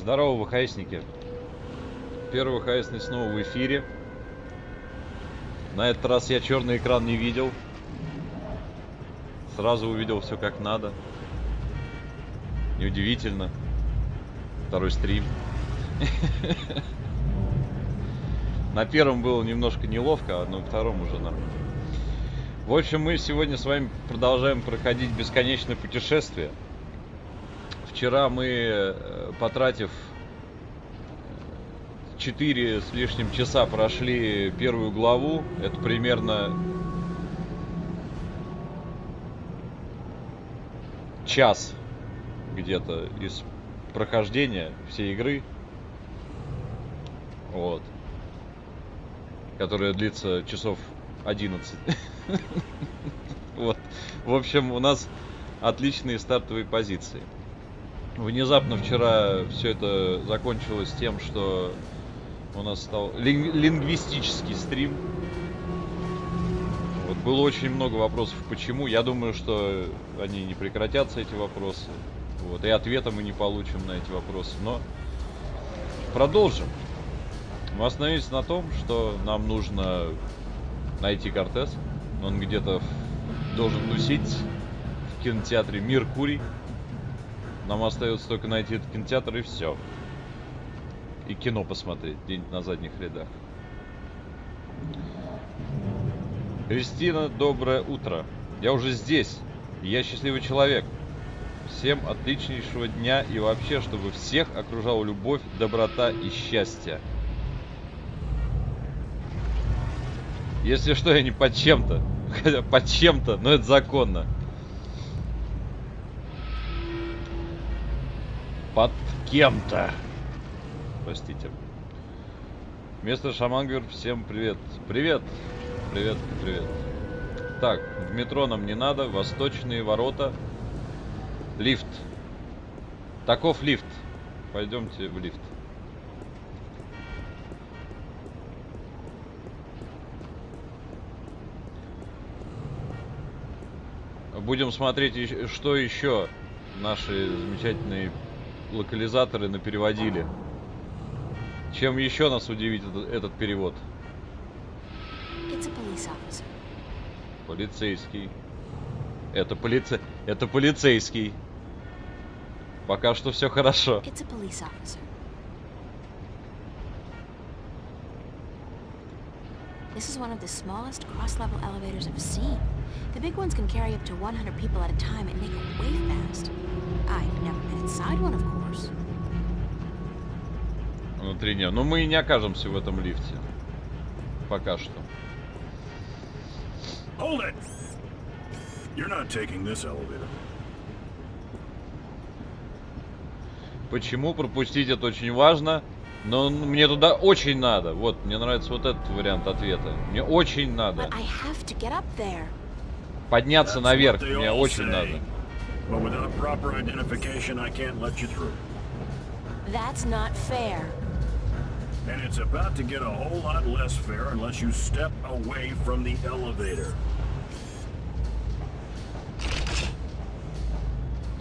Здорово, ВХСники. Первый ВХСный снова в эфире. На этот раз я черный экран не видел. Сразу увидел все как надо. Неудивительно. Второй стрим. На первом было немножко неловко, а на втором уже нормально. В общем, мы сегодня с вами продолжаем проходить бесконечное путешествие. Вчера мы, потратив 4 с лишним часа, прошли первую главу. Это примерно час где-то из прохождения всей игры. Вот. Которая длится часов 11. Вот. В общем, у нас отличные стартовые позиции. Внезапно вчера все это закончилось тем, что у нас стал лингвистический стрим. Вот. Было очень много вопросов, почему. Я думаю, что они не прекратятся, эти вопросы. Вот. И ответа мы не получим на эти вопросы. Но продолжим. Мы остановились на том, что нам нужно найти Кортес. Он где-то должен тусить в кинотеатре «Меркурий». Нам остается только найти этот кинотеатр и все. И кино посмотреть где-нибудь на задних рядах. Кристина, доброе утро. Я уже здесь. И я счастливый человек. Всем отличнейшего дня и вообще, чтобы всех окружала любовь, доброта и счастье. Если что, я не под чем-то. Хотя под чем-то, но это законно. Под кем-то. Простите. Мистер Шаман говорит, всем привет. Привет. Привет, привет. Так, в метро нам не надо. Восточные ворота. Лифт. Таков лифт. Пойдемте в лифт. Будем смотреть, что еще наши замечательные локализаторы напереводили. Чем еще нас удивит этот перевод? Полицейский. Это полицейский. Пока что все хорошо. This is one of the smallest cross-level elevators I've seen. The big ones can carry up to 100 people at a time and make it way fast. I've never been inside one, of course. Внутри не. Но мы и не окажемся в этом лифте. Пока что. Hold it! You're not taking this elevator. Почему пропустить это очень важно? Но мне туда очень надо. Вот, мне нравится вот этот вариант ответа. Мне очень надо. Подняться наверх мне очень надо. That's not fair. And it's about to get a whole lot less fair unless you step away from the elevator.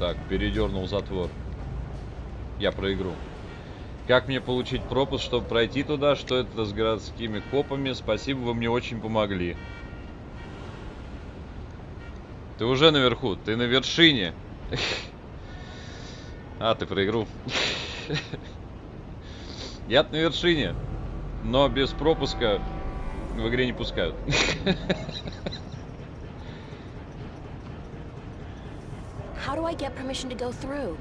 Так, передернул затвор. Я про игру. Как мне получить пропуск, чтобы пройти туда? Что это с городскими копами? Спасибо, вы мне очень помогли. Ты уже наверху, ты на вершине. А, ты про игру. Я на вершине, но без пропуска в игре не пускают. How do I get permission to go through?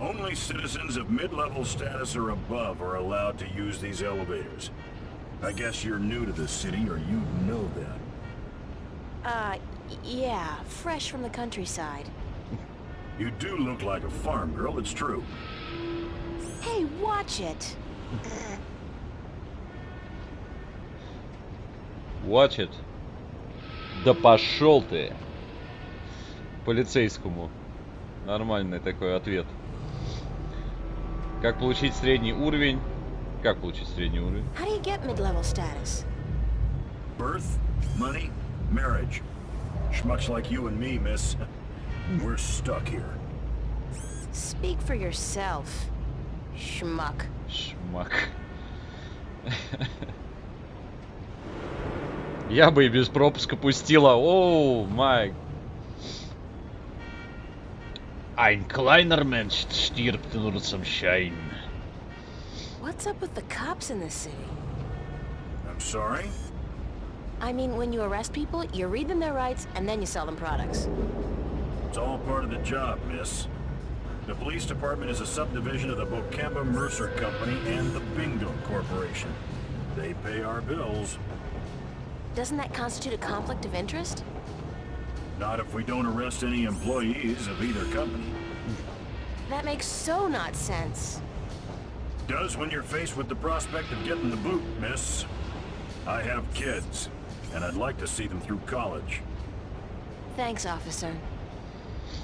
Only citizens of mid-level status or above are allowed to use these elevators. I guess you're new to the city, or you know that. Yeah, fresh from the countryside. You do look like a farm girl, it's true. Hey, watch it. Watch it. Да пошел ты. Полицейскому. Нормальный такой ответ. Как получить средний уровень? Как получить средний уровень? How do you get mid-level status? Birth, money, marriage. Schmucks like you and me, miss. We're stuck here. Speak for yourself. Schmuck. Шмак. Я бы и без пропуска пустила. Оу, май. Ein kleiner Mensch stirbt nur zum Schein. What's up with the cops in this city? I'm sorry? I mean, when you arrest people, you read them their rights, and then you sell them products. It's all part of the job, miss. The police department is a subdivision of the Bocamba Mercer Company and the Bingo Corporation. They pay our bills. Doesn't that constitute a conflict of interest? Not if we don't arrest any employees of either company. That makes so not sense. Does when you're faced with the prospect of getting the boot, miss. I have kids, and I'd like to see them through college. Thanks, officer.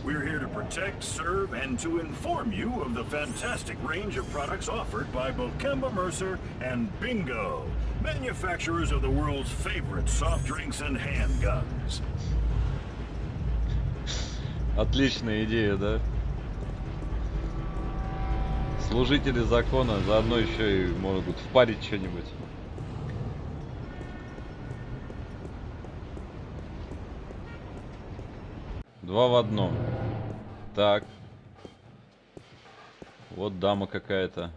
We're here to protect, serve, and to inform you of the fantastic range of products offered by Bocamba Mercer and Bingo, manufacturers of the world's favorite soft drinks and handguns. Отличная идея, да? Служители закона заодно еще и могут впарить что-нибудь. Два в одном. Так. Вот дама какая-то.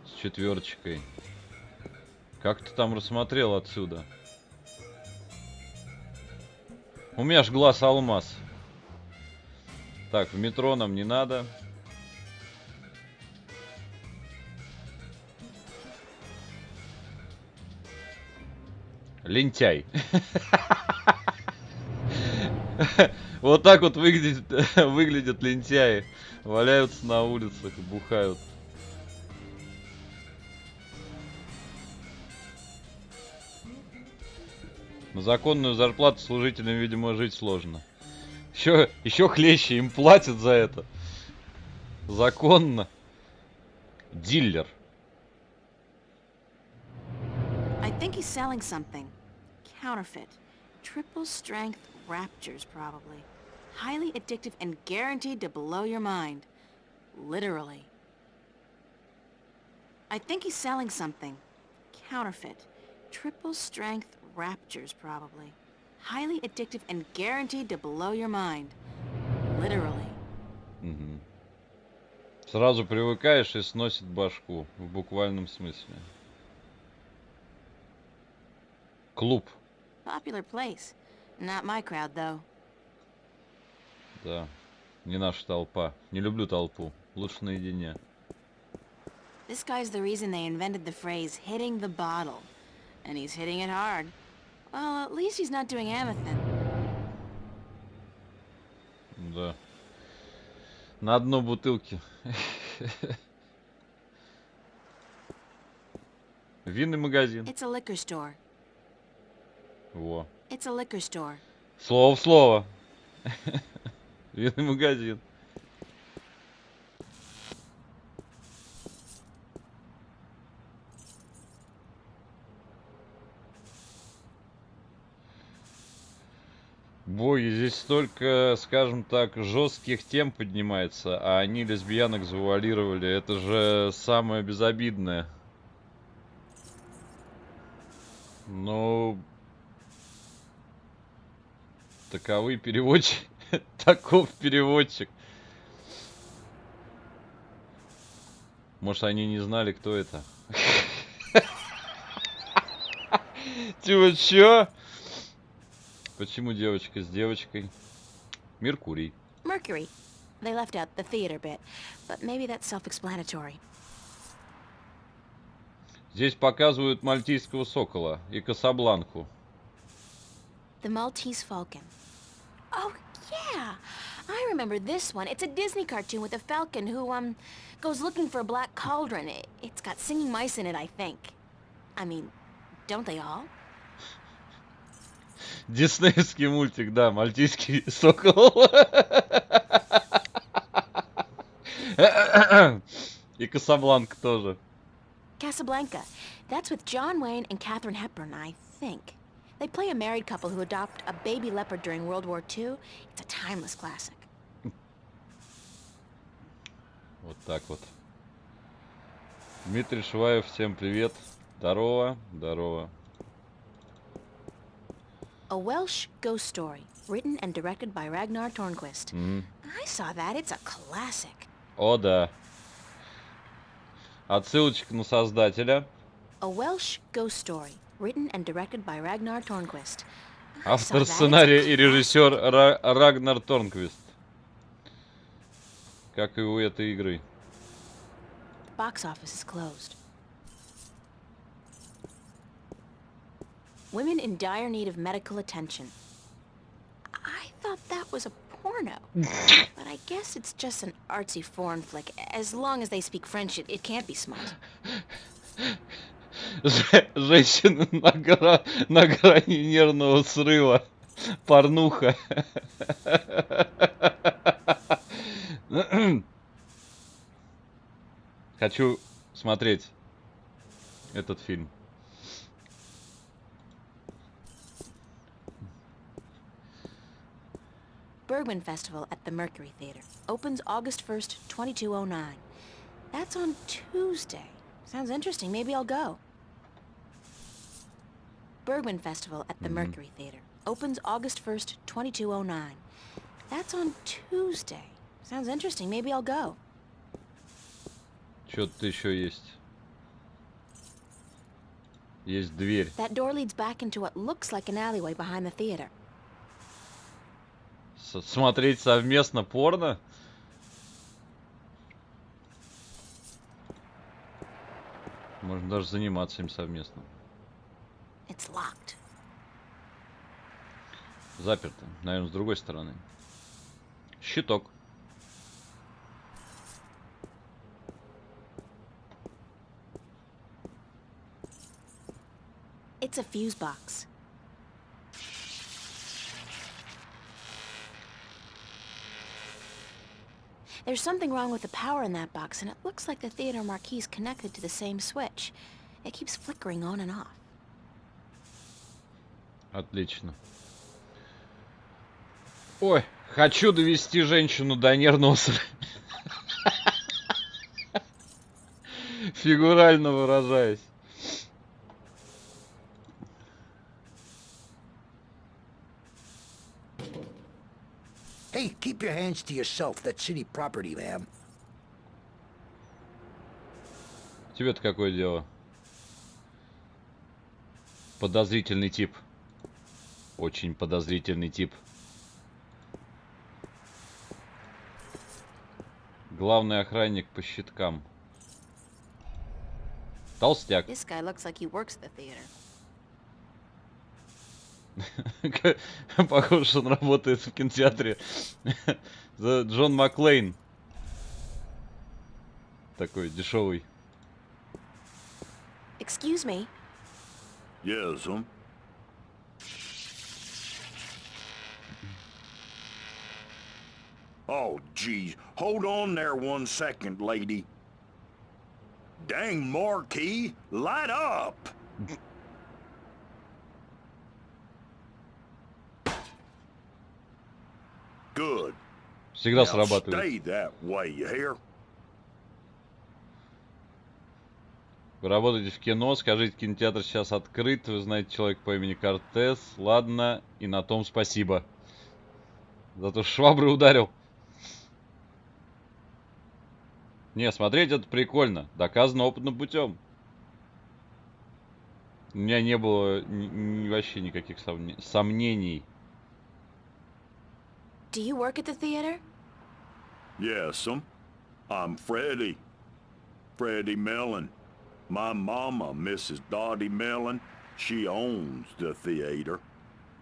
С четверочкой. Как ты там рассмотрел отсюда? У меня ж глаз алмаз. Так, в метро нам не надо. Лентяй. Вот так вот выглядят лентяи. Валяются на улицах, бухают. На законную зарплату служителям, видимо, жить сложно. Еще хлеще, им платят за это. Законно. Дилер. I think he's selling something. Counterfeit. Triple strength raptures, probably. Highly addictive and guaranteed to blow your mind. Literally. I think he's selling something. Counterfeit. Triple strength raptures, probably. Highly addictive and guaranteed to blow your mind. Literally. Угу. Сразу привыкаешь и сносит башку. В буквальном смысле. Клуб. Popular place. Not my crowd, though. Да. Не наша толпа. Не люблю толпу. Лучше наедине. This guy's the reason they invented the phrase, hitting the bottle. And he's hitting it hard. Well, at least he's not doing anything. Да. На дно бутылки. Винный магазин. It's a liquor store. Во. It's a liquor store. Слово в слово. Винный магазин. Боги, здесь столько, скажем так, жестких тем поднимается, а они лесбиянок завуалировали. Это же самое безобидное. Ну, таковы переводчик. Таков переводчик. Может, они не знали, кто это? Типа, чё? Почему девочка с девочкой? Меркурий. Mercury. They left out the theater bit, but maybe that's self-explanatory. Здесь показывают мальтийского сокола и Касабланку. The Maltese Falcon. Oh, yeah! I remember this one. It's a Disney cartoon with a falcon who, goes looking for a black cauldron. It's got singing mice in it, I think. I mean, don't they all? Диснеевский мультик, да, мальтийский сокол. И Касабланка тоже. Casablanca. That's with John Wayne and Katharine Hepburn, I think. They play a married couple who adopt a baby leopard during World War II. It's a timeless classic. Вот так вот. Дмитрий Шваев, всем привет. Здорово, здорово. A Welsh ghost story, written and directed by Ragnar Tornquist. I saw that. It's a classic. О, да. Отсылочка на создателя. A Welsh ghost story, written and directed by Ragnar Tornquist. I saw Автор that. It's a сценария и classic. режиссер Рагнар Торнквист. Как и у этой игры. Box office is closed. Women in dire need of medical attention. I thought that was a porno. But I guess it's just an artsy foreign flick. As long as they speak French, it can't be smart. Женщина на грани нервного срыва. Порнуха. Хочу смотреть этот фильм. Bergman Festival at the Mercury Theater. Opens August 1st, 2209. That's on Tuesday. Sounds interesting. Maybe I'll go. Bergman Festival at the Mercury Theater. Opens August 1st, 2209. That's on Tuesday. Sounds interesting. Maybe I'll go. Что-то еще есть. Есть дверь. That door leads back into what looks like an alleyway behind the theater. Смотреть совместно порно? Можно даже заниматься им совместно. It's locked. Заперто. Наверное, с другой стороны. Щиток. It's a fuse box. There's something wrong with the power in that box, and it looks like the theater marquee is connected to the same switch. It keeps flickering on and off. Отлично. Ой, хочу довести женщину до нервного срыва. Фигурально выражаясь. Hey, keep your hands to yourself. That's city property, ma'am. Тебе-то какое дело? Подозрительный тип. Очень подозрительный тип. Главный охранник по щиткам. Толстяк. This guy looks like he works at the theater. Похоже, что он работает в кинотеатре. Джон Маклейн. Такой дешевый. Excuse me. Yes, Oh, geez. Hold on there 1 second, lady. Dang marquee, light up! Good. Всегда Now срабатывает. stay that way, you hear? Вы работаете в кино, скажите, кинотеатр сейчас открыт, вы знаете человека по имени Кортес. Ладно, и на том спасибо. Зато шваброй ударил. Не, смотреть это прикольно. Доказано опытным путем. У меня не было вообще никаких сомнений. Do you work at the theater? Yes, I'm Freddie. Freddie Mellon. My mama, Mrs. Dottie Mellon, she owns the theater.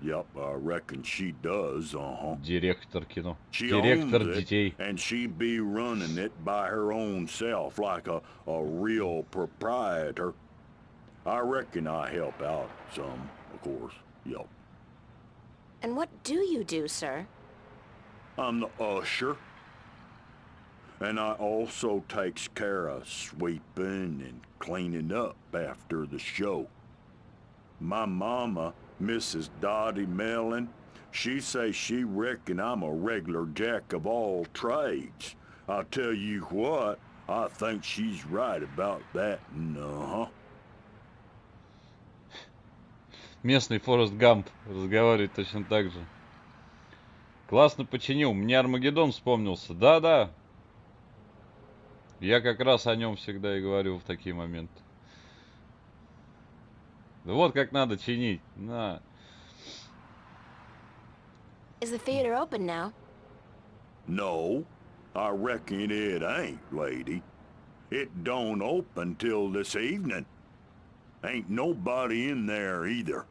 Yep, I reckon she does, Директор кино. She Директор owns детей. it, and she be running it by her own self like a real proprietor. I reckon I help out some, of course. Yep. And what do you do, sir? I'm the usher. And I also takes care of sweeping and cleaning up after the show. My mama, Mrs. Dottie Mellon, she say she reckon I'm a regular jack of all trades. I'll tell you what, I think she's right about that. No. Местный Форест Гамп разговаривает точно так же. Классно починил. Мне Армагеддон вспомнился. Да-да. Я как раз о нем всегда и говорю в такие моменты. Да вот как надо чинить. На. Is the theater open now? No, I reckon it ain't, lady. It don't open till this evening. Ain't nobody in there either.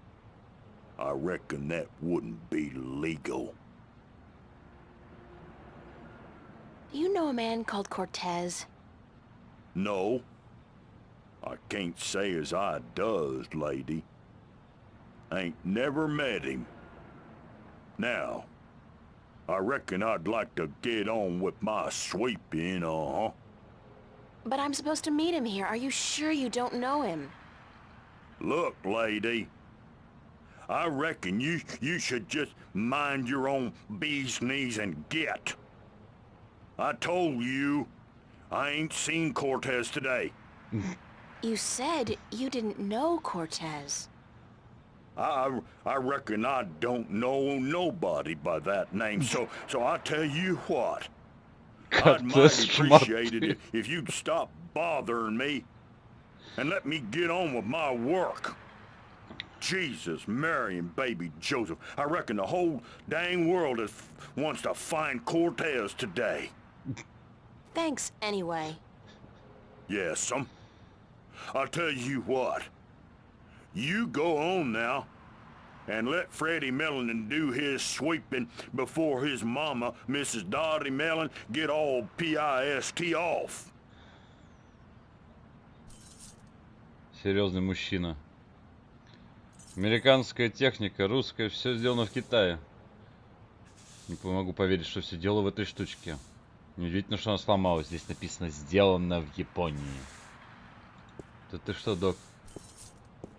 I reckon that wouldn't be legal. Do you know a man called Cortez? No, I can't say as I does, lady. Ain't never met him. Now, I reckon I'd like to get on with my sweeping, But I'm supposed to meet him here. Are you sure you don't know him? Look, lady, I reckon you should just mind your own bee's knees and get. I told you, I ain't seen Cortez today. You said you didn't know Cortez. I reckon I don't know nobody by that name, so I tell you what. I'd mighty appreciate it if you'd stop bothering me and let me get on with my work. Jesus, Mary, and baby Joseph. I reckon the whole dang world wants to find Cortez today. Thanks, anyway. Yes'm. I'll tell you what. You go on now, and let Freddie Mellon do his sweeping before his mama, Mrs. Dottie Mellon, get all pissed off. Серьезный мужчина. Американская техника, русская, все сделано в Китае. Не могу поверить, что все дело в этой штучке. Неудивительно, что она сломалась. Здесь написано «Сделано в Японии». Да ты что, док?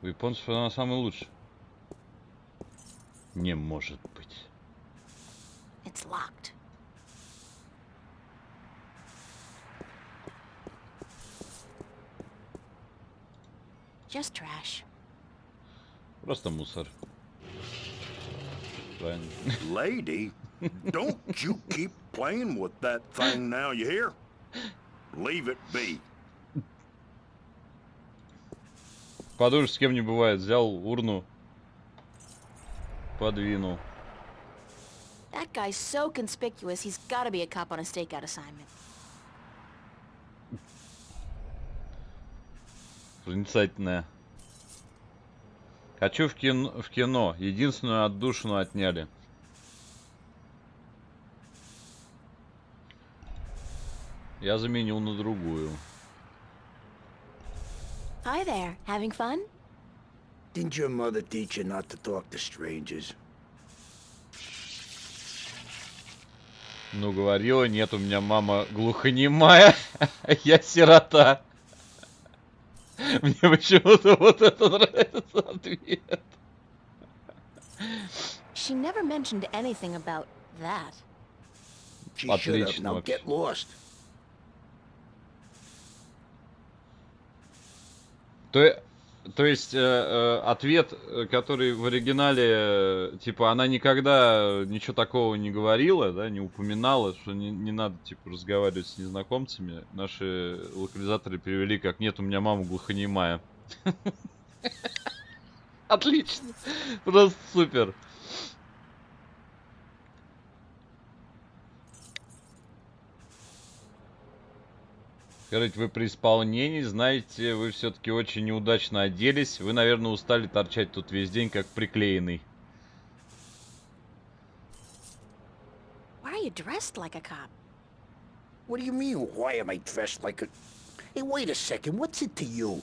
У японцев она самая лучшая. Не может быть. It's locked. Just trash. Просто мусор. Правильно. Lady, don't you keep playing with that thing now, you hear? Leave it be. Подумаешь, с кем не бывает. Взял урну, подвинул. That guy's so conspicuous, he's gotta be a cop on a stakeout assignment. Проницательная. Хочу в кино. Единственную отдушину отняли. Я заменил на другую. Hi there, having fun? Didn't your mother teach you not to talk to strangers? Ну, говорила, нет, у меня мама глухонемая, я сирота. Мне почему-то вот это нравится ответ. She never mentioned anything about that. She should have. Отлично Now вообще. get lost. То есть ответ, который в оригинале, типа, она никогда ничего такого не говорила, да, не упоминала, что не надо, типа, разговаривать с незнакомцами. Наши локализаторы перевели как «Нет, у меня мама глухонемая». Отлично. Просто супер. Скажите, вы при исполнении, знаете, вы все-таки очень неудачно оделись. Вы, наверное, устали торчать тут весь день, как приклеенный. Why are you dressed like a cop? What do you mean, why am I dressed like a... Hey, wait a second, what's it to you?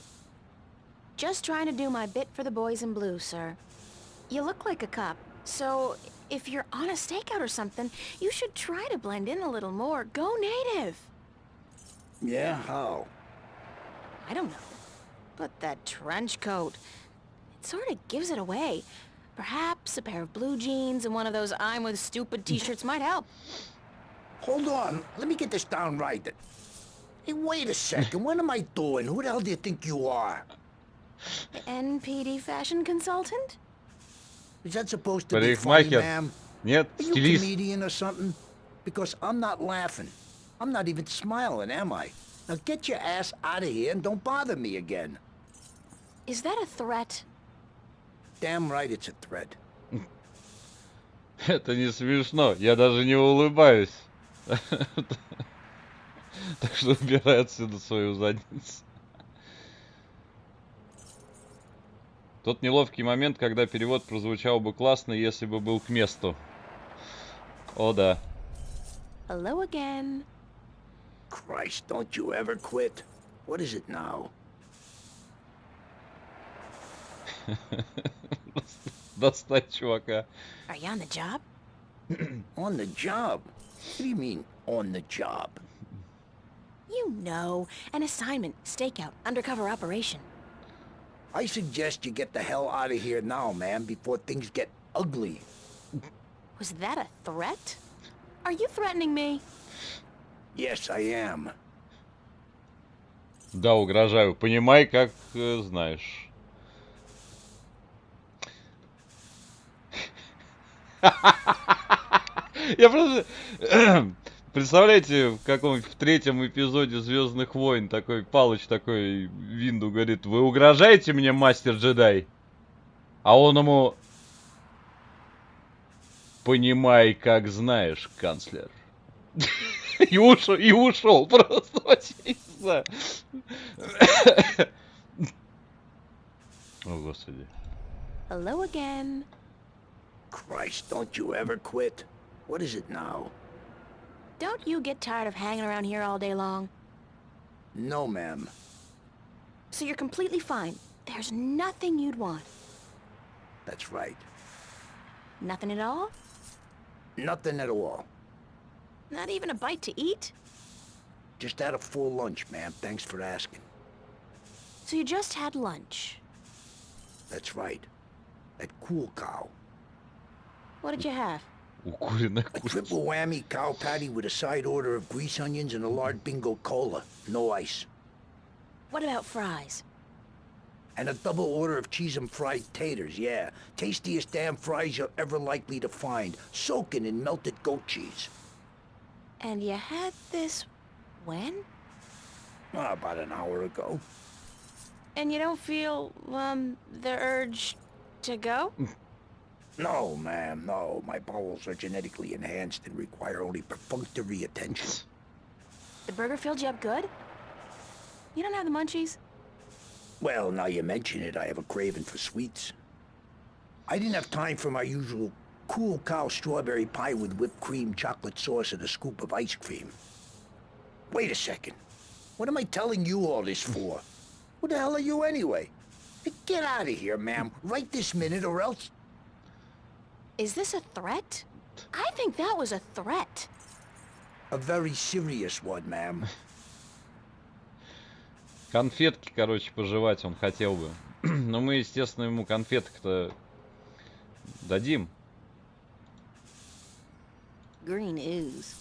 Just trying to do my bit for the boys in blue, sir. You look like a cop, so if you're on a stakeout or something, you should try to blend in a little more. Go native. Yeah, how? I don't know. But that trench coat, it sort of gives it away. Perhaps a pair of blue jeans and one of those I'm with stupid t-shirts might help. Hold on, let me get this down right. Hey, wait a second, what am I doing? Who the hell do you think you are? NPD fashion consultant? Is that supposed to be funny, Парикмахер. ma'am? Нет, Are you a стилист. comedian or something? Because I'm not laughing. I'm not even smiling, am I? Now get your ass out of here and don't bother me again. Is that a threat? Damn right it's a threat. Это не смешно. Я даже не улыбаюсь. Так что убирай отсюда свою задницу. Тот неловкий момент, когда перевод прозвучал бы классно, если бы был к месту. О, да. Hello again. Christ, don't you ever quit. What is it now? Достать чувака. Are you on the job? On the job? What do you mean, on the job? You know, an assignment, stakeout, undercover operation. I suggest you get the hell out of here now, man, before things get ugly. Was that a threat? Are you threatening me? Yes, I am. Да, угрожаю. Понимай, как знаешь. Я просто... Представляете, в каком-нибудь в 3-м эпизоде Звездных войн такой Палыч такой Винду говорит: вы угрожаете мне, мастер джедай? А он ему: понимай, как знаешь, канцлер. И ушел просто, вообще не знаю. О, Господи. Hello again. Christ, don't you ever quit. What is it now? Don't you get tired of hanging around here all day long? No, ma'am. So you're completely fine. There's nothing you'd want. That's right. Nothing at all? Nothing at all. Not even a bite to eat? Just had a full lunch, ma'am. Thanks for asking. So you just had lunch. That's right. At Cool Cow. What did you have? Укуренная A курица. triple whammy cow patty with a side order of grease onions and a large bingo cola. No ice. What about fries? And a double order of cheese and fried taters, yeah. Tastiest damn fries you're ever likely to find. Soaking in melted goat cheese. And you had this when? About an hour ago. And you don't feel, the urge to go? No, ma'am, no. My bowels are genetically enhanced and require only perfunctory attention. The burger filled you up good? You don't have the munchies? Well, now you mention it, I have a craving for sweets. I didn't have time for my usual Cool Cow strawberry pie with whipped cream, chocolate sauce, and a scoop of ice cream. Wait a second. What am I telling you all this for? Who the hell are you anyway? Hey, get out of here, ma'am, right this minute, or else... Is this a threat? I think that was a threat. A very serious one, ma'am. Конфетки, короче, пожевать он хотел бы. Но мы, естественно, ему конфеток-то дадим. Green ooze.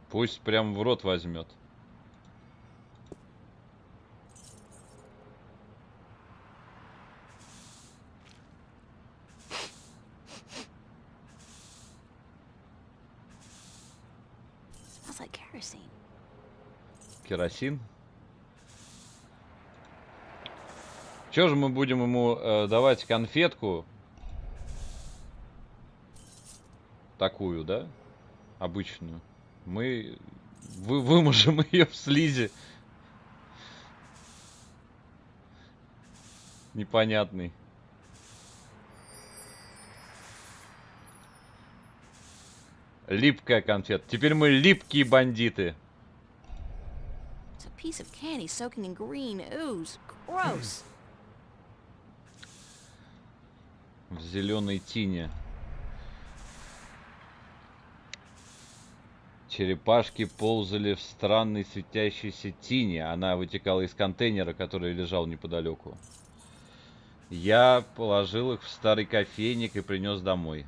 Пусть прям в рот возьмет. Smells like kerosene. Керосин. Чё же мы будем ему давать конфетку? Такую, да? Обычную. Мы выможем ее в слизи. Непонятный. Липкая конфета. Теперь мы липкие бандиты. It's a piece of candy soaking in green ooze. Gross. В зеленой тине. Черепашки ползали в странной светящейся тине. Она вытекала из контейнера, который лежал неподалеку. Я положил их в старый кофейник и принес домой.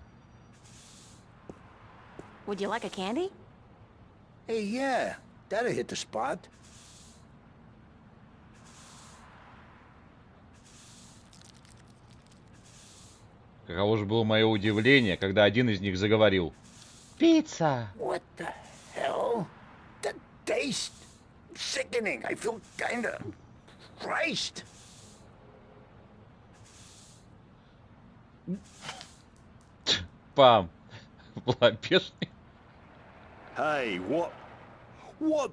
Would you like a candy? Hey, yeah, that'll hit the spot. Каково же было мое удивление, когда один из них заговорил. Пицца! What the hell? The taste? Sickening. I feel kinda... Christ! Пам! Лапешный. Hey, what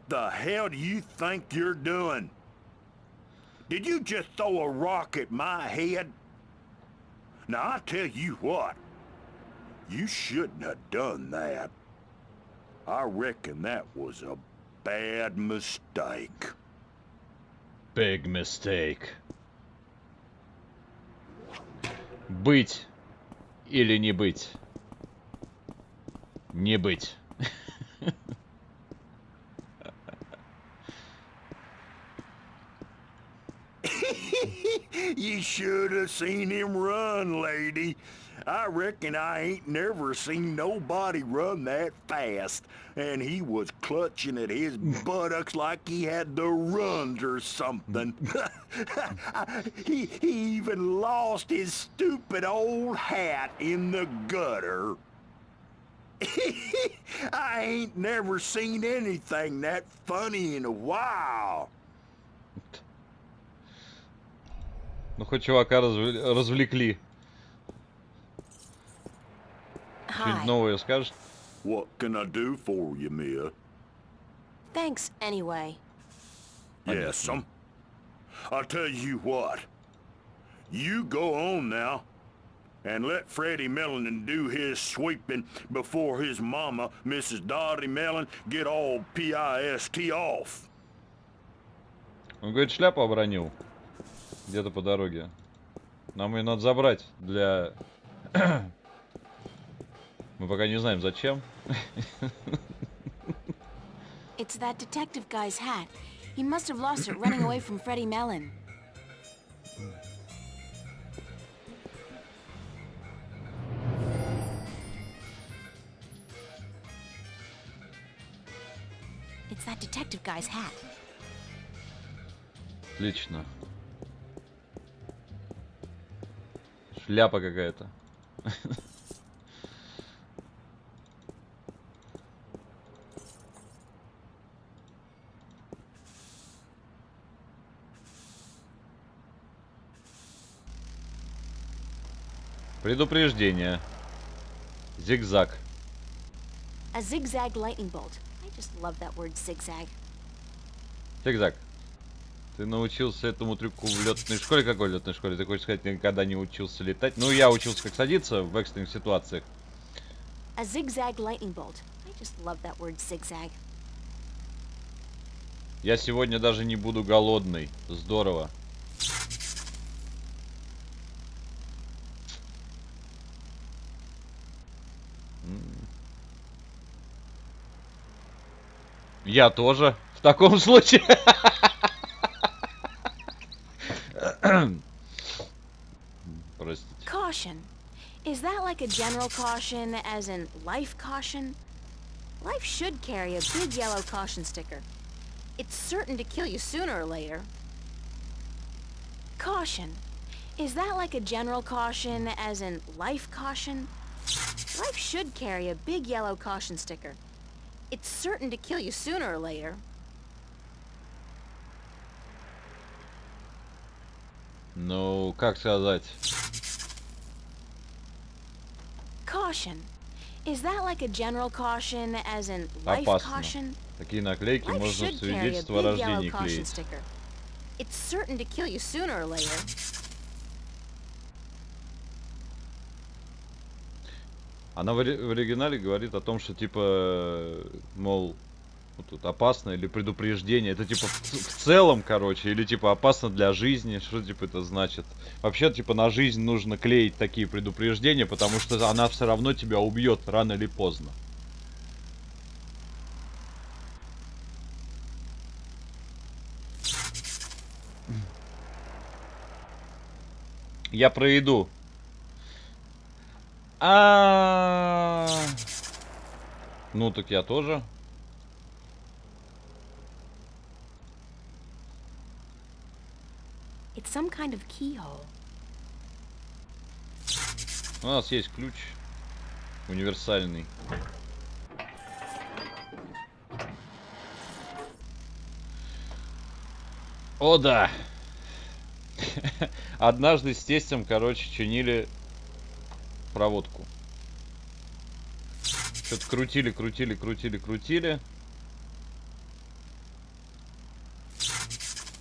the hell do you think you're doing? Did you just throw a rock at my head? Now, I tell you what, you shouldn't have done that. I reckon that was a bad mistake. Big mistake. Быть или не быть? Не быть. You should have seen him run, lady. I reckon I ain't never seen nobody run that fast. And he was clutching at his buttocks like he had the runs or something. He even lost his stupid old hat in the gutter. I ain't never seen anything that funny in a while. Ну, хоть чувака развлекли. Что-нибудь Hi. новое скажешь? What can I do for you, Mia? Thanks anyway. Yes, I'll tell you what. You go on now, and let Freddie Mellon do his sweeping before his mama, Mrs. Dottie Mellon, get all pissed off. Он говорит, шляпу обронил. Где-то по дороге. Нам ее надо забрать для... Мы пока не знаем, зачем. It's that detective guy's hat. He must have lost it running away from Freddie Mellon. It's that detective guy's hat. Отлично. Шляпа какая-то. Предупреждение. Зигзаг. A zigzag lightning bolt. I just love that word zigzag. Зигзаг. Ты научился этому трюку в летной школе? Какой летной школе? Ты хочешь сказать, никогда не учился летать? Ну, я учился как садиться в экстренных ситуациях. A zigzag lightning bolt. I just love that word zigzag. Я сегодня даже не буду голодный. Здорово. Я тоже. В таком случае. Простите. Caution. Is that like a general caution, as in life caution? Life should carry a big yellow caution sticker. It's certain to kill you sooner or later. Caution. Is that like a general caution, as in life caution? Life should carry a big yellow caution sticker. It's certain to kill you sooner or later. Ну, как сказать? Caution. Is that like a general caution, as in life Опасно. caution? Такие наклейки Life можно в should carry a свидетельство о big yellow рождении caution клеить. sticker. It's certain to kill you sooner or later. Она в оригинале говорит о том, что типа, мол, вот тут опасно или предупреждение. Это типа в целом, короче, или типа опасно для жизни. Что типа это значит? Вообще, типа на жизнь нужно клеить такие предупреждения, потому что она все равно тебя убьет рано или поздно. Я про еду. Ну так я тоже. It's some kind of keyhole. У нас есть ключ универсальный. О, да! Однажды с тестем, короче, чинили проводку. Что-то крутили.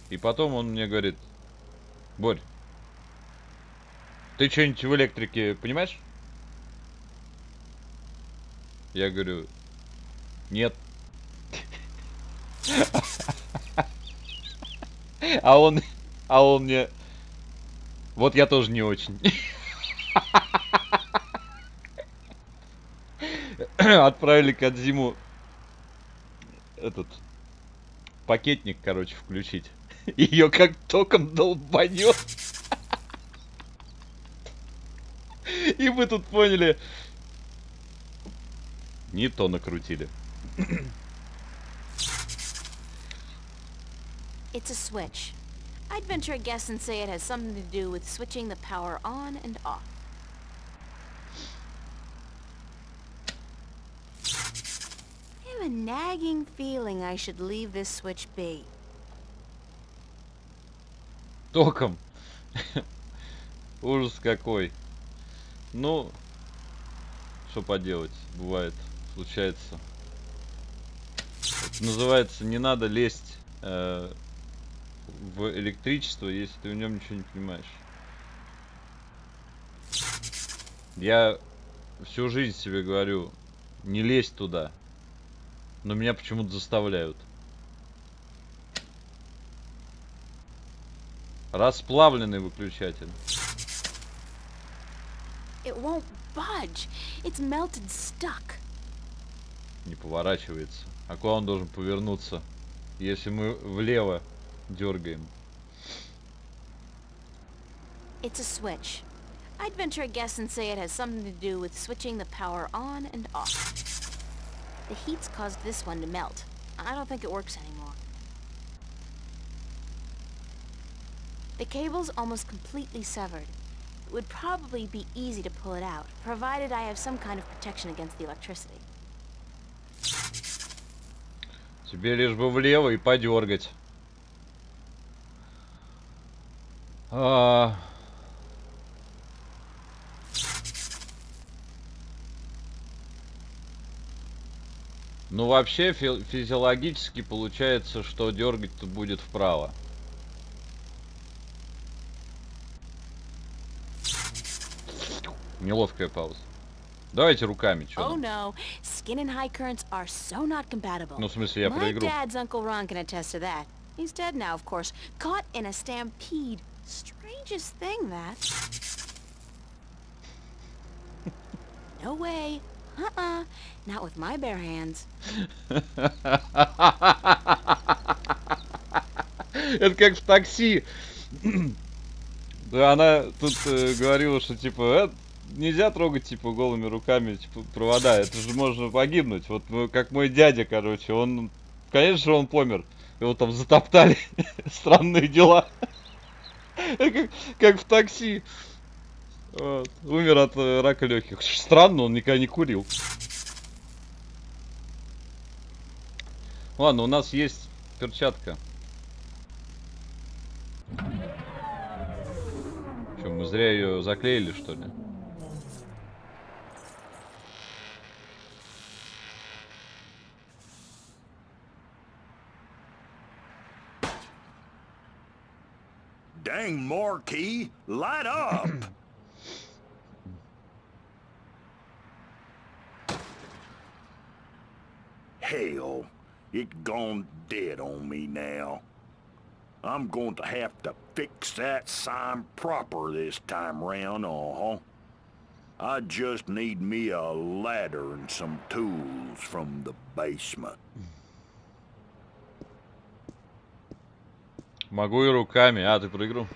И потом он мне говорит: Борь, ты что-нибудь в электрике понимаешь? Я говорю: нет. А он мне: вот я тоже не очень. Отправили Кодзиму этот пакетник, короче, включить. Ее как током долбанет. И мы тут поняли. Не то накрутили. It's a switch. I'd venture a guess and say it has something to do with switching the power on and off. I have a nagging feeling I should leave this switch be. Током. Ужас какой. Ну, что поделать, бывает, случается. Это называется, не надо лезть в электричество, если ты в нем ничего не понимаешь. Я всю жизнь себе говорю, не лезь туда, но меня почему-то заставляют. Расплавленный выключатель. It won't budge. It's melted stuck. Не поворачивается. А куда он должен повернуться, если мы влево дергаем? It's a switch. I'd venture a guess and say it has something to do with switching the power on and off. The heat's caused this one to melt. I don't think it works anymore. The cable's almost completely severed. It would probably be easy to pull it out, provided I have some kind of protection against the electricity. Тебе лишь бы влево и подергать. Ну, вообще, физиологически получается, что дергать-то будет вправо. Неловкая пауза. Давайте руками, чё Oh нам? no, skin and high currents are so not compatible. Ну, в смысле, я про My игру. dad's Uncle Ron can attest to that. He's dead now, of course. Caught in a stampede. Strangest thing, that. No way. Uh-uh. Not with my bare hands. Это как в такси. Да, она тут говорила, что типа нельзя трогать типа голыми руками типа провода, это же можно погибнуть. Вот как мой дядя, короче, он, конечно же, он помер. Его там затоптали. Странные дела. Как в такси. Вот. Умер от рака легких. Странно, он никогда не курил. Ладно, у нас есть перчатка. Что, мы зря ее заклеили, что ли? Dang marquee, light up! Hell, it gone dead on me now. I'm going to have to fix that sign proper this time round, I just need me a ladder and some tools from the basement. Могу и руками. А, ты про игру?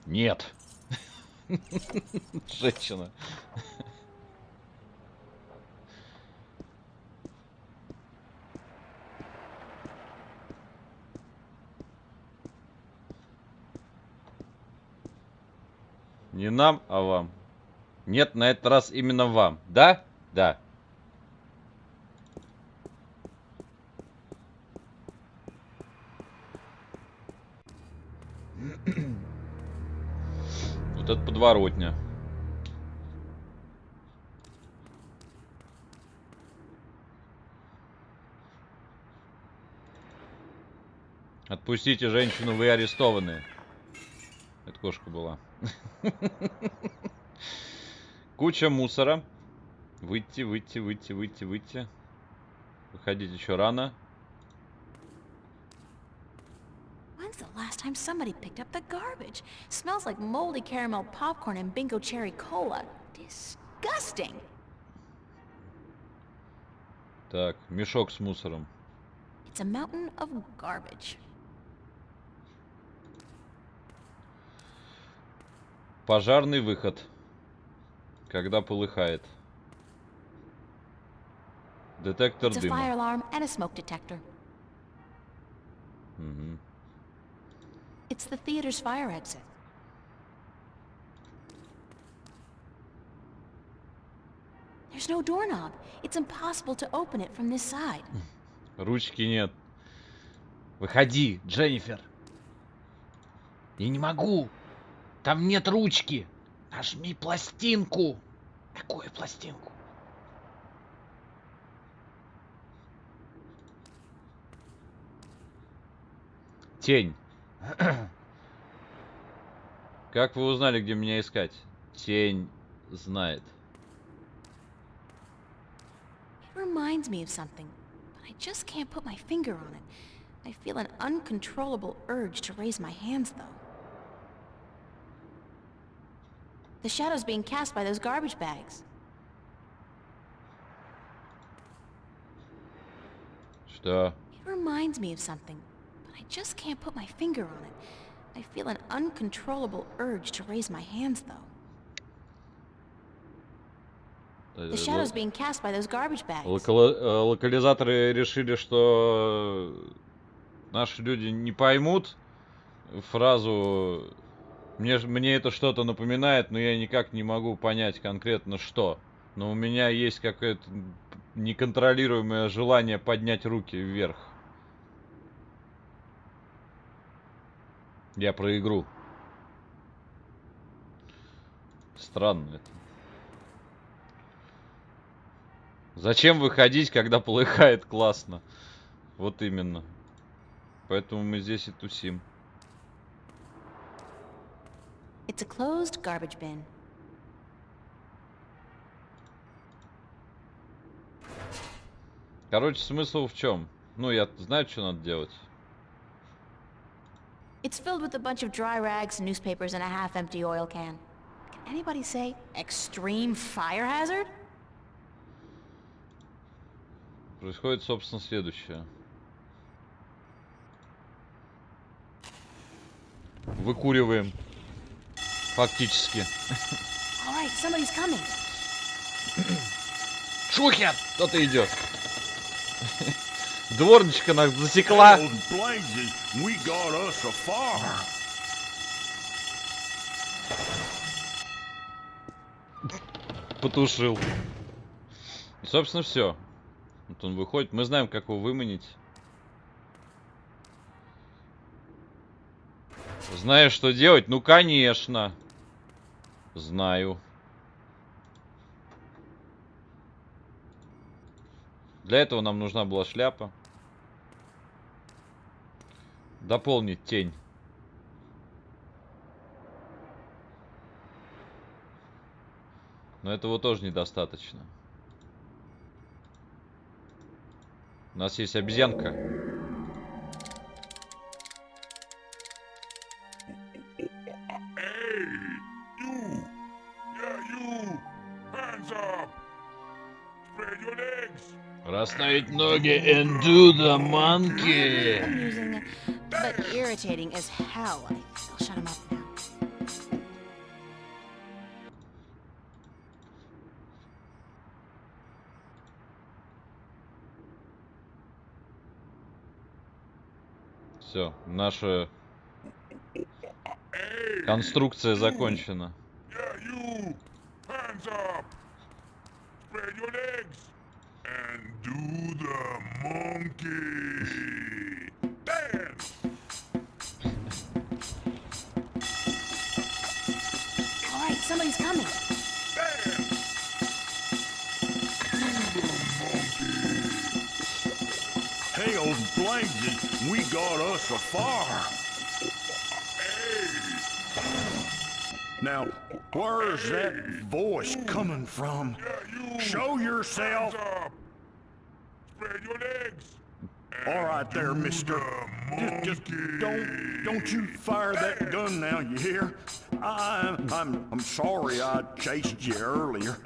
Нет. Женщина. Не нам, а вам. Нет, на этот раз именно вам. Да? Да. Вот это подворотня. Отпустите женщину, вы арестованы. Это кошка была. Куча мусора. Выйти. Выходить еще рано. When's the last time somebody picked up the garbage? Smells like moldy caramel popcorn and bingo cherry cola. Disgusting. Так, мешок с мусором. It's a mountain of garbage. Пожарный выход. Когда полыхает. Детектор It's a дыма. fire alarm and a smoke detector. Мгм. It's the theater's fire exit. There's no doorknob. It's impossible to open it from this side. Ручки нет. Выходи, Дженнифер. Я не могу. Там нет ручки. Нажми пластинку. Какую пластинку? Тень. Как вы узнали, где меня искать? Тень знает. It reminds me of something, but I just can't put my finger on it. I feel an uncontrollable urge to raise my hands, though. The shadow's being cast by those garbage bags. Что? It reminds me of something, but I just can't put my finger on it. I feel an uncontrollable urge to raise my hands, though. The shadow's being cast by those garbage bags. Локализаторы решили, что наши люди не поймут фразу мне это что-то напоминает, но я никак не могу понять конкретно что. Но у меня есть какое-то неконтролируемое желание поднять руки вверх. Я про игру. Странно это. Зачем выходить, когда полыхает классно? Вот именно. Поэтому мы здесь и тусим. It's a closed garbage bin. Короче, смысл в чем? Ну, я знаю, что надо делать. It's filled with a bunch of dry rags, newspapers, and a half-empty oil can. Can anybody say extreme fire hazard? Происходит, собственно, следующее. Выкуриваем. Фактически. All right, somebody's coming. Шухер! Кто-то идет. Дворничка нас засекла. We got us a fire. Потушил. И, собственно, все. Вот он выходит. Мы знаем, как его выманить. Знаешь, что делать? Ну, конечно. Знаю. Для этого нам нужна была шляпа. Дополнить тень. Но этого тоже недостаточно. У нас есть обезьянка. Расставить ноги and do the monkey. Amusing, but irritating as hell. I'll shut him up now. Все, наша конструкция закончена. Hands up. Spread your legs. And do the monkey. Dance. All right, somebody's coming. Hail blazes, we got us a fire. Now, where's that voice coming from? Show yourself. Spread your legs. All right there, mister. Just don't you fire that gun now, you hear? I'm sorry I chased you earlier.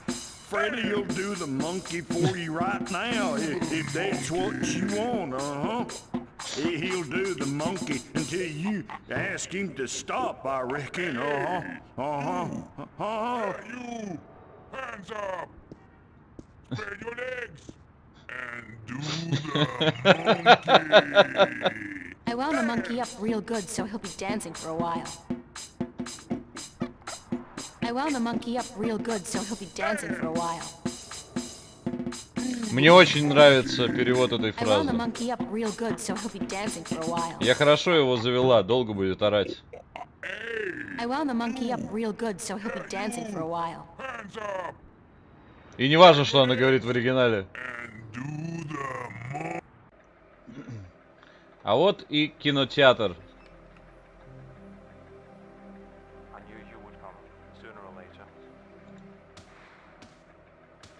Freddy'll do the monkey for you right now, if that's what you want, He'll do the monkey until you ask him to stop, I reckon, You, hands up. Spread your legs. And do the monkey. I wound the monkey up real good, so he'll be dancing for a while. I wound the monkey up real good, so he'll be dancing for a while. Мне очень нравится перевод этой I wound the фразы. monkey up real good, so he'll be dancing for a while. Я хорошо его завела, долго будет орать. I wound the monkey up real good, so he'll be dancing for a while. Hands up. И не важно, что она говорит в оригинале. And do the monkey. А вот и кинотеатр. I knew you would come, sooner or later.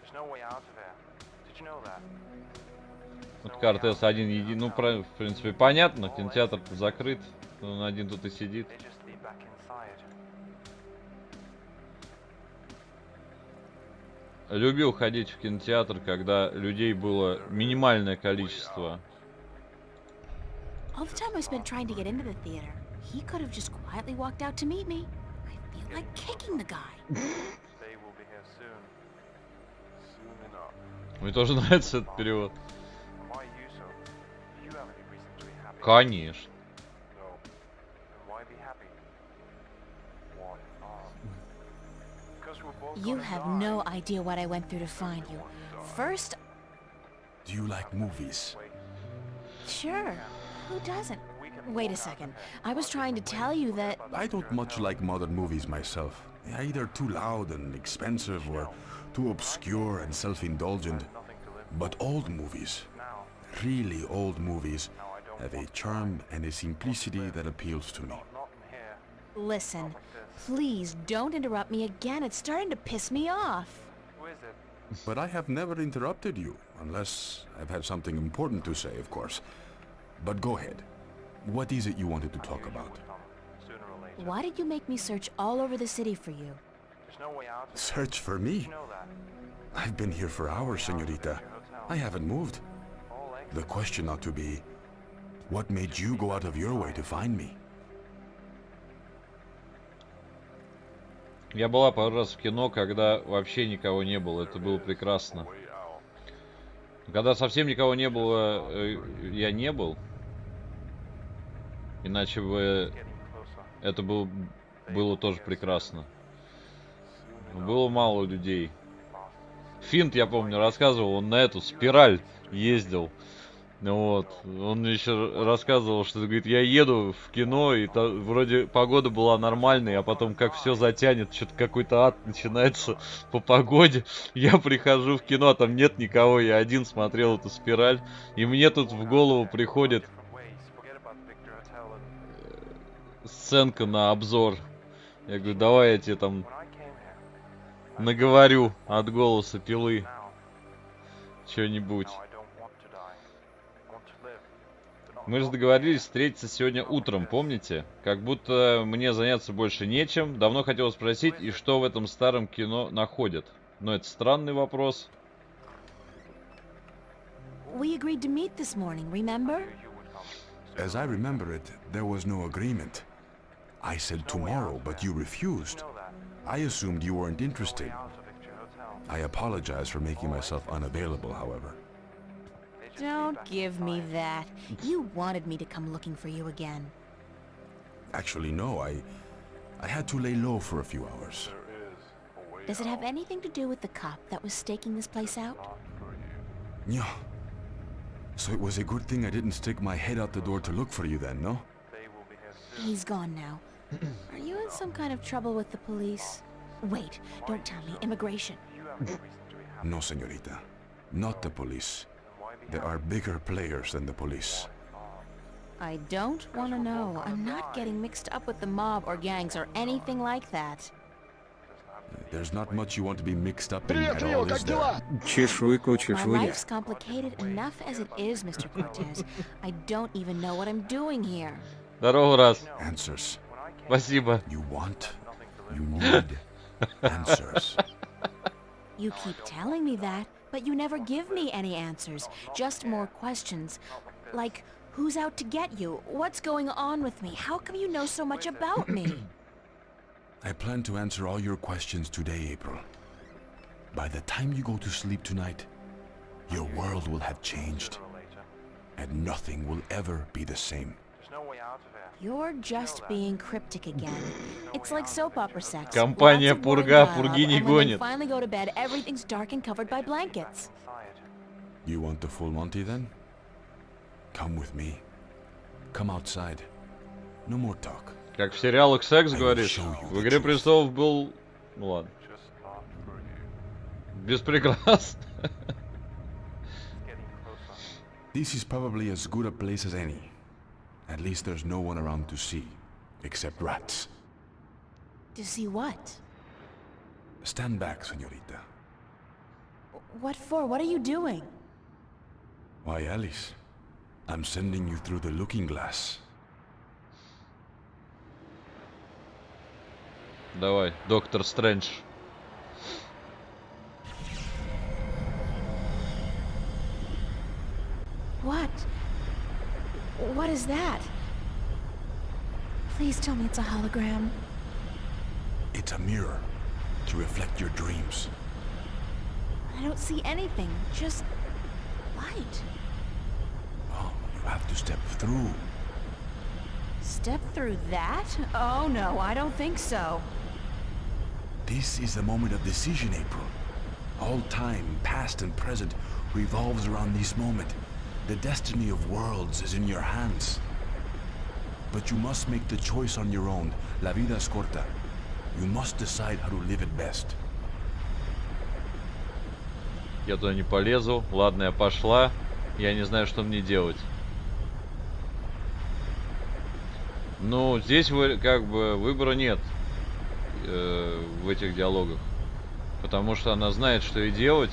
There's no way out of here. Did you know that? Вот Кортес один един. Ну, в принципе, понятно. Кинотеатр закрыт. Он один тут и сидит. They just lead back inside. Любил ходить в кинотеатр, когда людей было минимальное количество. All the time I spent trying to get into the theater, he could have just quietly walked out to meet me. I feel like kicking the guy. They will be here soon. Soon enough. Мне тоже нравится этот перевод. And why you so? Do you have any reason to be happy? Конечно. No. And why be happy? Why? Because we're both You gonna have die. no idea what I went through to find you. First, Do you like movies? sure, who doesn't? Wait a second. I was trying to tell you that... I don't much like modern movies myself. They're either too loud and expensive or too obscure and self-indulgent. But old movies, really old movies, have a charm and a simplicity that appeals to me. Not in here. Listen, please don't interrupt me again. It's starting to piss me off. Who is it? But I have never interrupted you, unless I've had something important to say, of course. But go ahead. What is it you wanted to talk about? Come, sooner or later. Why did you make me search all over the city for you? There's no way out of Search for me? You know that. I've been here for hours, señorita. I haven't moved. All eggs. The question ought to be, what made you go out of your way to find me? Я была пару раз в кино, когда вообще никого не было. Это было прекрасно. Когда совсем никого не было, я не был. Иначе бы Getting closer. это было тоже прекрасно. Было мало людей. Финт, я помню, рассказывал, он на эту спираль ездил. Вот. Он мне еще рассказывал, что, говорит, я еду в кино, и вроде погода была нормальной, а потом как все затянет, что-то какой-то ад начинается по погоде. Я прихожу в кино, а там нет никого, я один смотрел эту спираль, и мне тут в голову приходит сценка на обзор. Я говорю, давай я тебе там наговорю от голоса пилы что-нибудь. Мы же договорились встретиться сегодня утром, помните? Как будто мне заняться больше нечем. Давно хотел спросить, и что в этом старом кино находят? Но это странный вопрос. We agreed to meet this morning, remember? As I remember it, there was no agreement. I said tomorrow, but you refused. I assumed you weren't interested. I apologize for making myself unavailable, however. Don't give me that. You wanted me to come looking for you again. Actually, no, I had to lay low for a few hours. Does it have anything to do with the cop that was staking this place out? Yeah. So it was a good thing I didn't stick my head out the door to look for you then, no? He's gone now. Are you in some kind of trouble with the police? Wait, don't tell me. Immigration. No, señorita. Not the police. There are bigger players than the police. I don't want to know. I'm not getting mixed up with the mob or gangs or anything like that. There's not much you want to be mixed up in at all, is there? My life's complicated enough as it is, Mr. Cortez. I don't even know what I'm doing here. Здорово, раз. Answers. Спасибо. You want, you need answers. You keep telling me that, but you never give me any answers. Just more questions. Like, who's out to get you? What's going on with me? How come you know so much about me? I plan to answer all your questions today, April. By the time you go to sleep tonight, your world will have changed, and nothing will ever be the same. You're just being cryptic again. It's like soap opera sex. Компания Lots of word Пурга dialogue, пурги не and when they гонит. finally go to bed, everything's dark and covered by blankets. You want the full Monty then? Come with me. Come outside. No more talk. Как в сериалах секс, говоришь? В «Игре престолов» был... Ну ладно. Без прикрас. This is probably as good a place as any. At least there's no one around to see, except rats. To see what? Stand back, señorita. What for? What are you doing? Why, Alice, I'm sending you through the looking glass. Давай, доктор Стрэндж. What? What is that? Please tell me it's a hologram. It's a mirror to reflect your dreams. I don't see anything, just light. Oh, you have to step through. Step through that? Oh no, I don't think so. This is the moment of decision, April. All time, past and present, revolves around this moment. The destiny of worlds is in your hands. But you must make the choice on your own. La vida es corta. You must decide how to live it best. Я туда не полезу. Ладно, я пошла. Я не знаю, что мне делать. Ну, здесь как бы выбора нет в этих диалогах. Потому что она знает, что ей делать.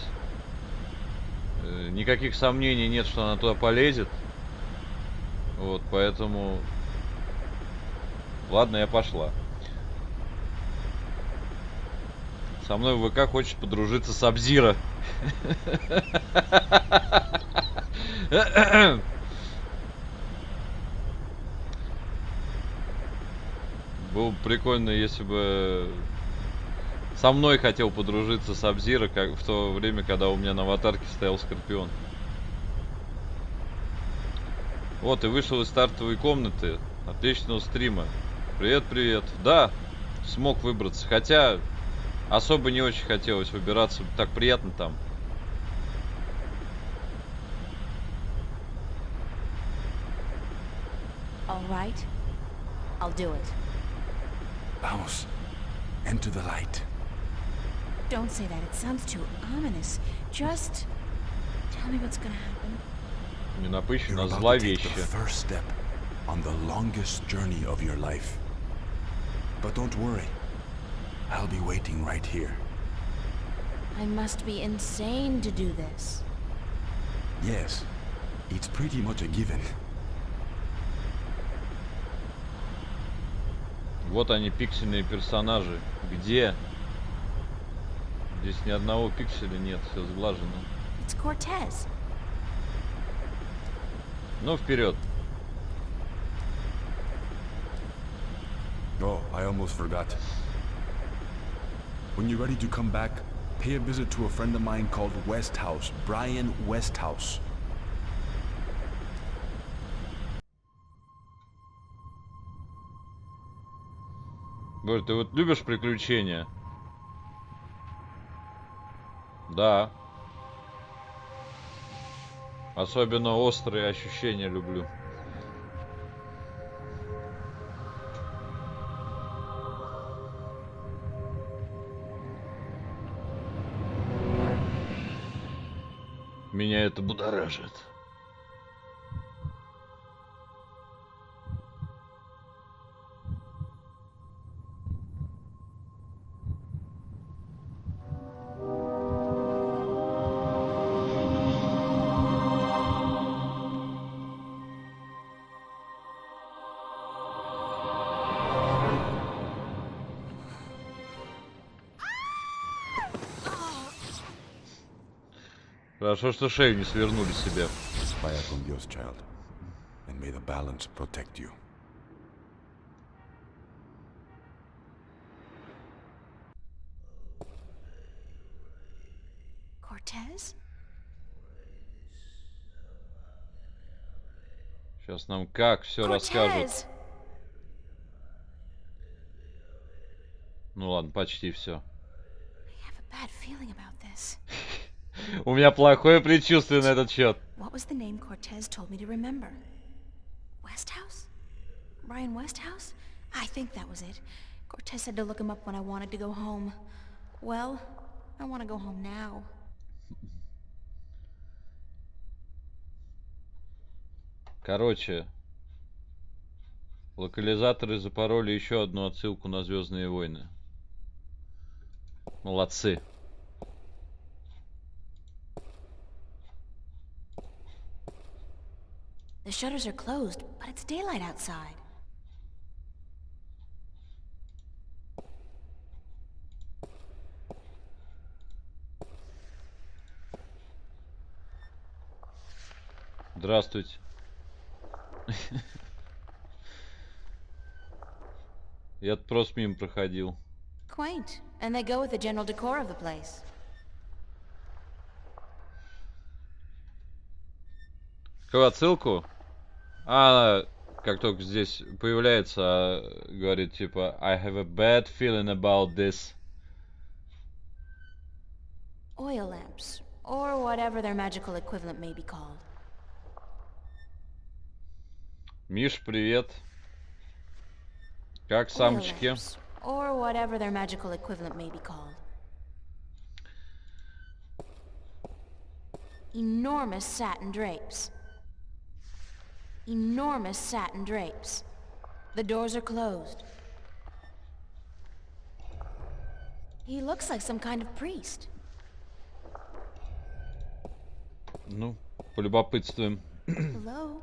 Никаких сомнений нет, что она туда полезет. Вот, поэтому... Ладно, я пошла. Со мной в ВК хочет подружиться Сабзира. Было бы прикольно, если бы со мной хотел подружиться Сабзира, как в то время, когда у меня на аватарке стоял Скорпион. Вот, и вышел из стартовой комнаты. Отличного стрима. Привет, привет. Да, смог выбраться. Хотя особо не очень хотелось выбираться. Так приятно там. All right, I'll do it. Vamos. Into the light. Don't say that, it sounds too ominous. Just tell me what's gonna happen. You're Ненапыщенно, about to take зловеще. the first step on the longest journey of your life. But don't worry. I'll be waiting right here. I must be insane to do this. Yes, it's pretty much a given. Вот они, пиксельные персонажи. Где? Здесь ни одного пикселя нет, все сглажено. It's Cortez. Ну, вперед. Oh, I almost forgot. When you're ready to come back, pay a visit to a friend of mine called Westhouse, Brian Westhouse. Борь, ты вот любишь приключения? Да. Особенно острые ощущения люблю. Меня это будоражит. Хорошо, что шею не свернули себе. Vaya con Dios, child, and may the balance protect you. Cortez? Сейчас нам как все расскажут. Cortez! Ну ладно, почти все. I have a bad feeling about this. У меня плохое предчувствие на этот счет. What was the name Cortez told me to remember? Westhouse? Brian Westhouse? I think that was it. Cortez said to look him up when I wanted to go home. Well, I want to go home now. Короче, локализаторы запороли еще одну отсылку на Звездные войны. Молодцы. The shutters are closed, but it's daylight outside. Здравствуйте. Я тут просто мимо проходил. Quaint, and they go with the general decor of the place. Какую отсылку? А, как только здесь появляется, говорит типа I have a bad feeling about this. Oil lamps, or whatever their magical equivalent may be called. Миш, привет. Как Oil самочки? lamps, or whatever their magical equivalent may be called. Enormous satin drapes. Enormous satin drapes. The doors are closed. He looks like some kind of priest. Ну, полюбопытствуем. Hello?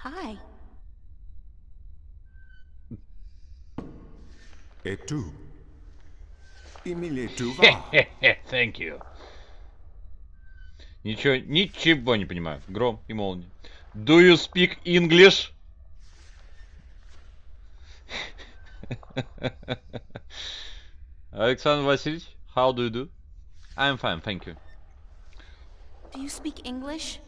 Hi. Et tu? Emile, tu vas? Thank you. Ничего не понимаю. Гром и молния. Do you speak English? Александр Васильевич, how do you do? I'm fine, thank you. Do you speak English?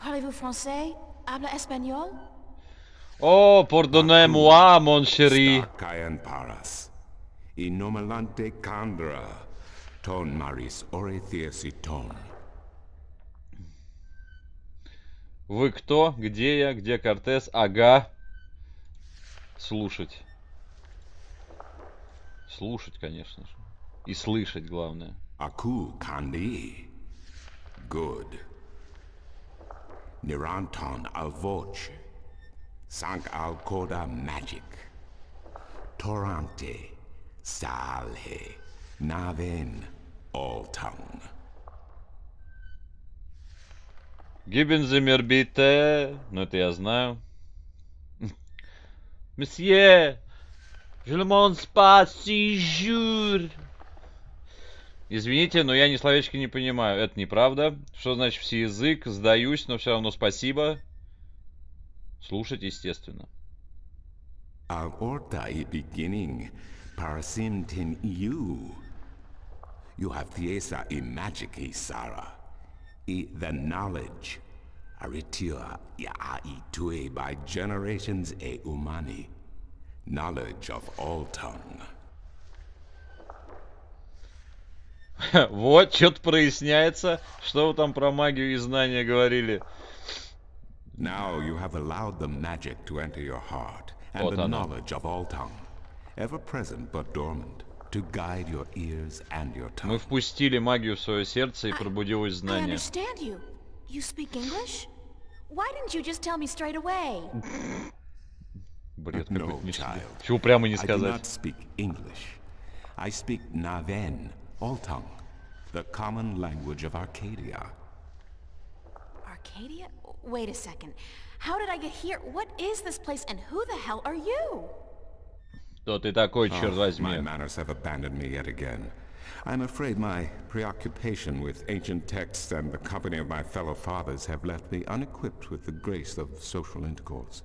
Parlez-vous français? Habla espagnol? Oh, pardonnez-moi, mon chéri. Caen paras. Inomalante candra. Ton maris orethesiton. Вы кто? Где я? Где Кортес? Ага. Слушать. Слушать, конечно же. И слышать, главное. Aku kandi. Good. Niranton al voce. Sank al coda magic. Torante. Salhe. Naven. All tongue. Geben Sie mir bitte. Ну, это я знаю. Месье. Je le montre pas si jure. Извините, но я ни словечки не понимаю. Это неправда. Что значит всеязык? Сдаюсь, но все равно спасибо. Слушать, естественно. Al orta I beginning. Parasintin you. You have thiesa I magic I Sara. I the knowledge. Aritia Yaitue by generations e umani. Knowledge of all tongue. Вот, что-то проясняется. Что вы там про магию и знания говорили? Now you have allowed the magic to enter your heart, and Вот the оно. knowledge of all tongue, ever present but dormant, to guide your ears and your Мы tongue. впустили магию в свое сердце и пробудилось I знание. understand you. You speak English? Why didn't you just tell me straight away? Бред No, какой-то несу. child. Чего прямо не I do сказать? not speak English. I speak Naven, all tongue, the common language of Arcadia. Arcadia? Wait a second. How did I get here? What is this place and who the hell are you? Кто ты такой, черт My возьми? manners have abandoned me yet again. I'm afraid my preoccupation with ancient texts and the company of my fellow fathers have left me unequipped with the grace of social intercourse.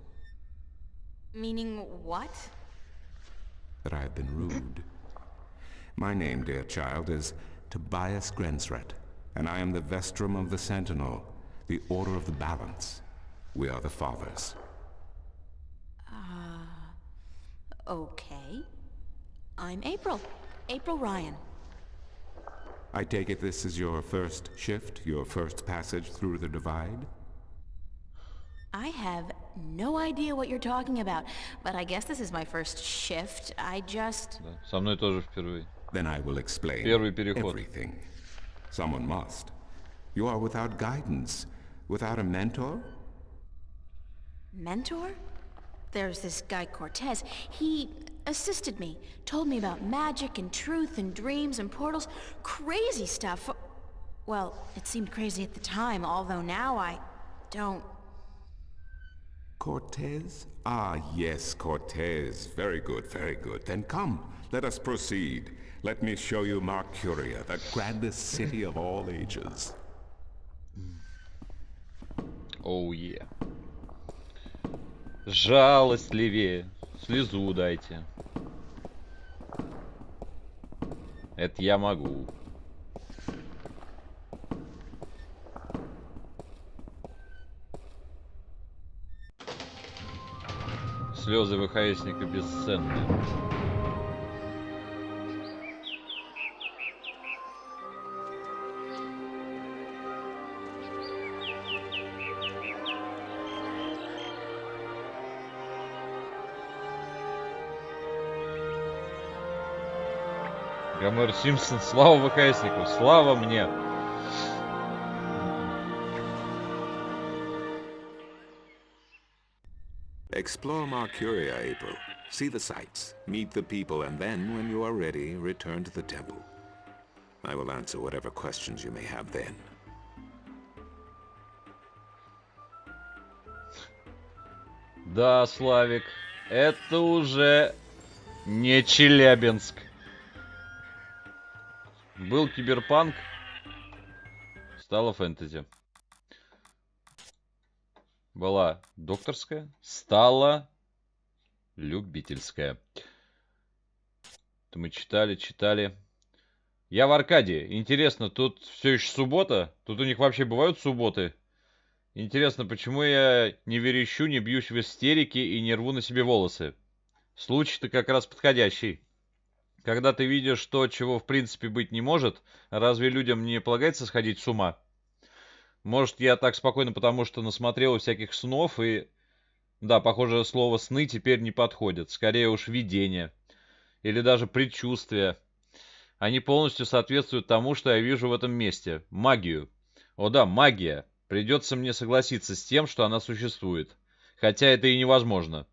Meaning what? That I have been rude. My name, dear child, is Tobias Grensret, and I am the Vestrum of the Sentinel, the Order of the Balance. We are the Fathers. Okay. I'm April. April Ryan. I take it this is your first shift, your first passage through the divide? I have no idea what you're talking about, but I guess this is my first shift. I just... Да, со мной тоже впервые. Then I will explain Первый переход. everything. Someone must. You are without guidance, without a mentor? Mentor? There's this guy Cortez. He assisted me, told me about magic and truth and dreams and portals. Crazy stuff. Well, it seemed crazy at the time, although now I don't... Cortez? Ah, yes, Cortez. Very good, very good. Then come, let us proceed. Let me show you Mercuria, the grandest city of all ages. Оу е. Жалостливее. Слезу дайте. Это я могу. Слезы ВХСника бесценны. Гомер Симпсон, слава ВХСнику, слава мне. Explore Mercuria, April. See the sights, meet the people, and then, when you are ready, return to the temple. I will answer whatever questions you may have then. Да, Славик, это уже не Челябинск. Был киберпанк, стало фэнтези. Была докторская, стала любительская. Это мы читали. Я в Аркадии. Интересно, тут все еще суббота? Тут у них вообще бывают субботы? Интересно, почему я не верещу, не бьюсь в истерике и не рву на себе волосы? Случай-то как раз подходящий. Когда ты видишь то, чего в принципе быть не может, разве людям не полагается сходить с ума? Может, я так спокойно, потому что насмотрел всяких снов и... Да, похоже, слово «сны» теперь не подходит. Скорее уж видение. Или даже предчувствие. Они полностью соответствуют тому, что я вижу в этом месте. Магию. О да, магия. Придется мне согласиться с тем, что она существует. Хотя это и невозможно.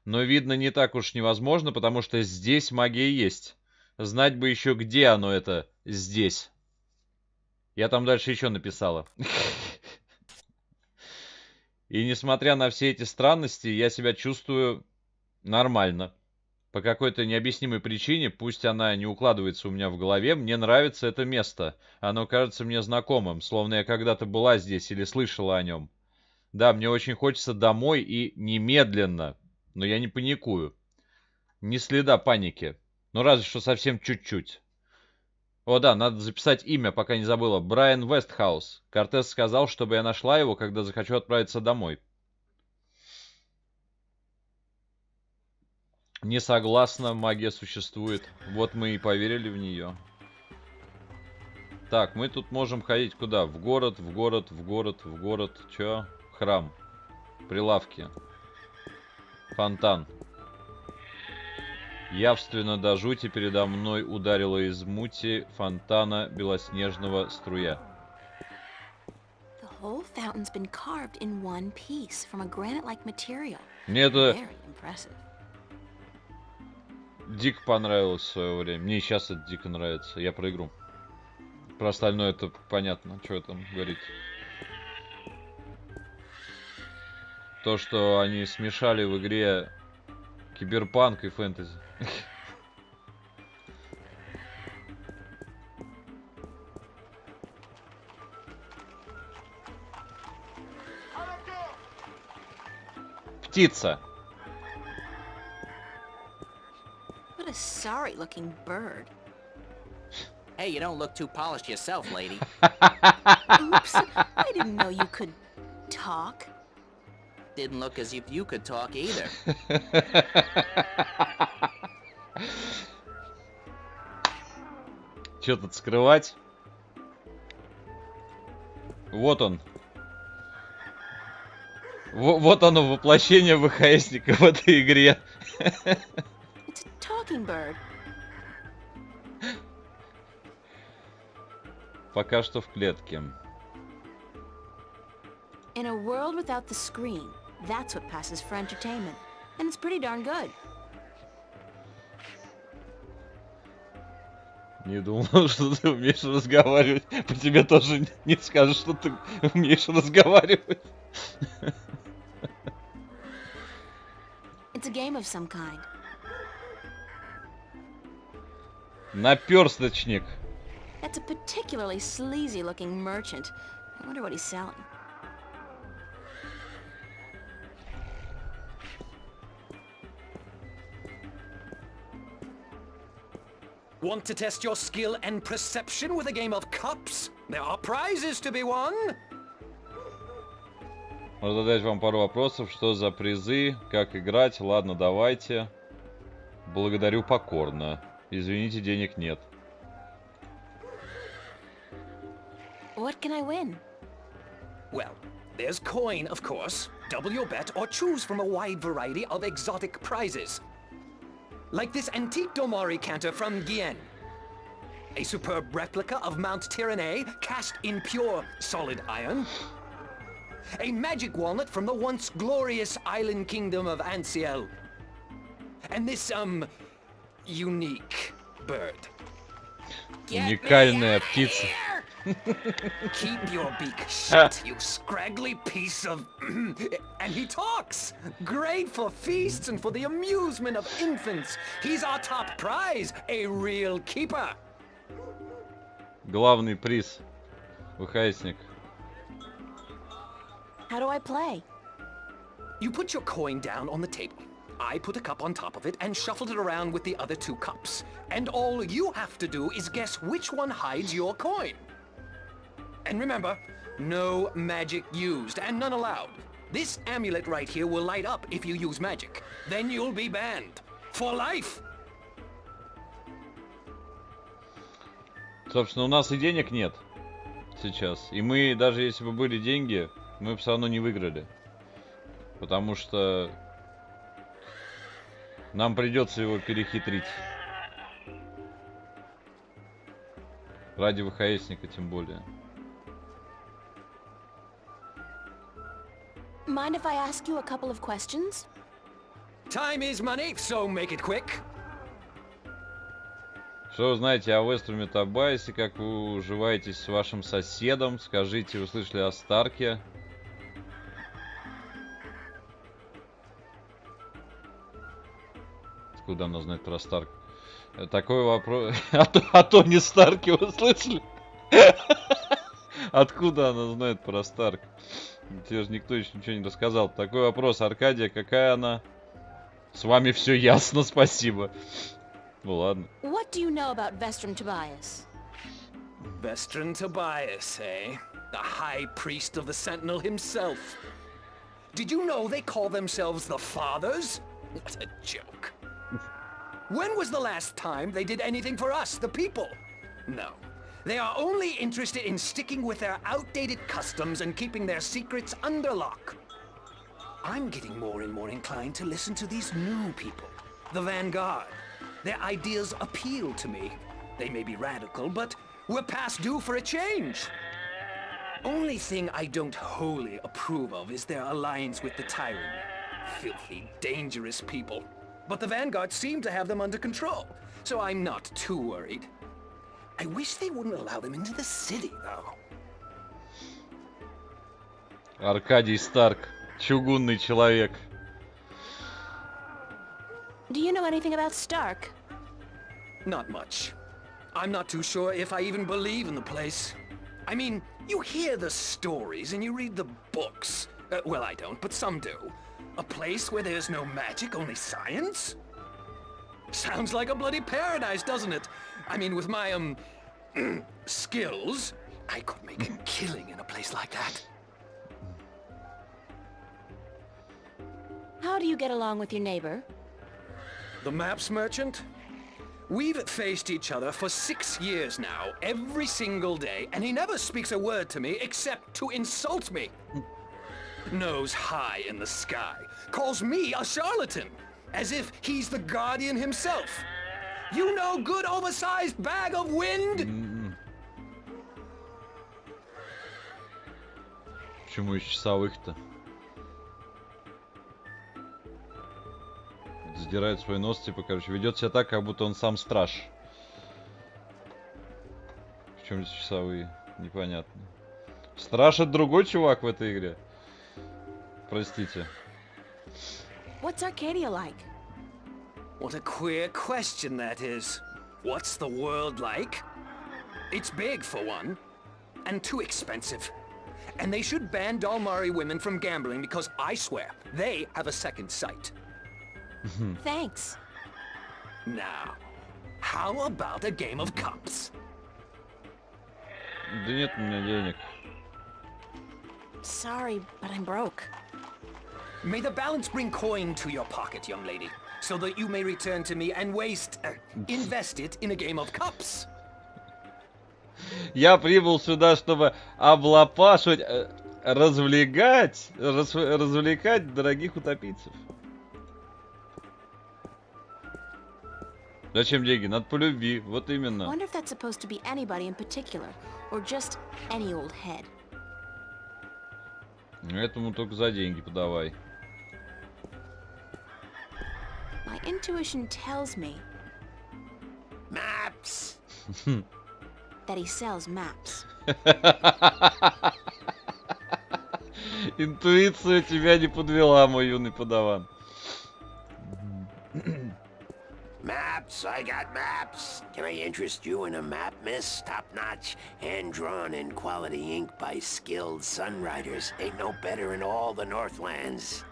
Но, видно, не так уж невозможно, потому что здесь магия есть. Знать бы еще, где оно это «здесь». Я там дальше еще написала. И несмотря на все эти странности, я себя чувствую нормально. По какой-то необъяснимой причине, пусть она не укладывается у меня в голове, мне нравится это место. Оно кажется мне знакомым, словно я когда-то была здесь или слышала о нем. Да, мне очень хочется домой и немедленно, но я не паникую. Ни следа паники. Ну разве что совсем чуть-чуть. О, да, надо записать имя, пока не забыла. Брайан Вестхаус. Кортес сказал, чтобы я нашла его, когда захочу отправиться домой. Не согласна, магия существует. Вот мы и поверили в нее. Так, мы тут можем ходить куда? В город, в город, в город, в город. Чё? Храм. Прилавки. Фонтан. Явственно до жути передо мной ударила из мути фонтана белоснежного струя. The whole fountain's been carved in one piece from a granite-like material. Мне это Very impressive. дико понравилось в свое время. Мне и сейчас это дико нравится. Я про игру. Про остальное это понятно, что там говорить. То, что они смешали в игре киберпанк и фэнтези. Птица. What a sorry-looking bird. Hey, you don't look too polished yourself, lady. Oops, I didn't know you could talk. Didn't look as if you could talk either. Что тут скрывать? Вот он. Вот оно, воплощение ВХСника в этой игре. It's a talking bird. Пока что в клетке. In a world without the screen, that's what passes for entertainment. And it's pretty darn good. Не думал, что ты умеешь разговаривать. По тебе тоже не скажешь, что ты умеешь разговаривать. It's a game of some kind. Наперсточник. That's a particularly sleazy-looking merchant. I wonder what he's selling. Want to test your skill and perception with a game of cups? There are prizes to be won. Можно задать вам пару вопросов. Что за призы? Как играть? Ладно, давайте. Благодарю покорно. Извините, денег нет. What can I win? Well, there's coin, of course. Double your bet or choose from a wide variety of exotic prizes. Like this antique Domari canter from Guyenne. A superb replica of Mount Tyranny cast in pure solid iron. A magic walnut from the once glorious island kingdom of Ansiel. And this, unique bird. Уникальная птица. Keep your beak shut, you scraggly piece of... And he talks! Great for feasts and for the amusement of infants. He's our top prize, a real keeper. Главный приз. ВХСник. How do I play? You put your coin down on the table. I put a cup on top of it and shuffled it around with the other two cups. And all you have to do is guess which one hides your coin. And remember, no magic used, and none allowed. This amulet right here will light up if you use magic. Then you'll be banned. For life! Собственно, у нас и денег нет сейчас. И мы, даже если бы были деньги, мы бы все равно не выиграли. Потому что нам придется его перехитрить. Ради ВХСника тем более. Mind if I ask you a couple of questions? Time is money, so make it quick. Что вы знаете о Веструме Тобайсе? Как вы уживаетесь с вашим соседом? Скажите, вы слышали о Старке? Откуда она знает про Старк? Такой вопрос... А то не Старки, вы слышали? Откуда она знает про Старк? Тебе же никто еще ничего не рассказал. Такой вопрос, Аркадия, какая она? С вами все ясно, спасибо. Ну ладно. What do you know about Vestrum Tobias? Veteran Tobias, eh? The High Priest of the Sentinel himself. Did you know they call themselves the Fathers? What a joke. When was the last time they did anything for us, the people? No. They are only interested in sticking with their outdated customs and keeping their secrets under lock. I'm getting more and more inclined to listen to these new people, the Vanguard. Their ideas appeal to me. They may be radical, but we're past due for a change. Only thing I don't wholly approve of is their alliance with the Tyrant. Filthy, dangerous people. But the Vanguard seem to have them under control, so I'm not too worried. I wish they wouldn't allow them into the city, though. Аркадий Старк. Чугунный человек. Do you know anything about Stark? Not much. I'm not too sure if I even believe in the place. I mean, you hear the stories and you read the books. Well, I don't, but some do. A place where there's no magic, only science? Sounds like a bloody paradise, doesn't it? I mean, with my, skills, I could make a killing in a place like that. How do you get along with your neighbor? The maps merchant? We've faced each other for 6 years now, every single day, and he never speaks a word to me except to insult me. Nose high in the sky, calls me a charlatan, as if he's the guardian himself. You know, good oversized bag of wind? Почему из часовых-то? Задирает свой нос, типа, короче, ведет себя так, как будто он сам страж. В чем здесь часовые? Непонятно. Страж — это другой чувак в этой игре. Простите. What's Arcadia like? What a queer question that is. What's the world like? It's big, for one, and too expensive. And they should ban Dalmari women from gambling because I swear, they have a second sight. Thanks. Now, how about a game of cups? Да нет у меня денег. Sorry, but I'm broke. May the balance bring coin to your pocket, young lady, so that you may return to me and invest it in a game of cups. Я прибыл сюда, чтобы облапашивать, развлекать дорогих утопийцев. Зачем деньги? Надо по любви, вот именно. I wonder if that's supposed to be anybody in particular, or just any old head. Этому только за деньги подавай. My intuition tells me Maps! that he sells maps. Интуиция тебя не подвела, мой юный подаван. Maps, I got maps. Can I interest you in a map, miss? Top-notch, hand-drawn in quality ink by skilled sunriders. Ain't no better in all the Northlands.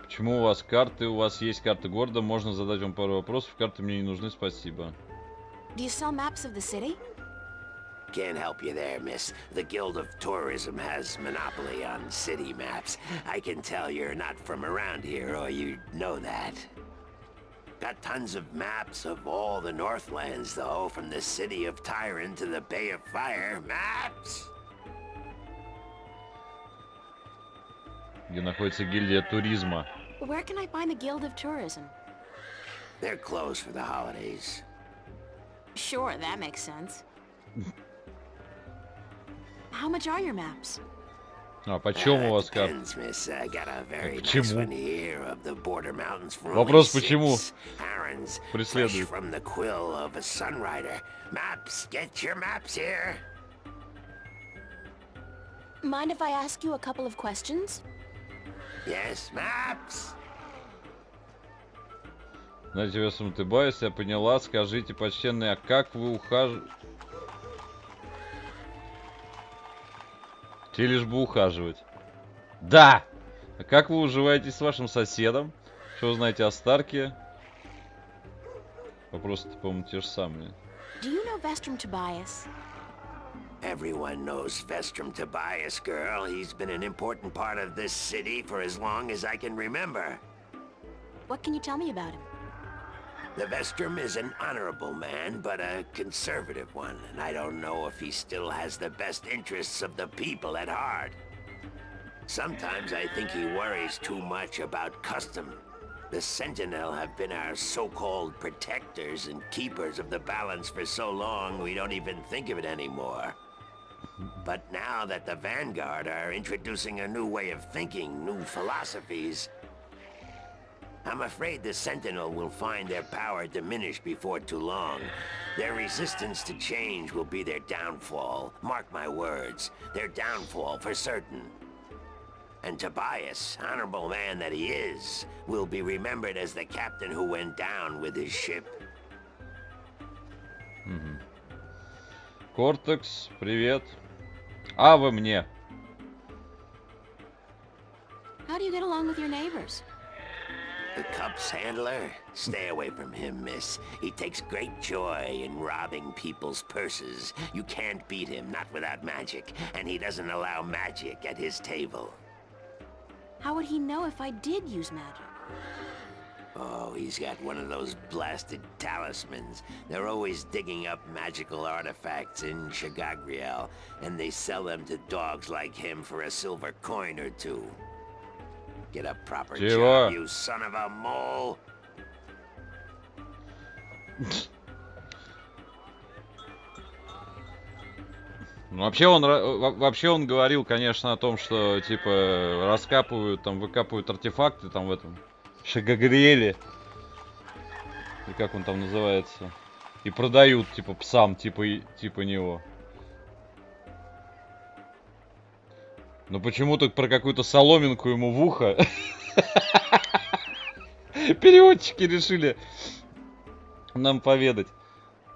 Почему у вас карты? У вас есть карты города. Можно задать вам пару вопросов. Карты мне не нужны, спасибо. Do you sell maps of the city? Can't help you there, miss. The Guild of Tourism has monopoly on city maps. I can tell you're not from around here, or you'd know that. Got tons of maps of all the Northlands, though, from the city of Tyron to the Bay of Fire. Maps! Где находится гильдия туризма? Where can I find the Guild of Tourism? They're closed for the holidays. Sure, that makes sense. How much are your maps? А почем у вас карты? Почему? Вопрос почему преследует. Mind if I ask you a couple of questions? Yes, maps. Знаете, весом ты боишь, я поняла. Скажите, почтенный, а как вы ухаживаете? Тебе лишь бы ухаживать. Да! А как вы уживаетесь с вашим соседом? Что вы знаете о Старке? Вопросы-то, по-моему, те же самые. Do you know know Vestrum Tobias? Everyone knows Vestrum Tobias, girl. He's been an important part of this city for as long as I can remember. What can you tell me about him? The Vestrum is an honorable man, but a conservative one, and I don't know if he still has the best interests of the people at heart. Sometimes I think he worries too much about custom. The Sentinel have been our so-called protectors and keepers of the balance for so long we don't even think of it anymore. But now that the Vanguard are introducing a new way of thinking, new philosophies, I'm afraid the Sentinel will find their power diminish before too long. Their resistance to change will be their downfall. Mark my words, their downfall for certain. And Tobias, honorable man that he is, will be remembered as the captain who went down with his ship. Кортекс, привет. А вы мне. How do you get along with your neighbors? The Cup's handler? Stay away from him, miss. He takes great joy in robbing people's purses. You can't beat him, not without magic. And he doesn't allow magic at his table. How would he know if I did use magic? Oh, he's got one of those blasted talismans. They're always digging up magical artifacts in Shagagriel, and they sell them to dogs like him for a silver coin or two. Get a proper job, you son of a mole! Вообще он говорил, конечно, о том, что типа раскапывают, там выкапывают артефакты там в этом Шагагриеле, и как он там называется, и продают типа псам типа него. Но почему-то про какую-то соломинку ему в ухо переводчики решили нам поведать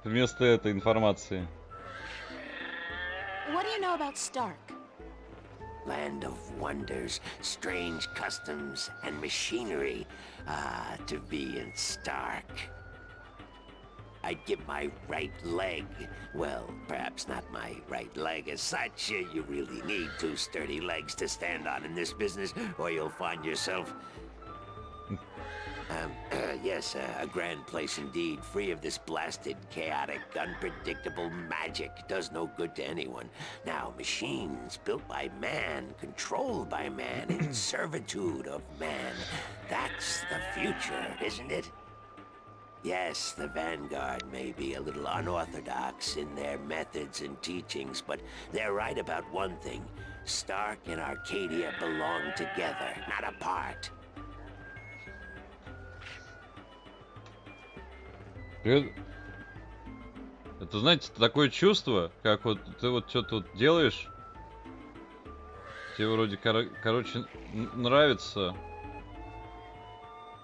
вместо этой информации. What do you know about Stark? Land of wonders, strange customs, and machinery. Ah, to be in Stark. I'd give my right leg, well, perhaps not my right leg as such. You really need two sturdy legs to stand on in this business, or you'll find yourself... yes, a grand place indeed, free of this blasted, chaotic, unpredictable magic. Does no good to anyone. Now, machines built by man, controlled by man, in servitude of man. That's the future, isn't it? Yes, the Vanguard may be a little unorthodox in their methods and teachings, but they're right about one thing. Stark and Arcadia belong together, not apart. Это, знаете, такое чувство, как вот ты вот что-то вот делаешь, тебе вроде, короче, нравится,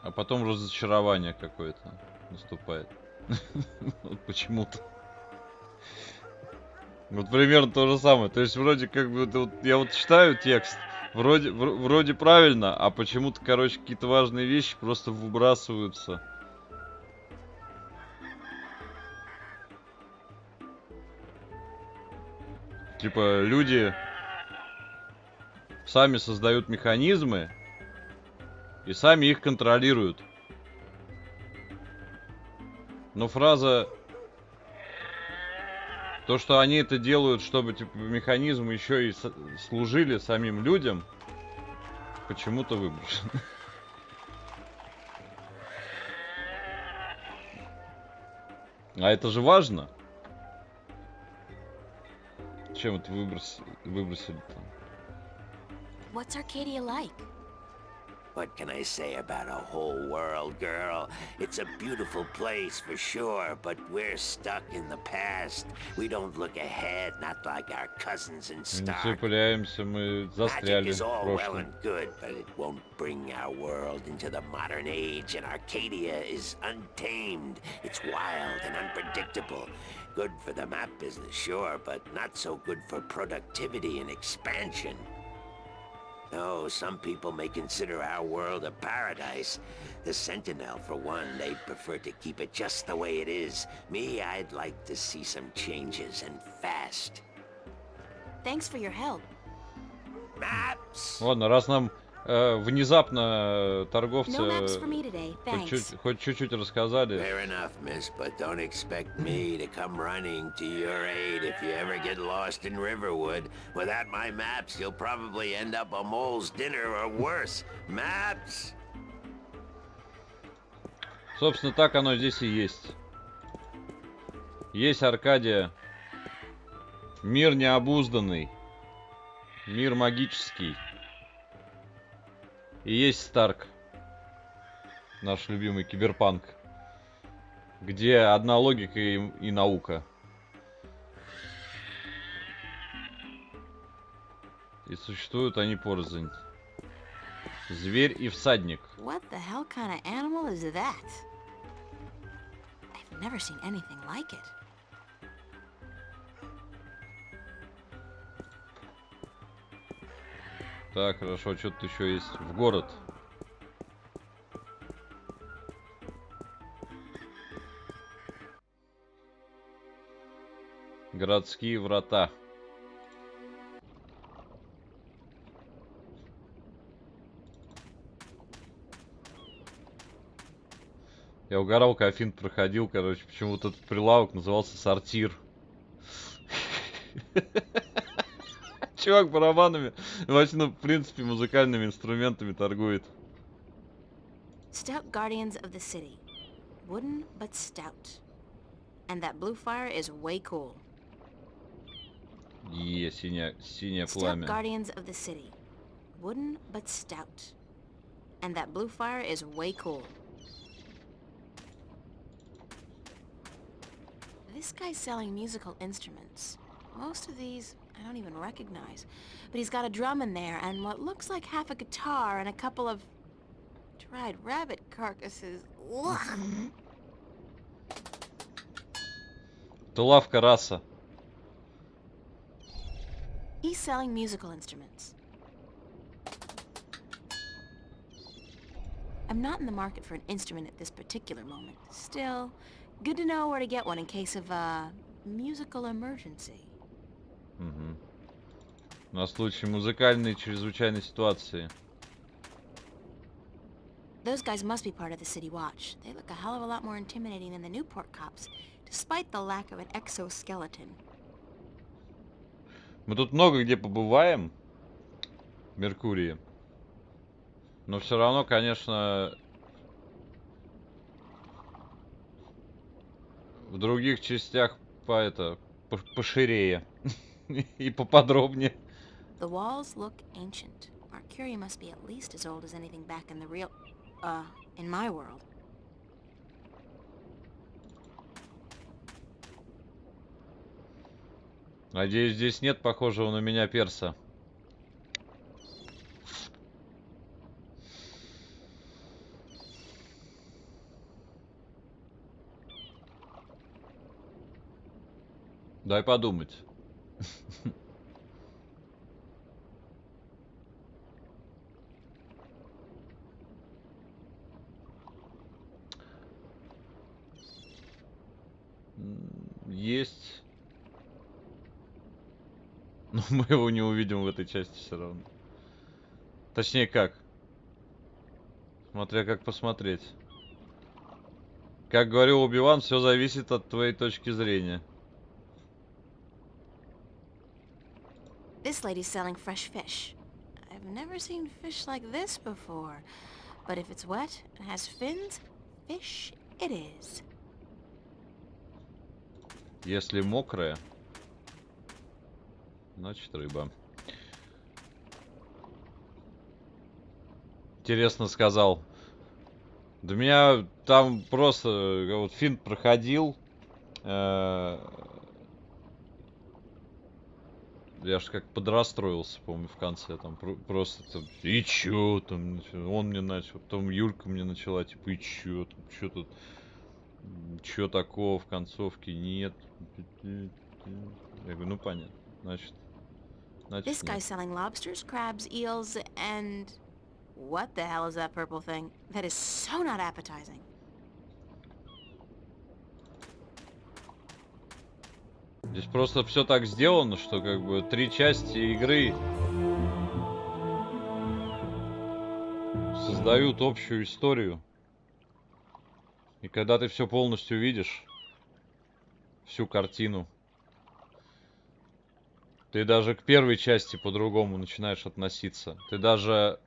а потом разочарование какое-то наступает. Вот почему-то. Вот примерно то же самое. То есть вроде как бы я вот читаю текст, вроде правильно, а почему-то, короче, какие-то важные вещи просто выбрасываются. Типа люди сами создают механизмы и сами их контролируют. Но фраза то, что они это делают, чтобы типа механизмы еще и служили самим людям, почему-то выброшена. А это же важно. Чем это выбросили-то? What's Arcadia like? What can I say about a whole world, girl? It's a beautiful place for sure, but we're stuck in the past. We don't look ahead, not like our cousins in Stark. Magic is all well and good, but it won't bring our world into the modern age, and Arcadia is untamed. It's wild and unpredictable. Good for the map business, sure, but not so good for productivity and expansion. Though some people may consider our world a paradise. The Sentinel, for one, they'd prefer to keep it just the way it is. Me, I'd like to see some changes, and fast. Thanks for your help. Maps! Ладно, раз нам внезапно торговцы No maps for me today, thanks. хоть чуть-чуть рассказали. Fair enough, miss, but don't expect me to come running to your aid if you ever get lost in Riverwood. Without my maps, you'll probably end up a mole's dinner or worse. Maps! Собственно, так оно здесь и есть. Есть Аркадия. Мир необузданный. Мир магический. И есть Старк. Наш любимый киберпанк. Где одна логика и наука. И существуют они порознь. Зверь и всадник. What the hell kind of animal is that? I've never seen anything like it. Так, хорошо, что тут еще есть? В город. Городские врата. Я угорал, когда Финт проходил, короче, почему-то этот прилавок назывался сортир. Чувак барабанами, вообще, ну, в принципе, музыкальными инструментами торгует. Stout guardians of the city. Wooden, but stout. And that blue fire is way cool. Синее Stout пламя. guardians of the city. Wooden, but stout. And that blue fire is way cool. This guy's selling musical instruments. Most of these I don't even recognize. But he's got a drum in there and what looks like half a guitar and a couple of dried rabbit carcasses. Ugh. Это лавка раса. He's selling musical instruments. I'm not in the market for an instrument at this particular moment. Still, good to know where to get one in case of a musical emergency. Угу. На случай музыкальной чрезвычайной ситуации. Those guys must be part of the City Watch. They look a hell of a lot more intimidating than the Newport cops, despite the lack of an exoskeleton. Мы тут много где побываем, в Меркурии. Но все равно, конечно, в других частях поширее и поподробнее. The walls look ancient. Mercury must be at least as old as anything back in the real... in my world. Надеюсь, здесь нет похожего на меня перса. Дай подумать. Есть. Но мы его не увидим в этой части все равно. Точнее, как? Смотря как посмотреть. Как говорил Оби-Ван, все зависит от твоей точки зрения. This lady's selling fresh fish. I've never seen fish like this before. But if it's wet and has fins, fish it is. Если мокрая, значит рыба. Интересно сказал. Да меня там просто вот Финт проходил. Я ж как подрастроился, по-моему, в конце. Там просто там, и чё там, он мне начал, потом Юлька мне начала, типа, и чё там, чё тут, чё такого в концовке нет. Я говорю, ну понятно, значит, This guy's selling lobsters, crabs, eels, and... What the hell is that purple thing? That is so not appetizing. Здесь просто все так сделано, что как бы 3 части игры создают общую историю. И когда ты все полностью видишь, всю картину, ты даже к первой части по-другому начинаешь относиться. Ты даже...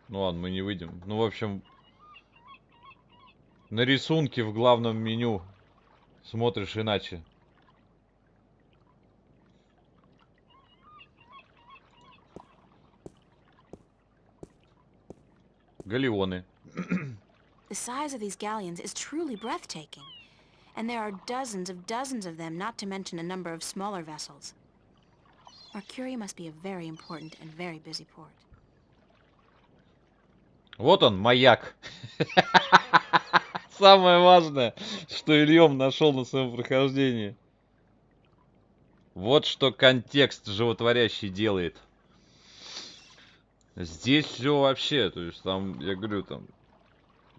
Ну ладно, мы не выйдем. Ну, в общем, на рисунки в главном меню смотришь иначе. Галеоны. The size of these galleons is truly breathtaking. And there are dozens of them, not to mention a number of smaller vessels. Mercury must be a very important and very busy port. Вот он, маяк. Самое важное, что Ильём нашел на своем прохождении. Вот что контекст животворящий делает. Здесь все вообще, то есть там, я говорю, там...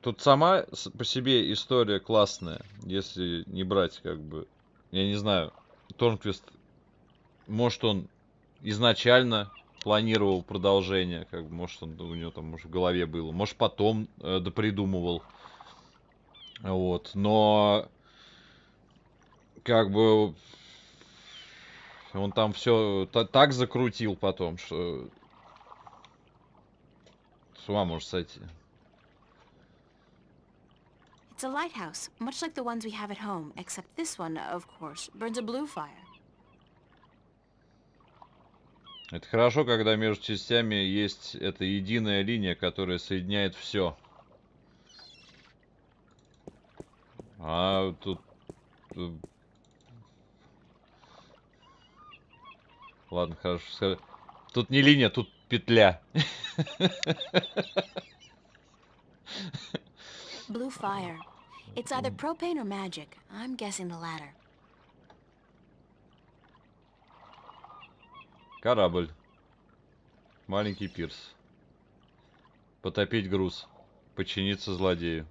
Тут сама по себе история классная, если не брать, как бы... Я не знаю, Торнквист, может, он изначально планировал продолжение, как бы, может, он, у него там, может, в голове было, может, потом допридумывал. Вот, но... Как бы... Он там все так закрутил потом, что... С ума может сойти. It's a lighthouse, much like the ones we have at home, except this one, of course, burns a blue fire. Это хорошо, когда между частями есть эта единая линия, которая соединяет все. А тут... Ладно, хорошо. Тут не линия, тут петля. Blue fire. It's either propane or magic. I'm guessing the latter. Корабль. Маленький пирс. Потопить груз. Подчиниться злодею.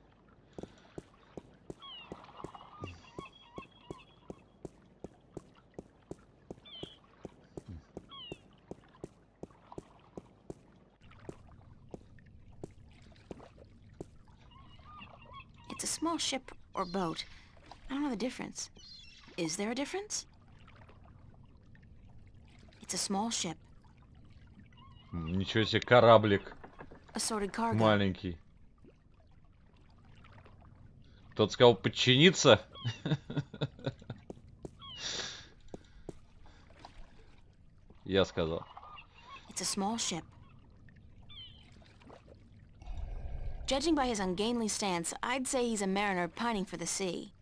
It's a small ship or boat. I don't know the difference. Is there a difference? It's a small ship. Ничего себе, кораблик. Assorted cargo. Маленький. Тот сказал подчиниться. Я сказал. It's a small ship. Judging by his ungainly stance, I'd say he's a mariner pining for the sea.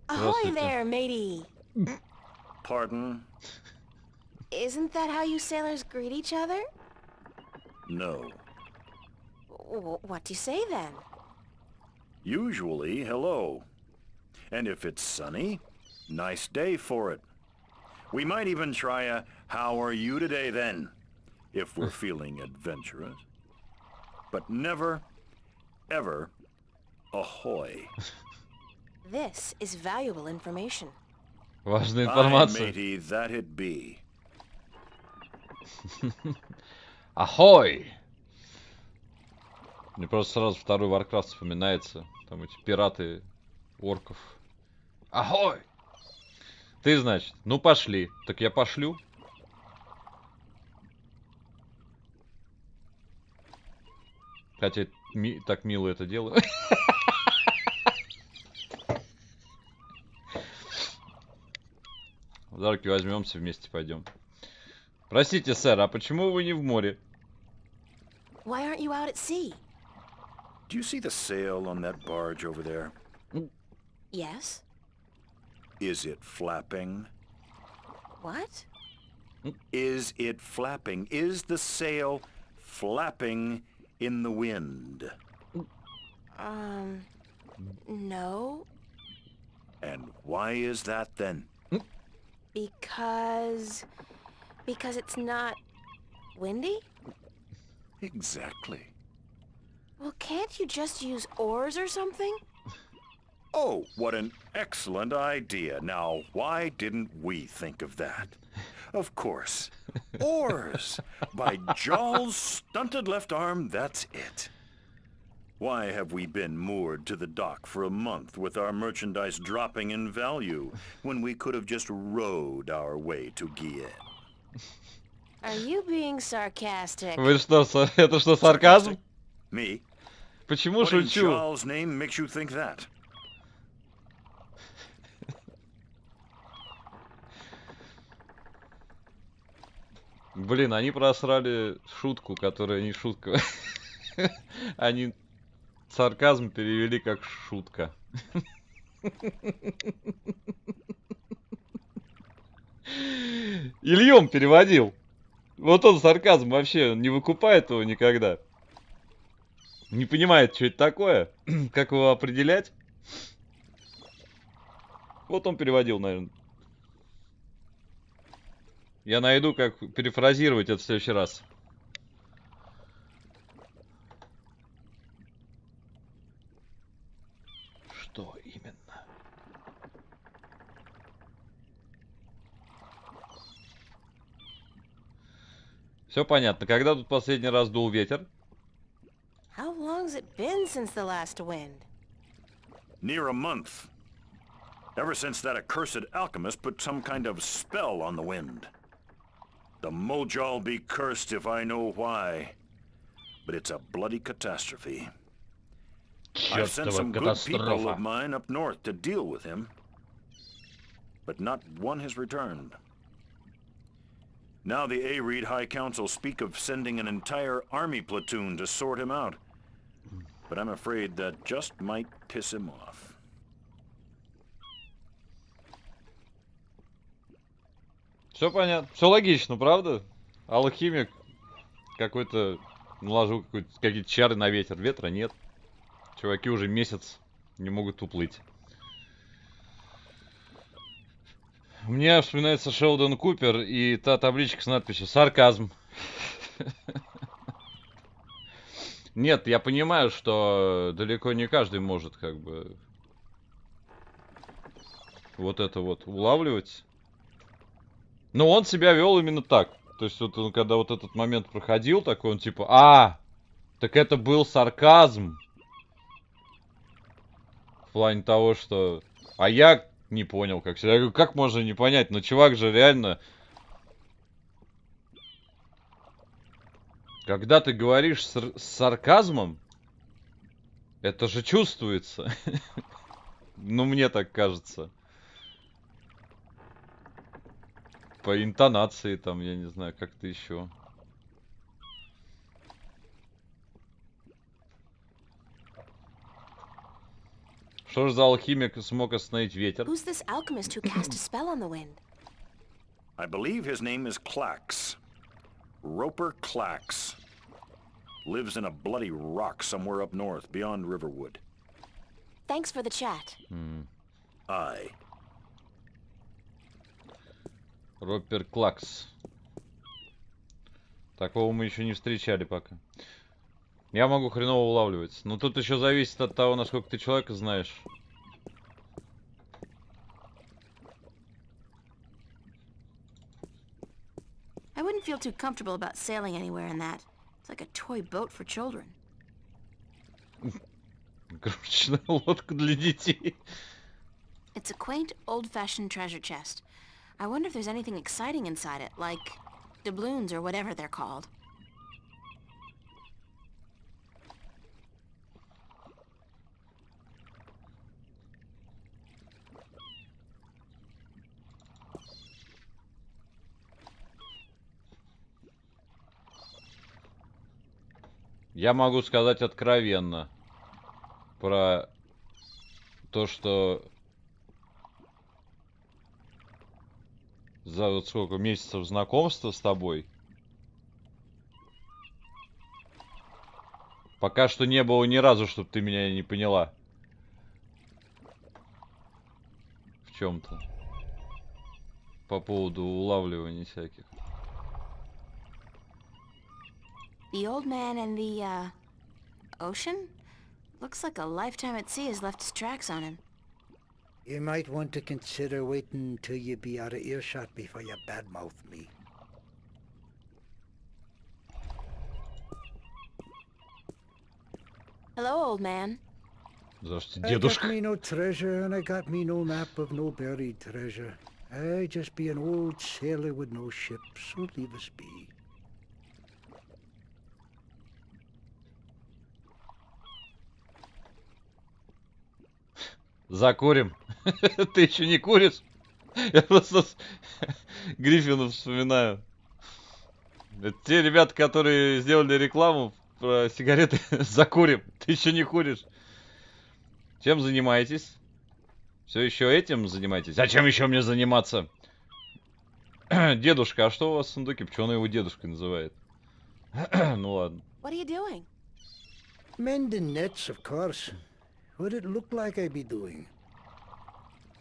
Ahoy there, matey! Pardon? Isn't that how you sailors greet each other? No. What do you say then? Usually, hello. And if it's sunny, nice day for it. We might even try a how are you today then, if we're feeling adventurous. But never, ever, ahoy. This is valuable information. Важная информация. Matey, that it be. Ахой! Мне просто сразу второй Warcraft вспоминается. Там эти пираты орков. Ахой! Ты, значит, ну пошли. Так я пошлю. Хотя так мило это делаю. За руки возьмемся, вместе пойдем. Простите, сэр, а почему вы не в море? Why aren't you out at sea? Do you see the sail on that barge over there? Yes. Is it flapping? What? Is it flapping? Is the sail flapping in the wind? No. And why is that then? Because it's not windy? Exactly. Well, can't you just use oars or something? Oh, what an excellent idea. Now, why didn't we think of that? Of course. Oars! By Jaw's stunted left arm, that's it. Why have we been moored to the dock for a month with our merchandise dropping in value when we could have just rowed our way to Gien? Are you being sarcastic? Вы что, это что, сарказм? Me? Почему What in шучу? Jaw's name makes you think that? Блин, они просрали шутку, которая не шутка. Они сарказм перевели как шутка. Ильем переводил. Вот он сарказм вообще не выкупает его никогда. Не понимает, что это такое, как его определять. Вот он переводил, наверное. Я найду, как перефразировать это в следующий раз. Что именно? Все понятно. Когда тут последний раз дул ветер? How long's it been since the last wind? Near a month. Ever since that accursed alchemist put some kind of spell on the wind. The Mojal be cursed if I know why. But it's a bloody catastrophe. I've sent some good people of mine up north to deal with him. But not one has returned. Now the Areed High Council speak of sending an entire army platoon to sort him out. But I'm afraid that just might piss him off. Все понятно. Все логично, правда? Алхимик какой-то наложил какие-то чары на ветер. Ветра нет. Чуваки уже месяц не могут уплыть. Мне вспоминается Шелдон Купер и та табличка с надписью «Сарказм». Нет, я понимаю, что далеко не каждый может как бы вот это вот улавливать. Но он себя вел именно так. То есть вот он, когда вот этот момент проходил, такой он типа, так это был сарказм. В плане того, что... А я не понял, как всегда. Я говорю, как можно не понять? Но чувак же реально... Когда ты говоришь с сарказмом, это же чувствуется. Ну, мне так кажется. По интонации там, я не знаю, как-то еще. Что ж за алхимик смог остановить ветер? Who's this alchemist who cast a spell on the wind? I believe his name is Clax. Roper Clax. Lives in a bloody rock somewhere up north, beyond Riverwood. Thanks for the chat. Aye. Ропер Клакс. Такого мы еще не встречали пока. Я могу хреново улавливать. Но тут еще зависит от того, насколько ты человека знаешь. I wouldn't feel too comfortable about sailing anywhere in that. It's like a toy boat for children. Игрушечная лодка для детей. It's a quaint, old-fashioned treasure chest. I wonder if there's anything exciting inside it, like doubloons or whatever they're called. Я могу сказать откровенно про то, что за вот сколько месяцев знакомства с тобой пока что не было ни разу, чтобы ты меня не поняла. чем-то. По поводу улавливания всяких. The old man and the, ocean? Looks like a lifetime at sea has left its tracks on him. You might want to consider waiting until you be out of earshot before you badmouth me. Hello, old man. Здравствуйте, I got дедушка. me no treasure, and I got me no map of no buried treasure. I just be an old sailor with no ship, so leave us be. Закурим. Ты еще не куришь? Я просто Гриффина вспоминаю. Это те ребята, которые сделали рекламу про сигареты. Закурим. Ты еще не куришь. Чем занимаетесь? Все еще этим занимаетесь? А чем еще мне заниматься? Дедушка, а что у вас в сундуке? Почему он его дедушкой называет? Ну ладно. What are you doing? Mending nets, of course. What'd it look like I'd be doing?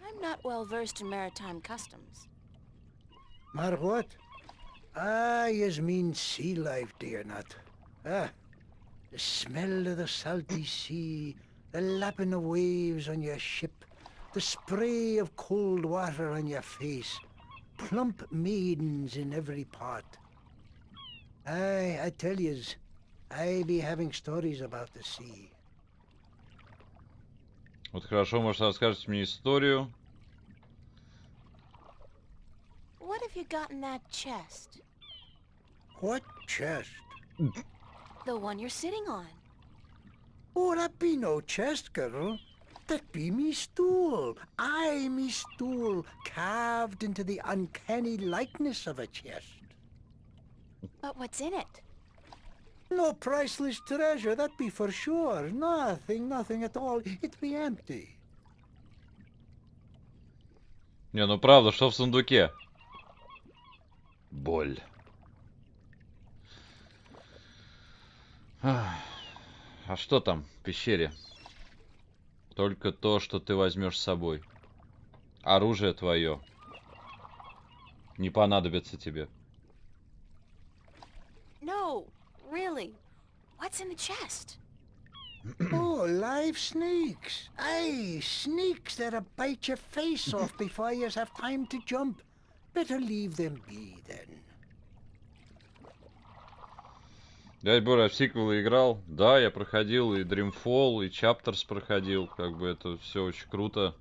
I'm not well versed in maritime customs. Mar what? Ah, yous mean sea life, do you not? Ah, the smell of the salty sea, the lapping of waves on your ship, the spray of cold water on your face, plump maidens in every part. Aye, I tell yous, I be having stories about the sea. Вот хорошо, может, расскажете мне историю. What have you got in that chest? What chest? The one you're sitting on. Oh, that be no chest, girl. That be me stool. Aye, me stool, carved into the uncanny likeness of a chest. But what's in it? No priceless treasure, that be for sure. Nothing at all. It be empty. Не, ну правда, что в сундуке? Боль. А что там в пещере? Только то, что ты возьмешь с собой. Оружие твое не понадобится тебе. No, really. What's in the chest? Oh, live snakes. Aye, snakes that'll bite your face off before you have time to jump. Better leave them be, then. Дядь Боря, в сиквелы играл? Да, я проходил и Dreamfall, и Chapters проходил. Как бы это все очень круто.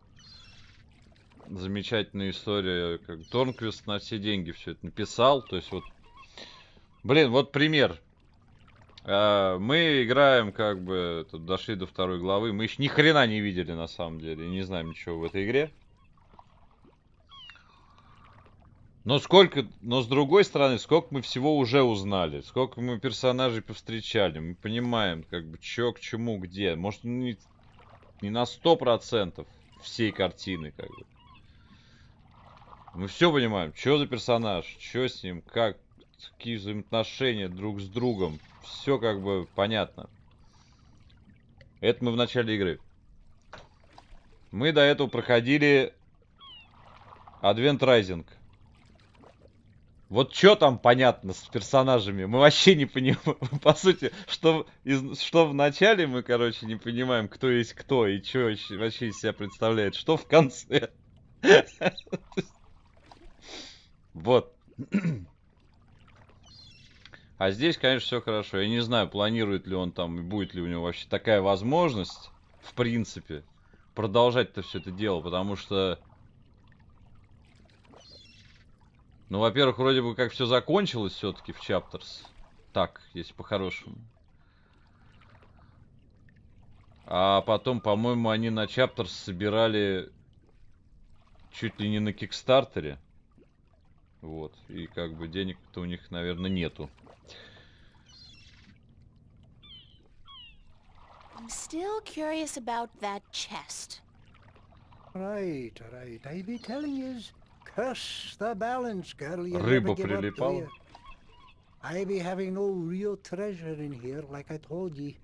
Замечательная история. Как Торнквист на все деньги все это написал. То есть вот... Блин, вот пример. Мы играем, как бы, тут дошли до 2 главы. Мы еще ни хрена не видели, на самом деле. Не знаем ничего в этой игре. Но с другой стороны, сколько мы всего уже узнали. Сколько мы персонажей повстречали. Мы понимаем, как бы, чё к чему, где. Может, не на 100% всей картины, как бы. Мы все понимаем, что за персонаж, что с ним, как, какие взаимоотношения друг с другом. Все как бы понятно. Это мы в начале игры. Мы до этого проходили Advent Rising. Вот что там понятно с персонажами, мы вообще не понимаем. По сути, что в начале мы, короче, не понимаем, кто есть кто и что вообще из себя представляет. Что в конце. Вот. А здесь, конечно, все хорошо. Я не знаю, планирует ли он там, и будет ли у него вообще такая возможность, в принципе, продолжать-то все это дело, потому что... Ну, во-первых, вроде бы как все закончилось все-таки в Chapters. Так, если по-хорошему. А потом, по-моему, они на Chapters собирали чуть ли не на Кикстартере. Вот. И как бы денег-то у них, наверное, нету. I'm still curious about that chest. Right. I be telling yous, curse the balance, girl. You Рыба never give up, do прилипала. ya? I be having no real treasure in here, like I told ye.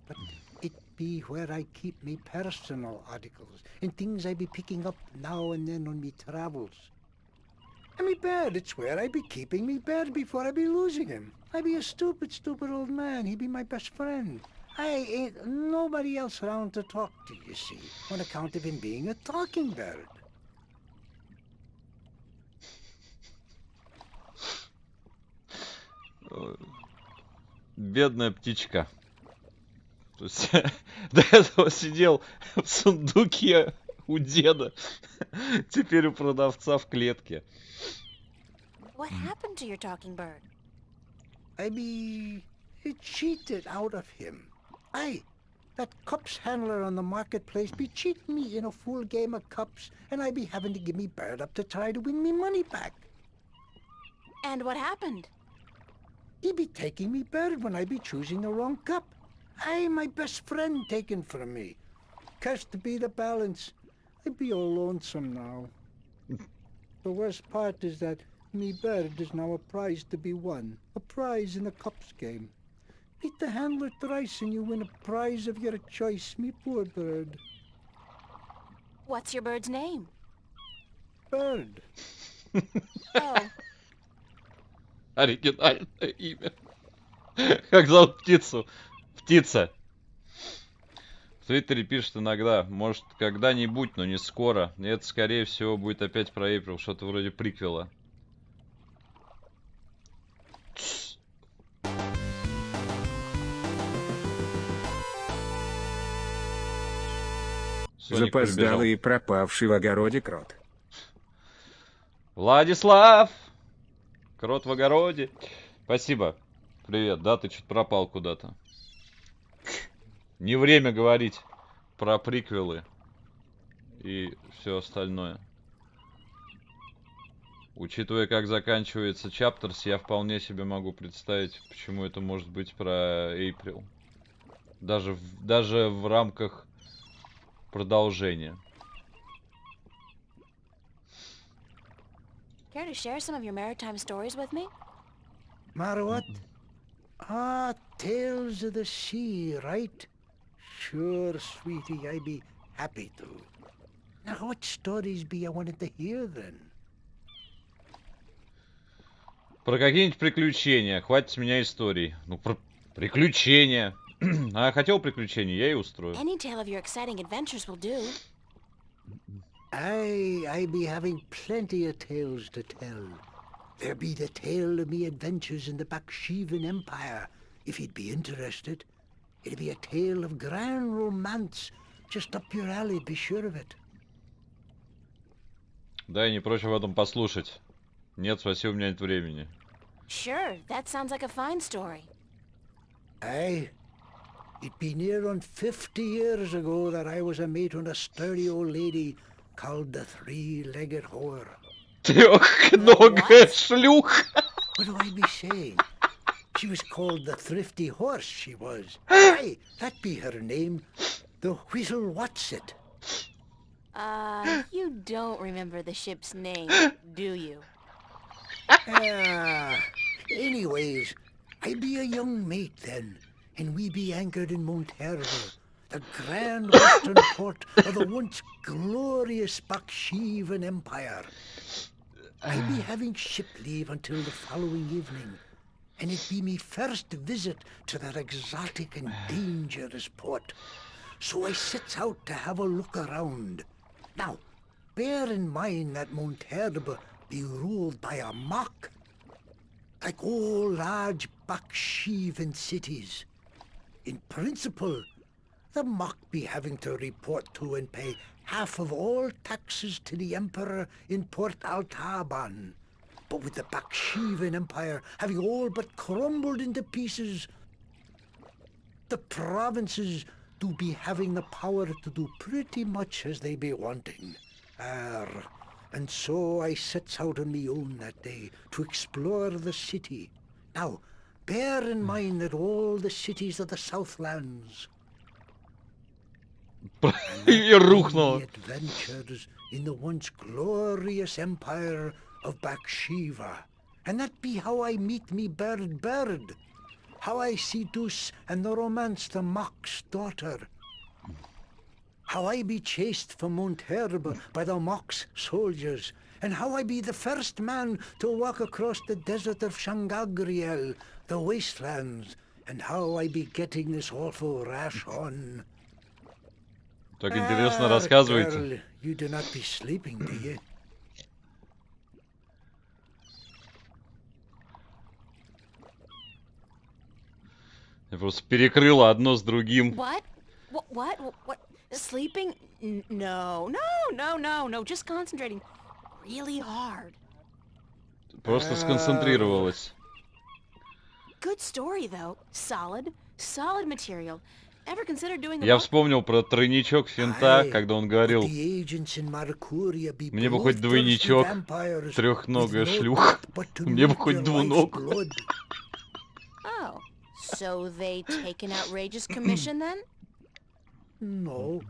But it be where I keep me personal articles and things I be picking up now and then on me travels. And me bed, it's where I be keeping me bed before I be losing him. I be a stupid, stupid old man. He be my best friend. I ain't nobody else around to talk to, you see, on account of him being a talking bird. Бедная птичка. То есть, до этого сидел в сундуке у деда, теперь у продавца в клетке. What happened to your talking bird? I be cheated out of him. Aye, that cups handler on the marketplace be cheating me in a full game of cups, and I be having to give me bird up to try to win me money back. And what happened? He be taking me bird when I be choosing the wrong cup. Aye, my best friend taken from me. Cursed be the balance. I be all lonesome now. The worst part is that me bird is now a prize to be won. A prize in the cups game. Beat the handler thrice and you win a prize of your choice, me poor bird. What's your bird's name? Bird. Oh. Оригинальное имя. Как зовут птицу? Птица. В Твиттере пишет иногда, может, когда-нибудь, но не скоро. И это, скорее всего, будет опять про Эйприл, что-то вроде приквела. Запоздалый и пропавший в огороде крот. Владислав! Крот в огороде. Спасибо. Привет. Да, ты что-то пропал куда-то. Не время говорить про приквелы и все остальное. Учитывая, как заканчивается Chapters, я вполне себе могу представить, почему это может быть про Эйприл. Даже в рамках продолжения. Care to share some of your maritime stories with me? What? Ah, tales of the sea, right? Sure, sweetie, I be happy to. Now, what stories be I wanted to hear then? Про какие-нибудь приключения. Хватит с меня историй. Ну, про приключения. А я хотел приключений, я и устрою. Any tale of your exciting adventures will do. I be having plenty of tales to tell. There be the tale of me adventures in the Baksheevan Empire, if you'd be interested. It'd be a tale of grand romance, just up your alley, be sure of it. Да, я не прочь об этом послушать. Нет, спасибо, у меня нет времени. Sure, that sounds like a fine story. Aye. It'd be near on 50 years ago that I was a mate on a sturdy old lady called the Three-Legged Whore. Трехногая шлюха. What do I be saying? She was called the Thrifty Horse, she was. Aye, that be her name. The Whistle What's It. You don't remember the ship's name, do you? Anyways, I be a young mate then, and we be anchored in Monterey, the grand western port of the once glorious Baksheevan Empire. I be having ship leave until the following evening, and it be me first visit to that exotic and dangerous port. So I sets out to have a look around. Now, bear in mind that Monterey be ruled by a mock, like all large Baksheevan cities. In principle, the mock be having to report to and pay half of all taxes to the emperor in Port Altaban. But with the Baksheevan Empire having all but crumbled into pieces, the provinces do be having the power to do pretty much as they be wanting. And so I sets out on me own that day to explore the city. Now, bear in mind that all the cities of the Southlands adventures in the once glorious empire of Bakshiva. And that be how I meet me bird, how I seduce and the romance the mock's daughter. how I be chased from Mount Herb by the Mox soldiers, and how I be the first man to walk across the desert of Shangagriel, the wastelands, and how I be getting this awful rash on. Так интересно рассказываете. Girl, you do not be sleeping, do you? Я просто перекрыла одно с другим. What? What? Sleeping? No. Just concentrating really hard. Просто сконцентрировалась. Good story, though. Solid material. Ever considered doing a Я book? вспомнил про тройничок Финта, когда он говорил: мне бы хоть двойничок, трехногая шлюха, мне бы хоть двуног. Oh, so they take an outrageous commission then? No.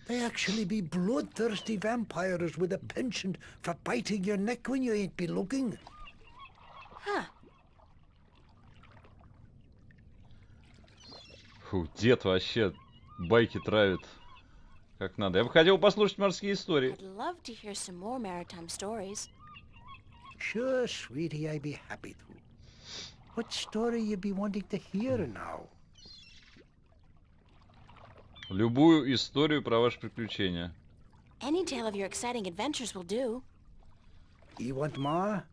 They actually be bloodthirsty vampires with a penchant for biting your neck when you ain't be looking. Huh. Фу, дед вообще байки травит как надо. Я бы хотел послушать морские истории. I'd love to hear some more maritime stories. Sure, sweetie, I'd be happy to. What story you be wanting to hear now? Любую историю про ваши приключения. Any tale of your exciting adventures will do. You want more?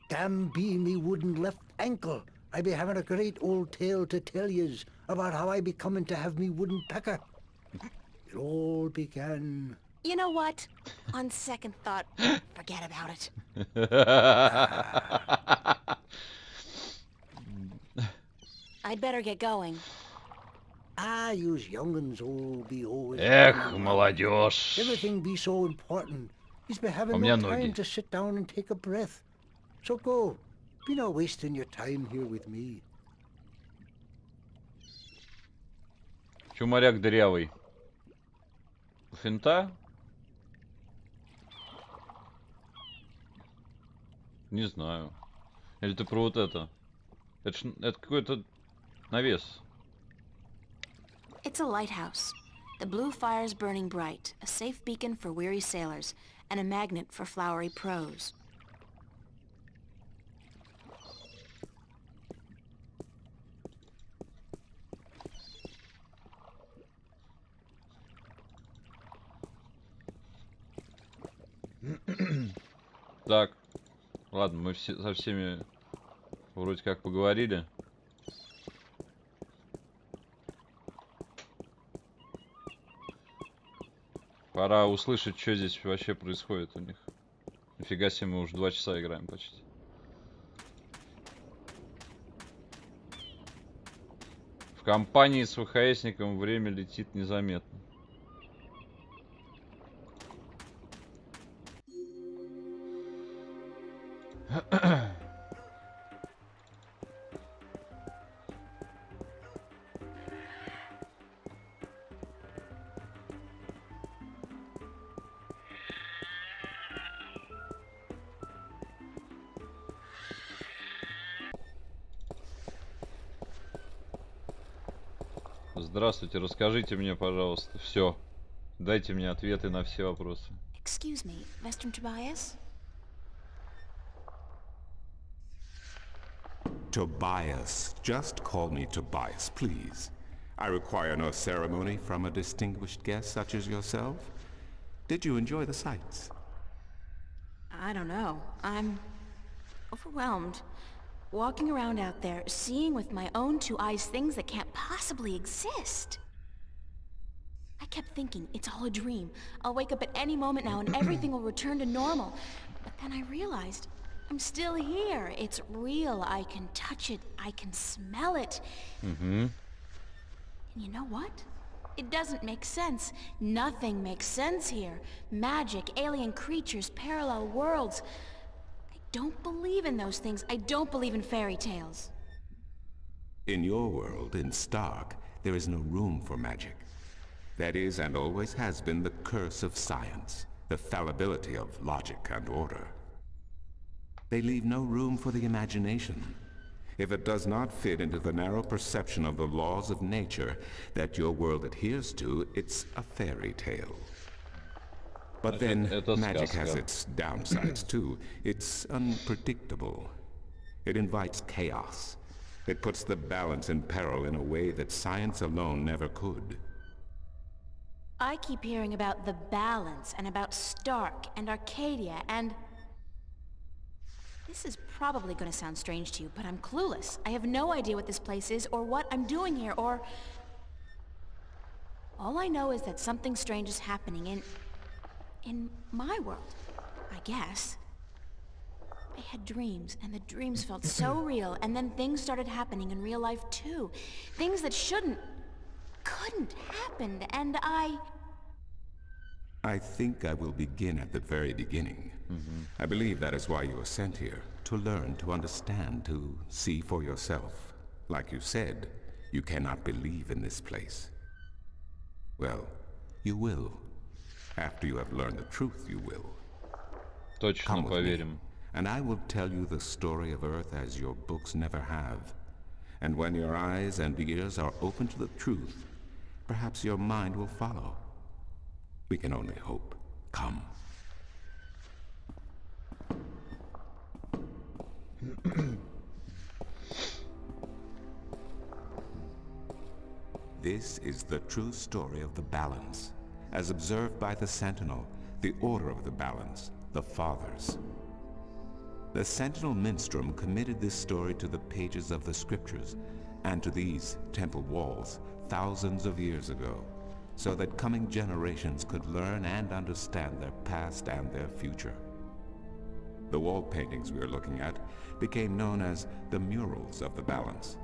Damn be me wooden left ankle. I be having a great old tale to tell yous about how I be coming to have me wooden pecker. It all began... You know what? On second thought, forget about it. I'd better get going. Yous young'uns all be always... Эх, молодежь. Everything be so important. Yous be having У no меня time ноги. to sit down and take a breath. So go. Be not wasting your time here with me. Чё моряк дырявый? У Финта? Не знаю. Или ты про вот это? Это какой-то навес. It's a lighthouse. The blue fire's burning bright, a safe beacon for weary sailors, and a magnet for flowery prose. Так, ладно, мы со всеми вроде как поговорили. Пора услышать, что здесь вообще происходит у них. Нифига себе, мы уже 2 часа играем почти. В компании с ВХСником время летит незаметно. Здравствуйте, расскажите мне, пожалуйста, все. Дайте мне ответы на все вопросы. Excuse me, Mr. Tobias? Tobias. Just call me Tobias, please. I require no ceremony from a distinguished guest such as yourself. Did you enjoy the sights? I don't know. I'm overwhelmed. Walking around out there, seeing with my own 2 eyes things that can't possibly exist. I kept thinking, it's all a dream. I'll wake up at any moment now and everything will return to normal. But then I realized, I'm still here. It's real. I can touch it. I can smell it. Mm-hmm. And you know what? It doesn't make sense. Nothing makes sense here. Magic, alien creatures, parallel worlds. I don't believe in those things. I don't believe in fairy tales. In your world, in Stark, there is no room for magic. That is, and always has been, the curse of science, the fallibility of logic and order. They leave no room for the imagination. If it does not fit into the narrow perception of the laws of nature that your world adheres to, it's a fairy tale. But then, magic has its downsides too. It's unpredictable. It invites chaos. It puts the balance in peril in a way that science alone never could. I keep hearing about the balance and about Stark and Arcadia and... This is probably going to sound strange to you, but I'm clueless. I have no idea what this place is or what I'm doing here or... All I know is that something strange is happening in my world, I guess. I had dreams, and the dreams felt so real, and then things started happening in real life too. Things that couldn't happen, and I think I will begin at the very beginning. I believe that is why you were sent here, to learn, to understand, to see for yourself. Like you said, you cannot believe in this place. Well, you will. After you have learned the truth, you will. Точно поверим. And I will tell you the story of Earth as your books never have. And when your eyes and ears are open to the truth, perhaps your mind will follow. We can only hope. Come. This is the true story of the balance, as observed by the Sentinel, the order of the balance, the Fathers. The Sentinel Minstrom committed this story to the pages of the scriptures and to these temple walls thousands of years ago, so that coming generations could learn and understand their past and their future. The wall paintings we are looking at became known as the murals of the balance,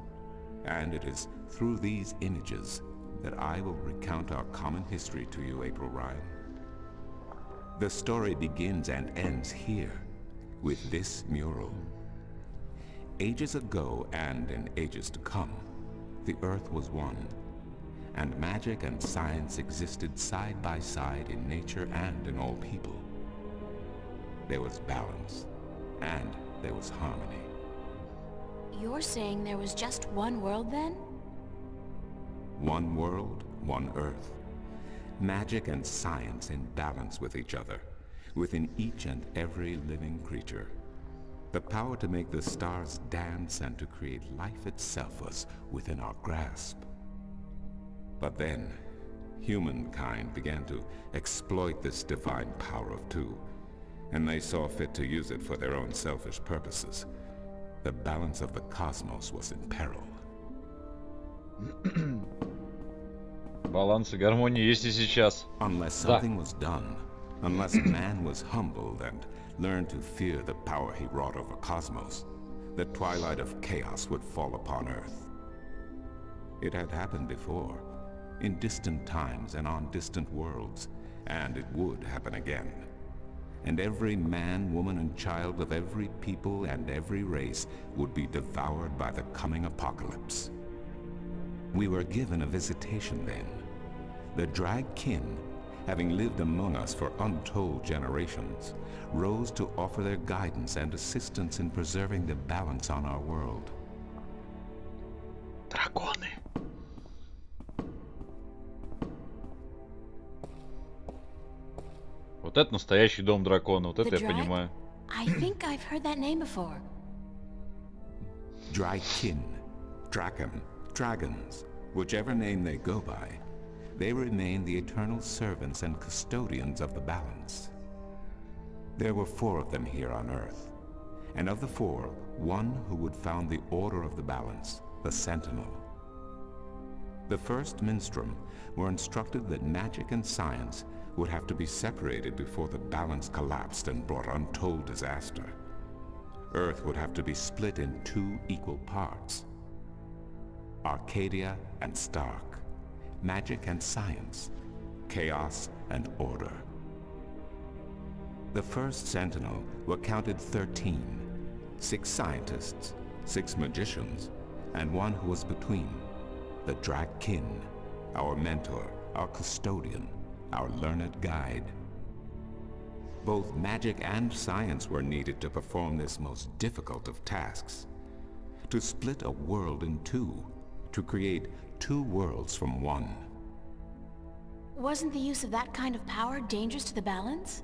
and it is through these images that I will recount our common history to you, April Ryan. The story begins and ends here, with this mural. Ages ago and in ages to come, the Earth was one, and magic and science existed side by side in nature and in all people. There was balance, and there was harmony. You're saying there was just one world then? One world, one Earth. Magic and science in balance with each other, within each and every living creature. The power to make the stars dance and to create life itself was within our grasp. But then, humankind began to exploit this divine power of two, and they saw fit to use it for their own selfish purposes. The balance of the cosmos was in peril. Баланс и гармония есть и сейчас. Unless something was done, unless man was humbled and learned to fear the power he wrought over cosmos, the twilight of chaos would fall upon Earth. It had happened before, in distant times and on distant worlds, and it would happen again. And every man, woman, and child of every people and every race would be devoured by the coming apocalypse. We were given a visitation then. The Drag Kin, having lived among us for untold generations, rose to offer their guidance and assistance in preserving the balance on our world. Драконы. Вот это настоящий дом дракона, вот это я понимаю. I think I've heard that name before. Drykin, Draken, Dragons, whichever name they go by, they remain the eternal servants and custodians of the balance. There were 4 of them here on Earth, and of the 4, one who would found the order of the balance, the Sentinel. The first Minstrom were instructed that magic and science would have to be separated before the balance collapsed and brought untold disaster. Earth would have to be split in 2 equal parts. Arcadia and Stark, magic and science, chaos and order. The first Sentinel were counted 13, 6 scientists, 6 magicians, and 1 who was between, the Drak-Kin, our mentor, our custodian, our learned guide. Both magic and science were needed to perform this most difficult of tasks. to split a world in two, to create two worlds from one. Wasn't the use of that kind of power dangerous to the balance?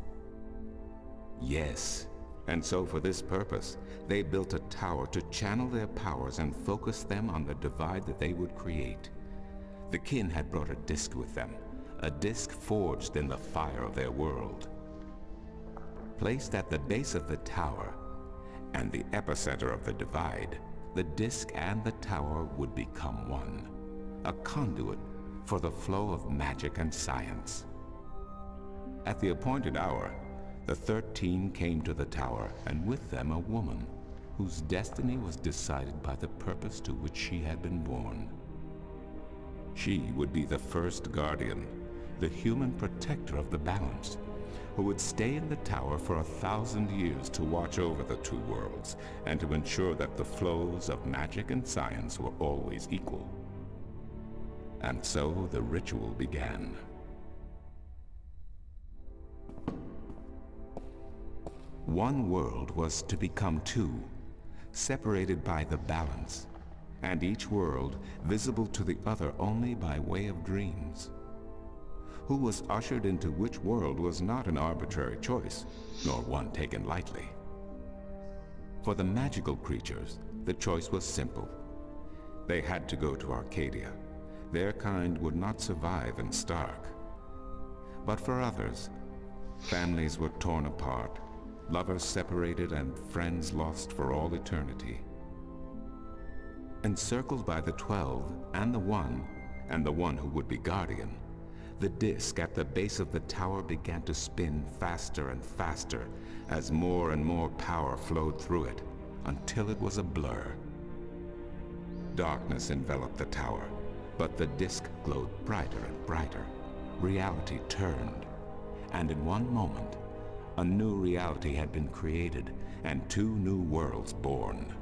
Yes, and so for this purpose, they built a tower to channel their powers and focus them on the divide that they would create. The kin had brought a disk with them, a disk forged in the fire of their world. Placed at the base of the tower and the epicenter of the divide, the disk and the tower would become one, a conduit for the flow of magic and science. At the appointed hour, the 13 came to the tower, and with them a woman whose destiny was decided by the purpose to which she had been born. She would be the first guardian, the human protector of the balance, who would stay in the tower for 1,000 years to watch over the two worlds and to ensure that the flows of magic and science were always equal. And so the ritual began. One world was to become two, separated by the balance, and each world visible to the other only by way of dreams. Who was ushered into which world was not an arbitrary choice, nor one taken lightly. For the magical creatures, the choice was simple. They had to go to Arcadia. Their kind would not survive in Stark. But for others, families were torn apart, lovers separated, and friends lost for all eternity. Encircled by the 12 and the one who would be guardian, the disk at the base of the tower began to spin faster and faster as more and more power flowed through it, until it was a blur. Darkness enveloped the tower, but the disk glowed brighter and brighter. Reality turned, and in one moment, a new reality had been created and two new worlds born.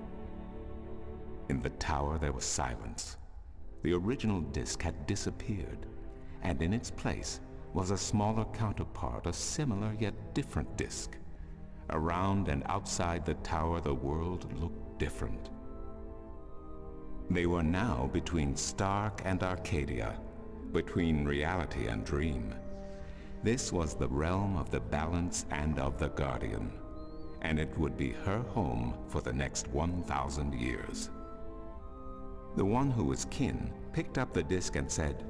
In the tower there was silence. The original disk had disappeared, and in its place was a smaller counterpart, a similar yet different disk. Around and outside the tower the world looked different. They were now between Stark and Arcadia, between reality and dream. This was the realm of the balance and of the guardian, and it would be her home for the next 1,000 years. The one who was kin picked up the disk and said,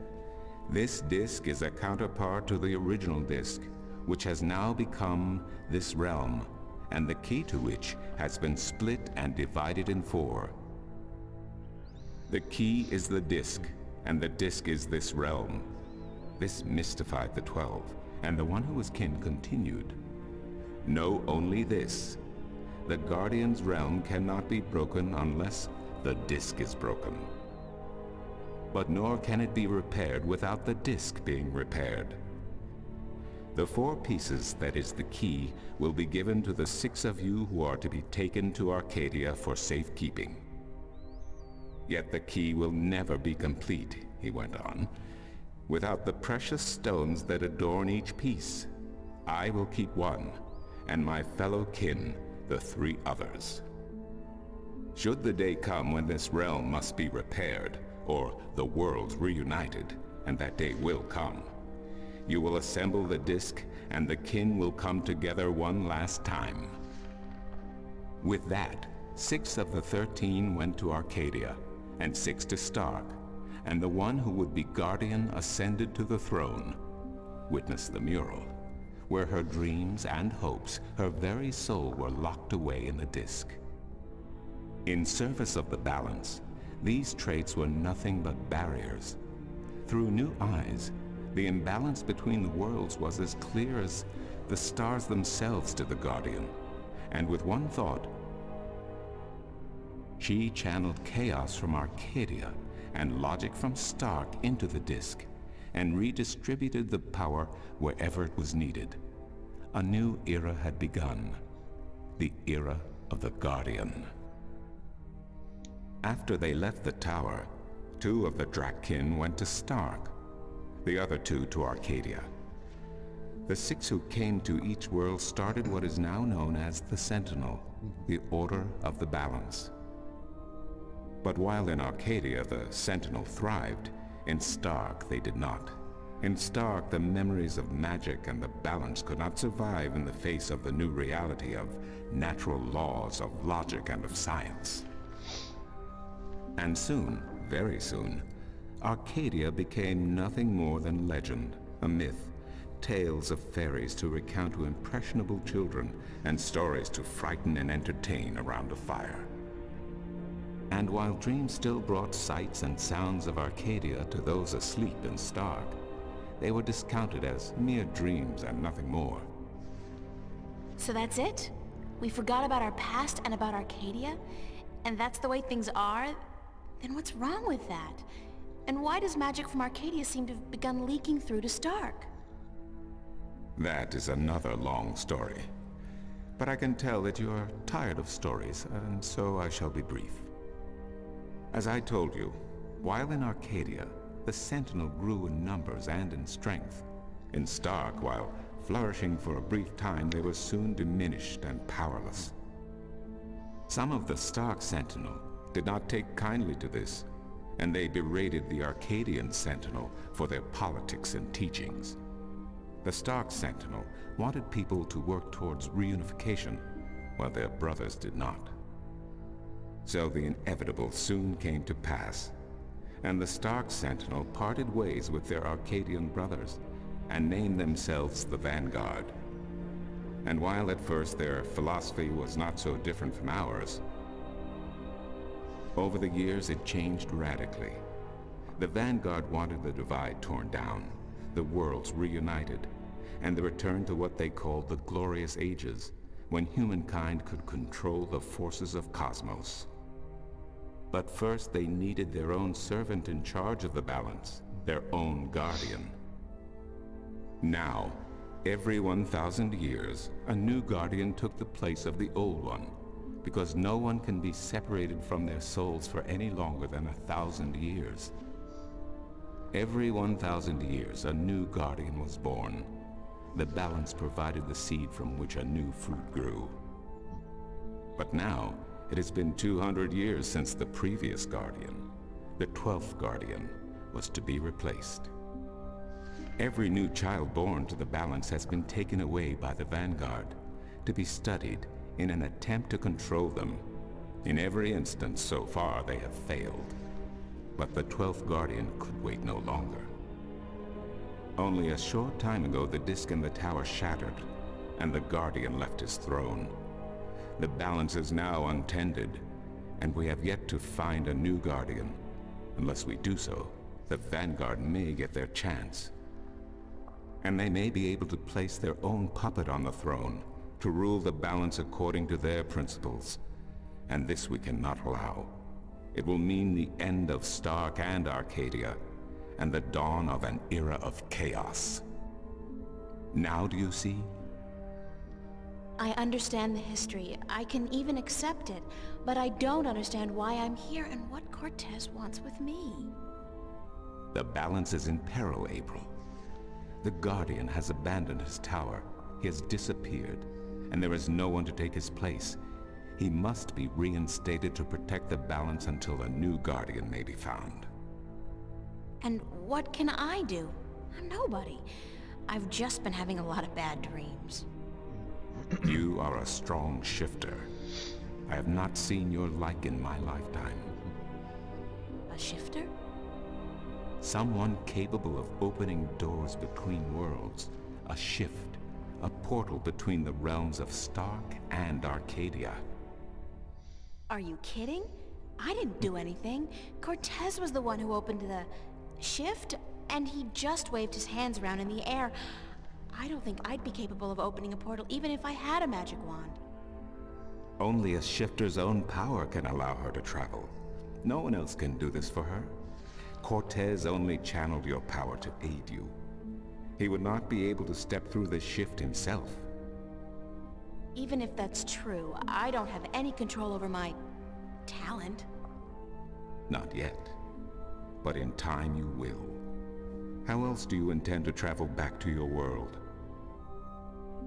"This disk is a counterpart to the original disk, which has now become this realm, and the key to which has been split and divided in 4. The key is the disk, and the disk is this realm." This mystified the 12, and the one who was kin continued, "Know only this. The Guardian's realm cannot be broken unless the disk is broken. But nor can it be repaired without the disk being repaired. The 4 pieces that is the key will be given to the 6 of you who are to be taken to Arcadia for safekeeping. Yet the key will never be complete," he went on, "without the precious stones that adorn each piece. I will keep 1, and my fellow kin the 3 others. Should the day come when this realm must be repaired, or the worlds reunited, and that day will come, you will assemble the disk, and the kin will come together one last time." With that, 6 of the 13 went to Arcadia, and 6 to Stark, and the one who would be guardian ascended to the throne. Witness the mural, where her dreams and hopes, her very soul, were locked away in the disk. In service of the balance, these traits were nothing but barriers. Through new eyes, the imbalance between the worlds was as clear as the stars themselves to the Guardian, and with one thought, she channeled chaos from Arcadia and logic from Stark into the disk, and redistributed the power wherever it was needed. A new era had begun, the era of the Guardian. After they left the tower, 2 of the Drakkin went to Stark, the other 2 to Arcadia. The 6 who came to each world started what is now known as the Sentinel, the Order of the Balance. But while in Arcadia the Sentinel thrived, in Stark they did not. In Stark, the memories of magic and the balance could not survive in the face of the new reality of natural laws, of logic, and of science. And soon, very soon, Arcadia became nothing more than legend, a myth, tales of fairies to recount to impressionable children, and stories to frighten and entertain around a fire. And while dreams still brought sights and sounds of Arcadia to those asleep in Stark, they were discounted as mere dreams and nothing more. So that's it? We forgot about our past and about Arcadia? And that's the way things are? Then what's wrong with that? And why does magic from Arcadia seem to have begun leaking through to Stark? That is another long story. But I can tell that you are tired of stories, and so I shall be brief. As I told you, while in Arcadia, the Sentinel grew in numbers and in strength. In Stark, while flourishing for a brief time, they were soon diminished and powerless. Some of the Stark Sentinel did not take kindly to this, and they berated the Arcadian Sentinel for their politics and teachings. The Stark Sentinel wanted people to work towards reunification, while their brothers did not. So the inevitable soon came to pass, and the Stark Sentinel parted ways with their Arcadian brothers and named themselves the Vanguard. And while at first their philosophy was not so different from ours, over the years it changed radically. The Vanguard wanted the divide torn down, the worlds reunited, and the return to what they called the Glorious Ages, when humankind could control the forces of cosmos. But first they needed their own servant in charge of the balance, their own guardian. Now, every 1,000 years, a new guardian took the place of the old one, because no one can be separated from their souls for any longer than 1,000 years. Every 1,000 years, a new guardian was born. The balance provided the seed from which a new fruit grew. But now, it has been 200 years since the previous guardian, the 12th guardian, was to be replaced. Every new child born to the balance has been taken away by the Vanguard, to be studied in an attempt to control them. In every instance so far they have failed. But the 12th guardian could wait no longer. Only a short time ago the disk in the tower shattered, and the guardian left his throne. The balance is now untended, and we have yet to find a new guardian. Unless we do so, the Vanguard may get their chance. And they may be able to place their own puppet on the throne, to rule the balance according to their principles. And this we cannot allow. It will mean the end of Stark and Arcadia, and the dawn of an era of chaos. Now do you see? I understand the history. I can even accept it. But I don't understand why I'm here and what Cortez wants with me. The balance is in peril, April. The Guardian has abandoned his tower. He has disappeared, and there is no one to take his place. He must be reinstated to protect the balance until a new Guardian may be found. And what can I do? I'm nobody. I've just been having a lot of bad dreams. You are a strong shifter. I have not seen your like in my lifetime. A shifter? Someone capable of opening doors between worlds. A shift. A portal between the realms of Stark and Arcadia. Are you kidding? I didn't do anything. Cortez was the one who opened the shift, and he just waved his hands around in the air. I don't think I'd be capable of opening a portal even if I had a magic wand. Only a shifter's own power can allow her to travel. No one else can do this for her. Cortez only channeled your power to aid you. He would not be able to step through the shift himself. Even if that's true, I don't have any control over my talent. Not yet. But in time you will. How else do you intend to travel back to your world?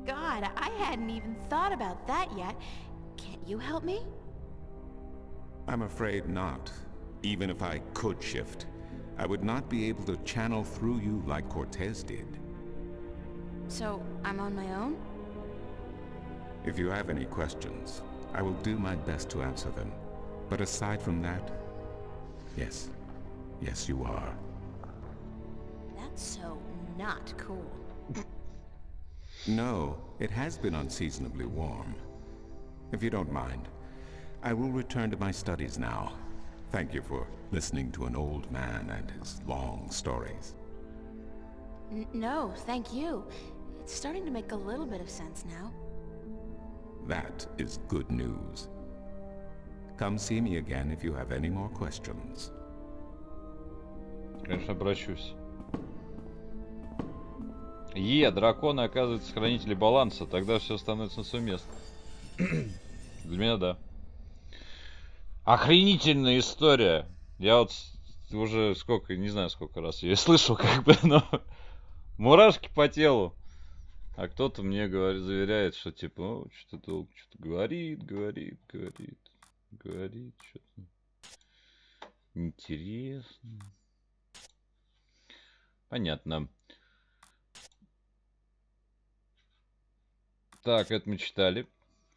God, I hadn't even thought about that yet. Can't you help me? I'm afraid not. Even if I could shift, I would not be able to channel through you like Cortez did. So, I'm on my own? If you have any questions, I will do my best to answer them. But aside from that, yes. Yes, you are. That's so not cool. No, it has been unseasonably warm. If you don't mind, I will return to my studies now. Thank you for listening to an old man and his long stories. No, thank you. It's starting to make a little bit of sense now. That is good news. Come see me again if you have any more questions. Конечно, обращусь. Драконы, оказывается, хранители баланса. Тогда все становится на свое место. Для меня да. Охренительная история. Я вот уже сколько, не знаю сколько раз я слышал, как бы, но мурашки по телу. А кто-то мне говорит, заверяет, что типа, ну, что-то долго что-то говорит, что-то интересно. Понятно. Так, это мы читали.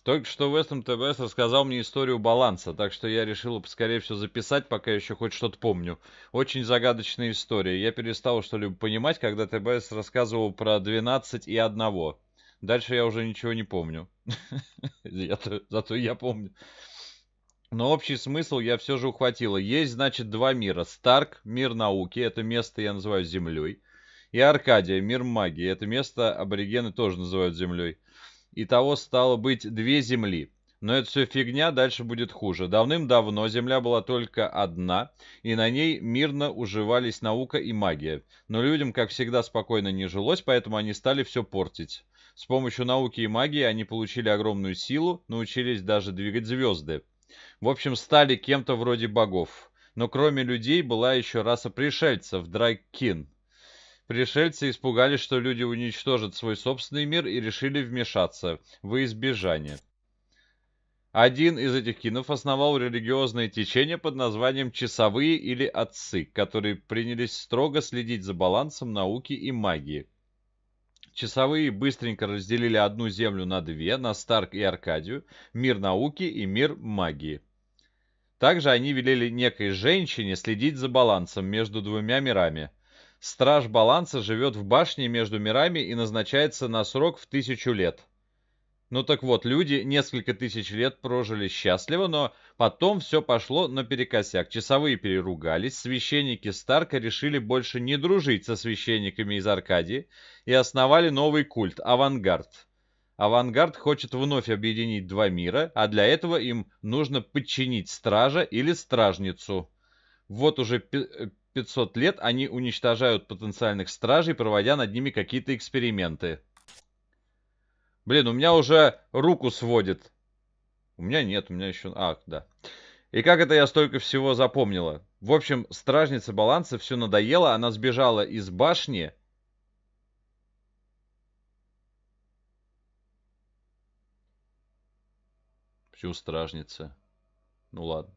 Только что Вестом ТБС рассказал мне историю баланса, так что я решил, скорее всего, записать, пока еще хоть что-то помню. Очень загадочная история. Я перестал что-либо понимать, когда ТБС рассказывал про 12 и 1. Дальше я уже ничего не помню. Зато я помню. Но общий смысл я все же ухватила. Есть, значит, два мира. Старк, мир науки, это место я называю Землей. И Аркадия, мир магии, это место аборигены тоже называют Землей. Итого стало быть 2 земли. Но это все фигня, дальше будет хуже. Давным-давно Земля была только одна, и на ней мирно уживались наука и магия. Но людям, как всегда, спокойно не жилось, поэтому они стали все портить. С помощью науки и магии они получили огромную силу, научились даже двигать звезды. В общем, стали кем-то вроде богов. Но кроме людей была еще раса пришельцев, дракин. Пришельцы испугались, что люди уничтожат свой собственный мир и решили вмешаться во избежание. Один из этих кинов основал религиозное течение под названием «Часовые» или «Отцы», которые принялись строго следить за балансом науки и магии. Часовые быстренько разделили одну землю на 2, на Старк и Аркадию, мир науки и мир магии. Также они велели некой женщине следить за балансом между 2 мирами. Страж баланса живет в башне между мирами и назначается на срок в 1000 лет. Ну так вот, люди несколько тысяч лет прожили счастливо, но потом все пошло наперекосяк. Часовые переругались, священники Старка решили больше не дружить со священниками из Аркадии и основали новый культ – Авангард. Авангард хочет вновь объединить 2 мира, а для этого им нужно подчинить стража или стражницу. Вот уже 500 лет они уничтожают потенциальных стражей, проводя над ними какие-то эксперименты. Блин, у меня уже руку сводит. У меня нет, у меня еще... да. И как это я столько всего запомнила? В общем, стражница баланса все надоело, она сбежала из башни. Почему стражница? Ну ладно.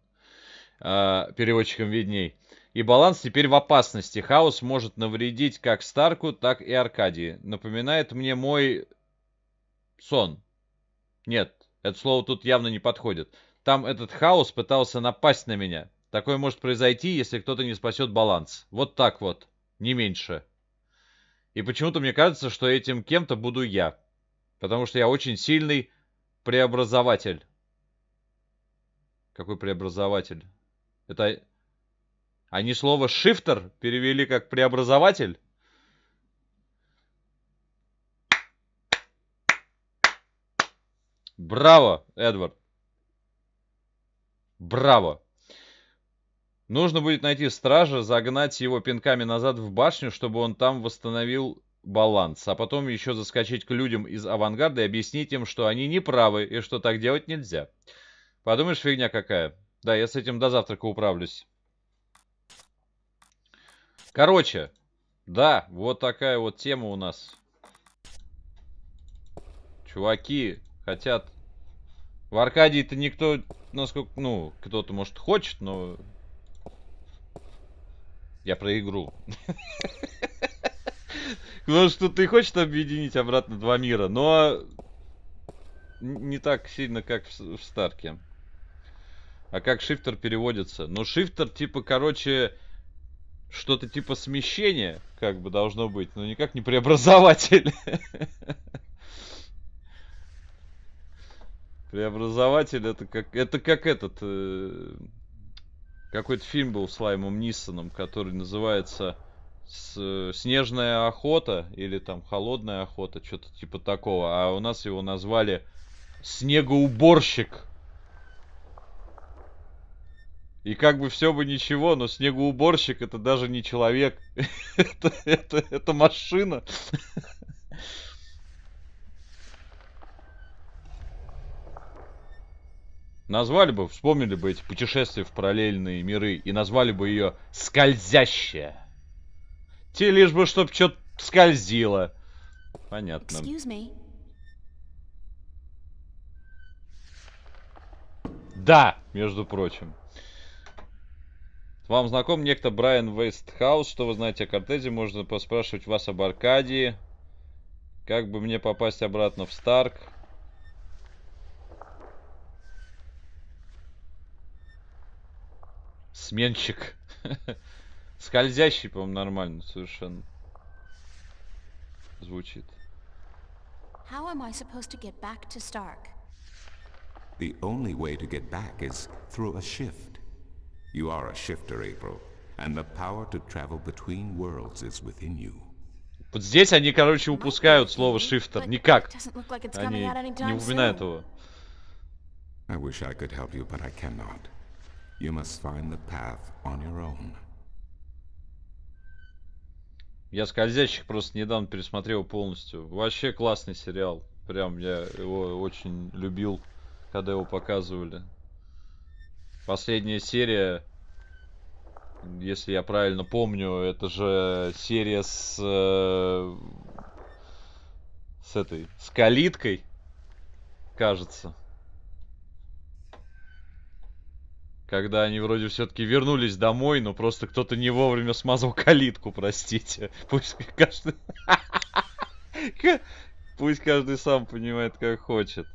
Переводчикам видней. И баланс теперь в опасности. Хаос может навредить как Старку, так и Аркадии. Напоминает мне мой сон. Нет, это слово тут явно не подходит. Там этот хаос пытался напасть на меня. Такое может произойти, если кто-то не спасет баланс. Вот так вот. Не меньше. И почему-то мне кажется, что этим кем-то буду я. Потому что я очень сильный преобразователь. Какой преобразователь? Это... Они слово «шифтер» перевели как «преобразователь»? Браво, Эдвард. Браво. Нужно будет найти стража, загнать его пинками назад в башню, чтобы он там восстановил баланс. А потом еще заскочить к людям из авангарда и объяснить им, что они не правы и что так делать нельзя. Подумаешь, фигня какая. Да, я с этим до завтрака управлюсь. Короче, да, вот такая вот тема у нас. Чуваки хотят... В Аркадии-то никто, насколько... Ну, кто-то, может, хочет, но... Я про игру. Потому что ты хочешь объединить обратно два мира, но не так сильно, как в Старке. А как шифтер переводится? Ну, шифтер, типа, короче, что-то типа смещения, как бы должно быть, но никак не преобразователь. Преобразователь это как этот какой-то фильм был с Лаймом Нисоном, который называется «Снежная охота» или там «Холодная охота», что-то типа такого. А у нас его назвали «Снегоуборщик». И как бы все бы ничего, но снегоуборщик это даже не человек. это машина. Назвали бы, вспомнили бы эти путешествия в параллельные миры и назвали бы ее «Скользящая». Те лишь бы, чтоб что-то скользило. Понятно. Да, между прочим. Вам знаком некто Брайан Вестхаус? Что вы знаете о Кортезе? Можно поспрашивать вас об Аркадии. Как бы мне попасть обратно в Старк? Сменщик. Скользящий, по-моему, нормально совершенно звучит. How am I supposed to get back to Stark? The only way to get back is through a shift. You are a shifter, April, and the power to travel between worlds is within you. Вот здесь они, короче, упускают слово шифтер. Никак. Они не упоминают его. I wish I could help you, but I cannot. You must find the path on your own. Я «Скользящих» просто недавно пересмотрел полностью. Вообще классный сериал. Прям я его очень любил, когда его показывали. Последняя серия, если я правильно помню, это же серия с калиткой, кажется. Когда они вроде все-таки вернулись домой, но просто кто-то не вовремя смазал калитку, простите. Пусть каждый сам понимает, как хочет.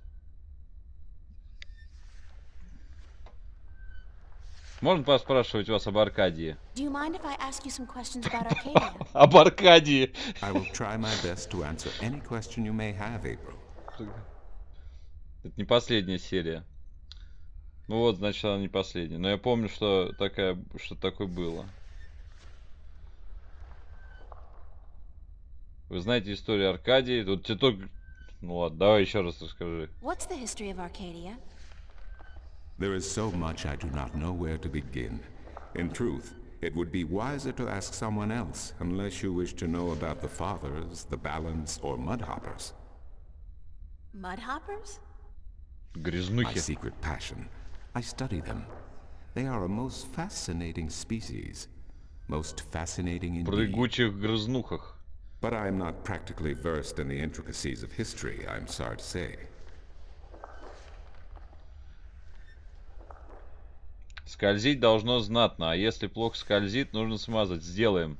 Можно поспрашивать вас об Аркадии? Об Аркадии. I will try my best to answer any question you may have, April. Это не последняя серия. Ну вот, значит, она не последняя. Но я помню, что такое было. Вы знаете историю Аркадии? Тут тебе только... Ну ладно, давай еще раз расскажи. What's the history of Arcadia? There is so much I do not know where to begin. In truth, it would be wiser to ask someone else, unless you wish to know about the Fathers, the Balance, or Mudhoppers. Mudhoppers? Грязнухи. My secret passion. I study them. They are a most fascinating species. Most fascinating indeed. Прыгучих грязнухах. But I am not practically versed in the intricacies of history, I'm sorry to say. Скользить должно знатно, а если плохо скользит, нужно смазать. Сделаем.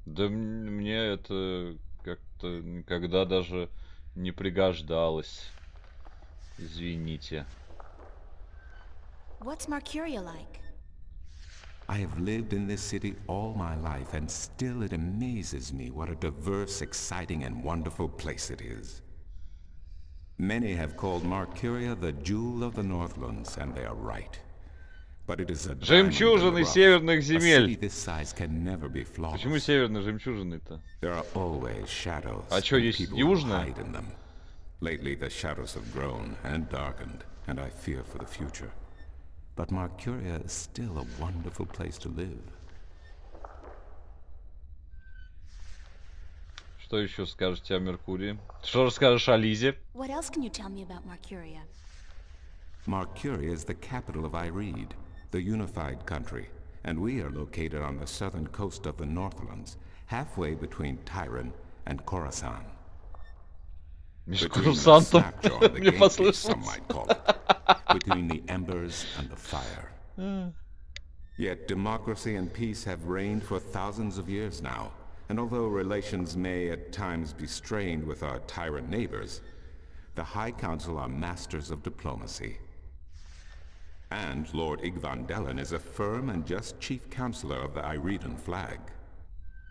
Да мне это как-то никогда даже не пригождалось. Извините. What's Mercuria like? I have lived in this city all my life, and still it amazes me what a diverse, exciting, and wonderful place it is. Many have called Mercuria the jewel of the Northlands, and they are right. But it is a жемчужины северных земель. A city this size can never be flawless. Почему северные жемчужины-то? There are always shadows. А что, есть южная? Lately the shadows have grown and darkened, and I fear for the future. But Mercuria is still a wonderful place to live. Что еще скажете о Меркурии? Что расскажешь о Лизе? What else can you tell me about Mercuria? Mercuria is the capital of Ireed, the unified country, and we are located on the southern coast of the Northlands, halfway between Tyran and Khorasan. Between the snapjaw and the gateway, some might call it. Between the embers and the fire. Yet democracy and peace have reigned for thousands of years now, and although relations may at times be strained with our tyrant neighbors, the High Council are masters of diplomacy. And Lord Igvandelin is a firm and just chief counselor of the Iridan flag.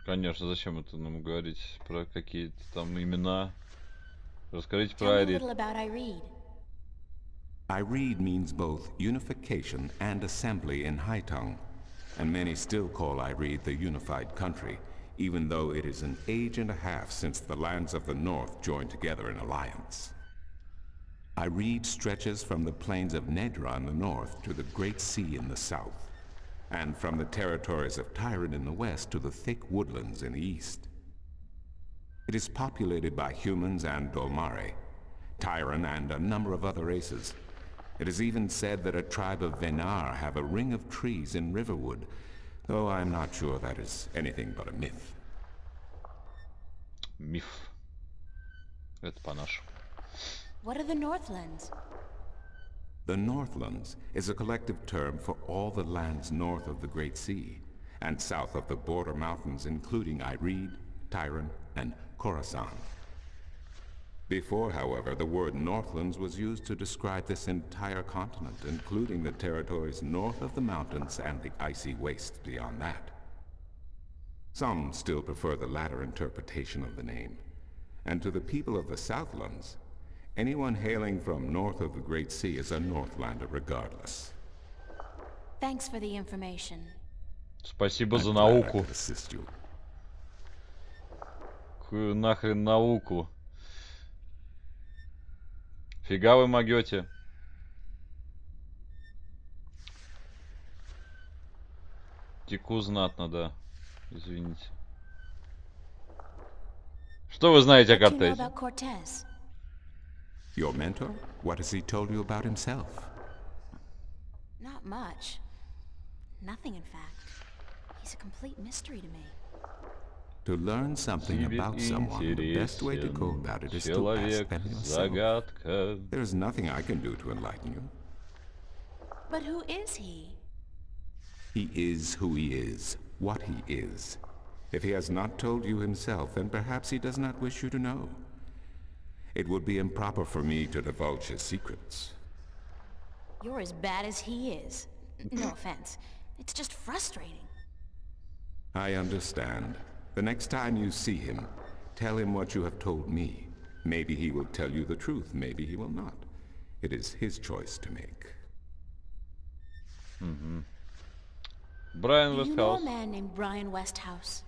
Конечно, зачем это нам говорить про какие-то там имена? Расскажите про Tell me a Айрид. little about Ireed. Ireed means both unification and assembly in High Tongue, and many still call Ireed the unified country, even though it is an age and a half since the lands of the north joined together in alliance. Ireed stretches from the plains of Nedra in the north to the Great Sea in the south, and from the territories of Tyrant in the west to the thick woodlands in the east. It is populated by humans and Dolmare, Tyrant and a number of other races. It is even said that a tribe of Venar have a ring of trees in Riverwood, though I'm not sure that is anything but a myth. Миф. Это по-нашему. What are the Northlands? The Northlands is a collective term for all the lands north of the Great Sea, and south of the border mountains including Ireed, Tyrant, and Khorasan. Before, however, the word Northlands was used to describe this entire continent, including the territories north of the mountains and the icy wastes beyond that. Some still prefer the latter interpretation of the name, and to the people of the Southlands, anyone hailing from north of the Great Sea is a Northlander regardless. Thanks for the information. Спасибо за I'm glad I науку. could assist you. Какую нахрен науку? Фига вы могете. Теку знатно, да. Извините. Что вы знаете о What do you know Кортезе? about Cortez? Your mentor? What has he told you about himself? Not much. Nothing, in fact. He's a complete mystery to me. To learn something about someone, the best way to go about it is to ask them yourself. Загадка. There's nothing I can do to enlighten you. But who is he? He is who he is, what he is. If he has not told you himself, then perhaps he does not wish you to know. It would be improper for me to divulge his secrets. You're as bad as he is. No offense. It's just frustrating. I understand. The next time you see him, tell him what you have told me. Maybe he will tell you the truth, maybe he will not. It is his choice to make. Брайан Do you know a Вестхаус. man named Brian Westhouse?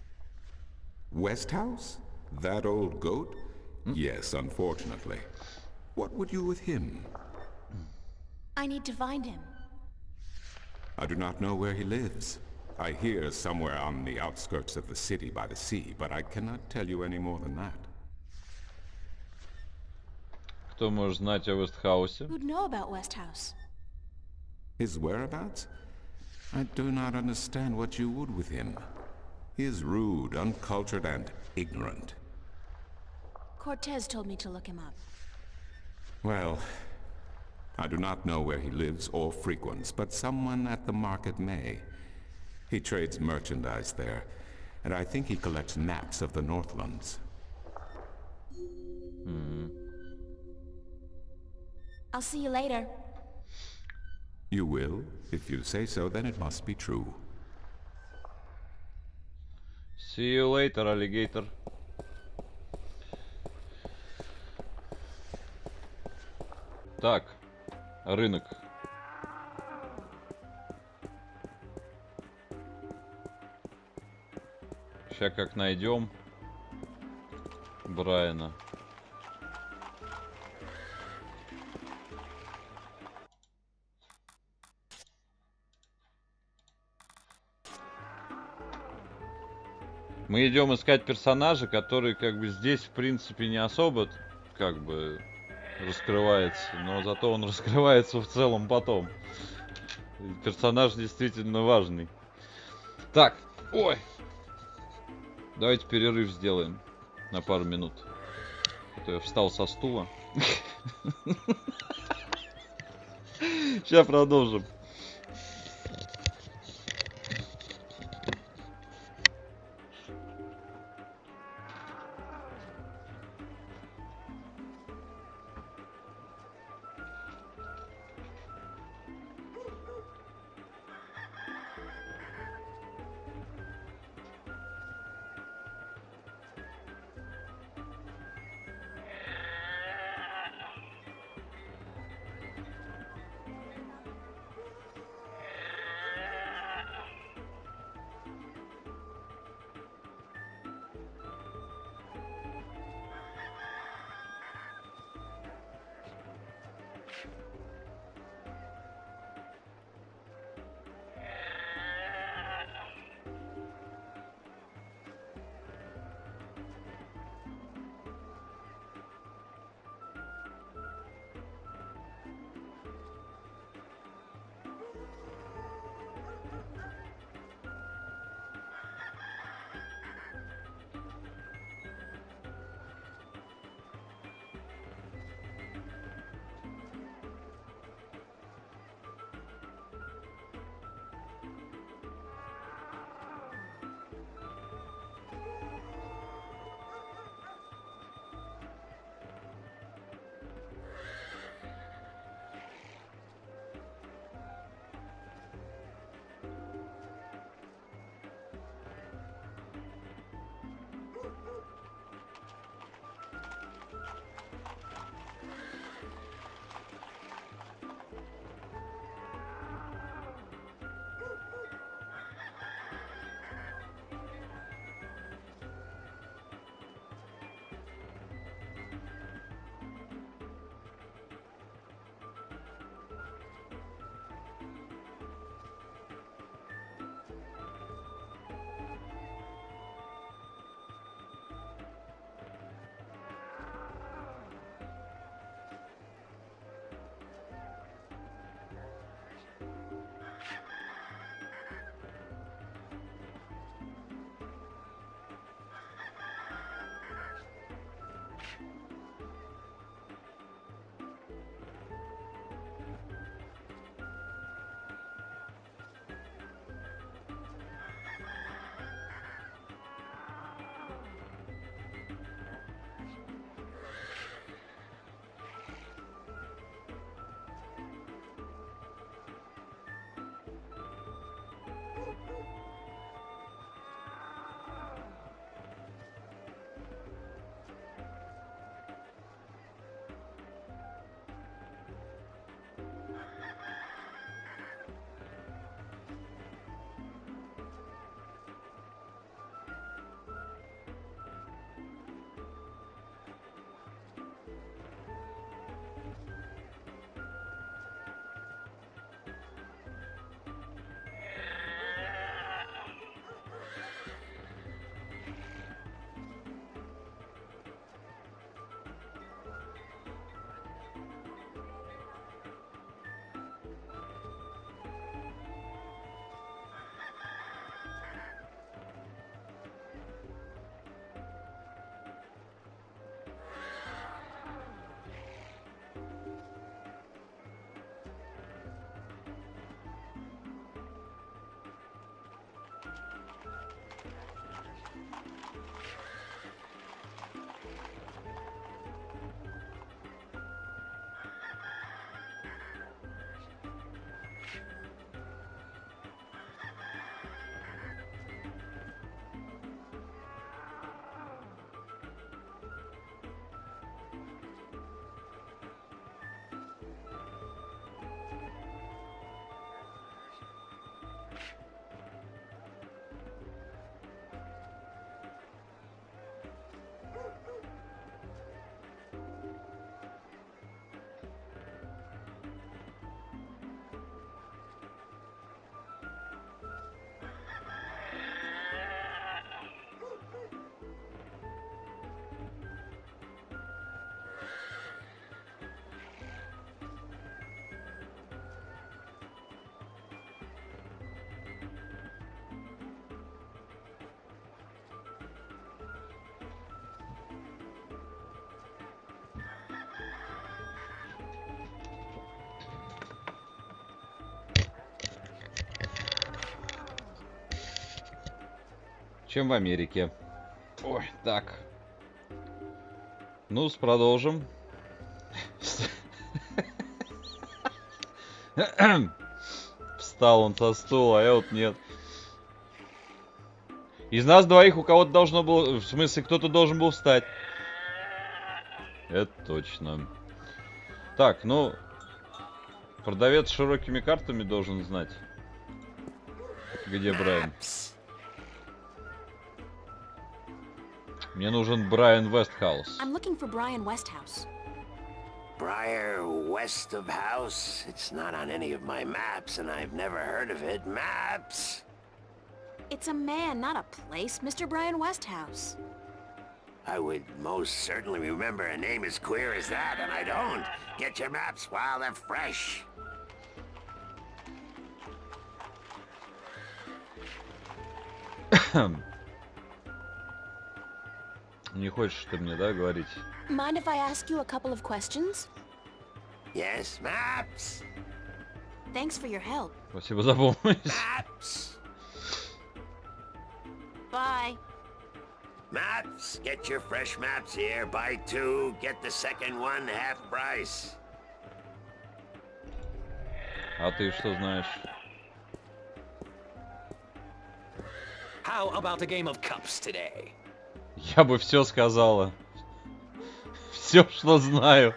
Westhouse? That old goat? Yes, unfortunately. What would you with him? I need to find him. I do not know where he lives. I hear somewhere on the outskirts of the city by the sea, but I cannot tell you any more than that. Кто может знать о Вестхаусе? Who'd know about Westhouse? His whereabouts? I do not understand what you would with him. He is rude, uncultured, and ignorant. Cortez told me to look him up. Well, I do not know where he lives or frequents, but someone at the market may. He trades merchandise there, and I think he collects maps of the Northlands. I'll see you later. You will? If you say so, then it must be true. See you later, alligator. Так, рынок. Сейчас как найдем Брайана. Мы идем искать персонажа, который как бы здесь в принципе не особо как бы раскрывается, но зато он раскрывается в целом потом. Персонаж действительно важный. Так, ой. Давайте перерыв сделаем на пару минут. А то я встал со стула. Сейчас продолжим. чем в Америке. Ой, так. Ну, продолжим. Встал он со стула, а я вот нет. Из нас двоих у кого-то должно было... В смысле, кто-то должен был встать. Это точно. Так, ну... Продавец с широкими картами должен знать, где Брайан. Мне нужен Брайан Вестхаус. I'm looking for Brian Westhouse. Briar west of house? It's not on any of my maps, and I've never heard of it. Maps! It's a man, not a place, Mr. Brian Westhouse. I would most certainly remember a name as queer as that, and I don't. Get your maps while they're fresh. Не хочешь ты мне, да, говорить? Mind if I ask you a couple of questions? Yes, maps. Thanks for your help. Спасибо за помощь. Maps. Bye. Maps. Get your fresh maps here. Buy 2, get the second one half price. А ты что знаешь? How about a game of cups today? Я бы все сказала. Все, что знаю.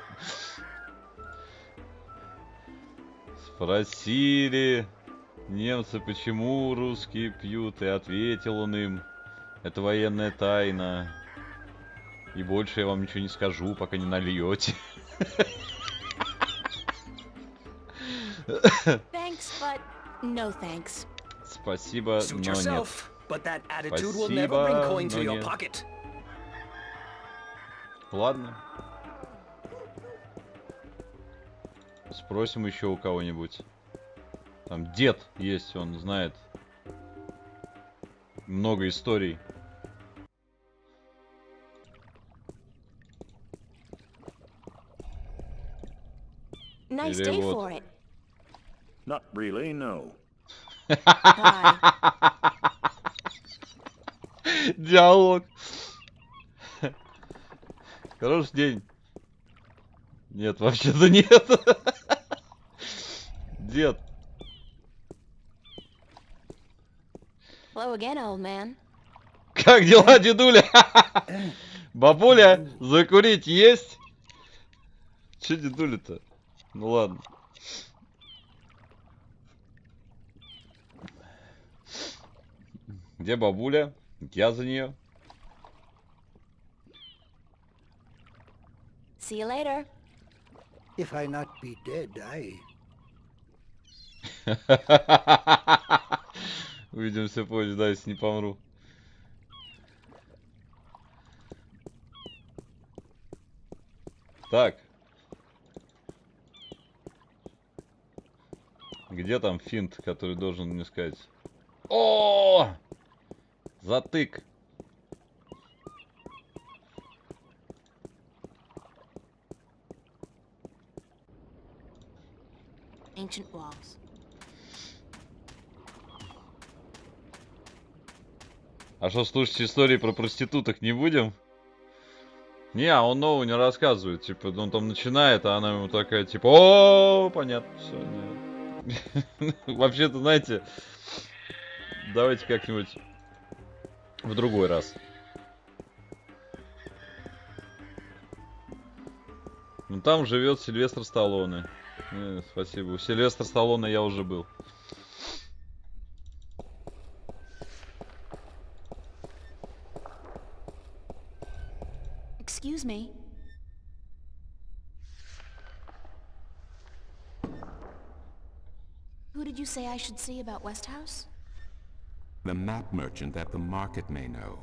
Спросили немцы, почему русские пьют, и ответил он им: это военная тайна. И больше я вам ничего не скажу, пока не нальете. Thanks, but no thanks. Спасибо, но нет. But that attitude will never bring coin to your pocket. Ладно. Спросим еще у кого-нибудь. Там дед есть, он знает много историй. Nice day for it. Not really, no. Диалог. Хороший день. Нет, вообще-то нет. Дед. Hello again, old man. Как дела, дедуля? Бабуля, закурить есть? Че дедуля-то? Ну ладно. Где бабуля? Я за нее. See you later. If I not be dead, I... Увидимся позже, да, если не помру. Так. Где там финт, который должен мне сказать? О! Затык. Ancient walls. А что, слушать истории про проституток не будем? Не, а он нового не рассказывает. Типа, он там начинает, а она ему такая, типа, о, понятно, все, нет. Вообще-то, знаете, давайте как-нибудь в другой раз. Ну, там живет Сильвестр Сталлоне. Спасибо. У Сильвестра Сталлоне я уже был. Excuse me. Who did you say I should see about Westhouse? The map merchant at the market may know.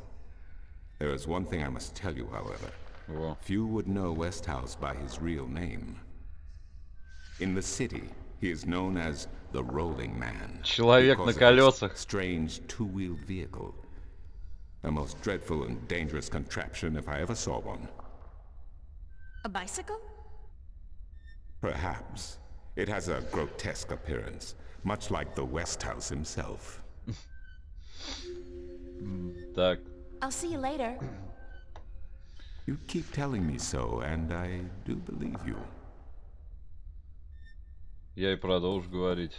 There is one thing I must tell you, however. Whoa. Few would know Westhouse by his real name. In the city, he is known as the Rolling Man. Человек на колесах. Strange two-wheeled vehicle. A most dreadful and dangerous contraption if I ever saw one. A bicycle? Perhaps. It has a grotesque appearance, much like the Westhouse himself. Так. I'll see you later. You keep telling me so, and I do believe you. Я и продолжу говорить.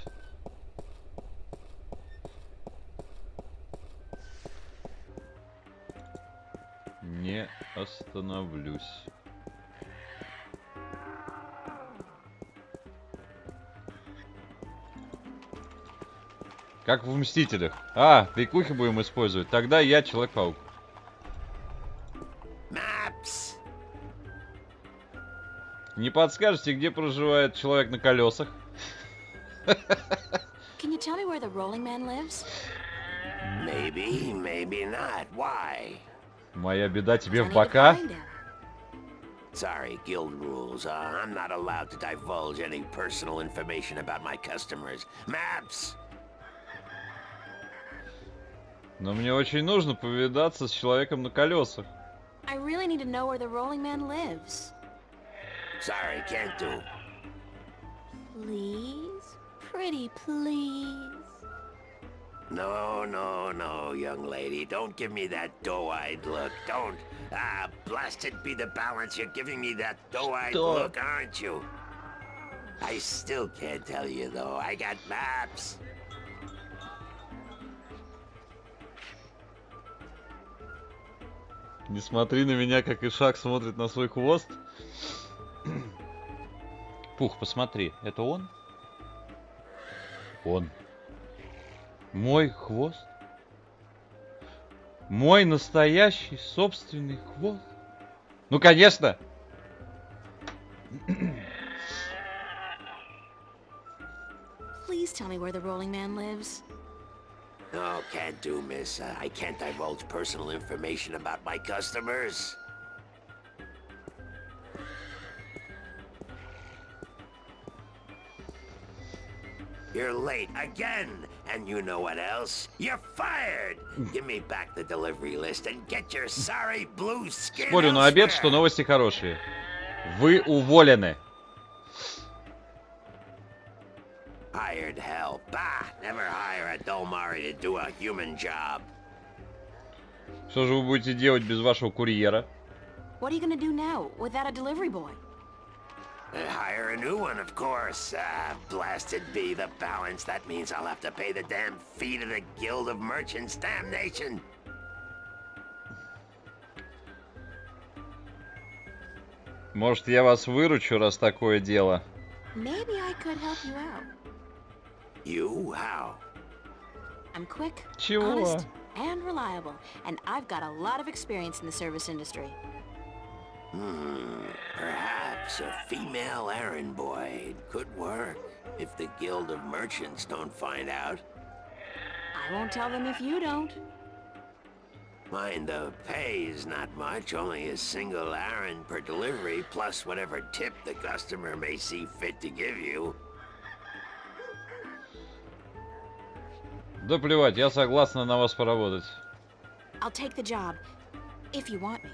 Не остановлюсь. Как в Мстителях. А, кликухи будем использовать. Тогда я Человек-паук. Maps. Не подскажете, где проживает человек на колесах? Can you tell me where the rolling man lives? Maybe, maybe not. Why? Моя беда тебе I в need to бока? find him. Sorry, guild rules. I'm not allowed to divulge any personal information about my customers. Maps! Но мне очень нужно повидаться с человеком на колесах. I really need to know where the rolling man lives. Sorry, can't do. Please? Pretty please? No, no, no, young lady. Don't give me that doe-eyed look. Don't. Ah, blasted be the balance. You're giving me that doe-eyed look, aren't you? I still can't tell you, though. I got maps. Не смотри на меня, как Ишак смотрит на свой хвост. Пух, посмотри, это он? Он. Мой хвост? Мой настоящий собственный хвост? Ну, конечно! Please tell me where the rolling man lives. No, can't do, miss. I can't divulge personal information about my customers. You're late again, and you know what else? You're fired! Give me back the delivery list and get your sorry blue skin. Спорю на обед, что новости хорошие. Вы уволены. Hired hell. Bah! Never hire a Dolmari to do a human job. Что же вы будете делать без вашего курьера? What are you gonna do now without a delivery boy? Hire a new one, of course. Blasted be the balance. That means I'll have to pay the damn fee to the Guild of Merchants. Damnation. Может, я вас выручу, раз такое дело? Maybe I could help you out. You? How? I'm quick, Чего? honest, and reliable, and I've got a lot of experience in the service industry. Perhaps a female errand boy could work if the Guild of Merchants don't find out. I won't tell them if you don't. Mind, the pay is not much, only a single errand per delivery, plus whatever tip the customer may see fit to give you. Да плевать, я согласна на вас поработать. I'll take the job, if you want me.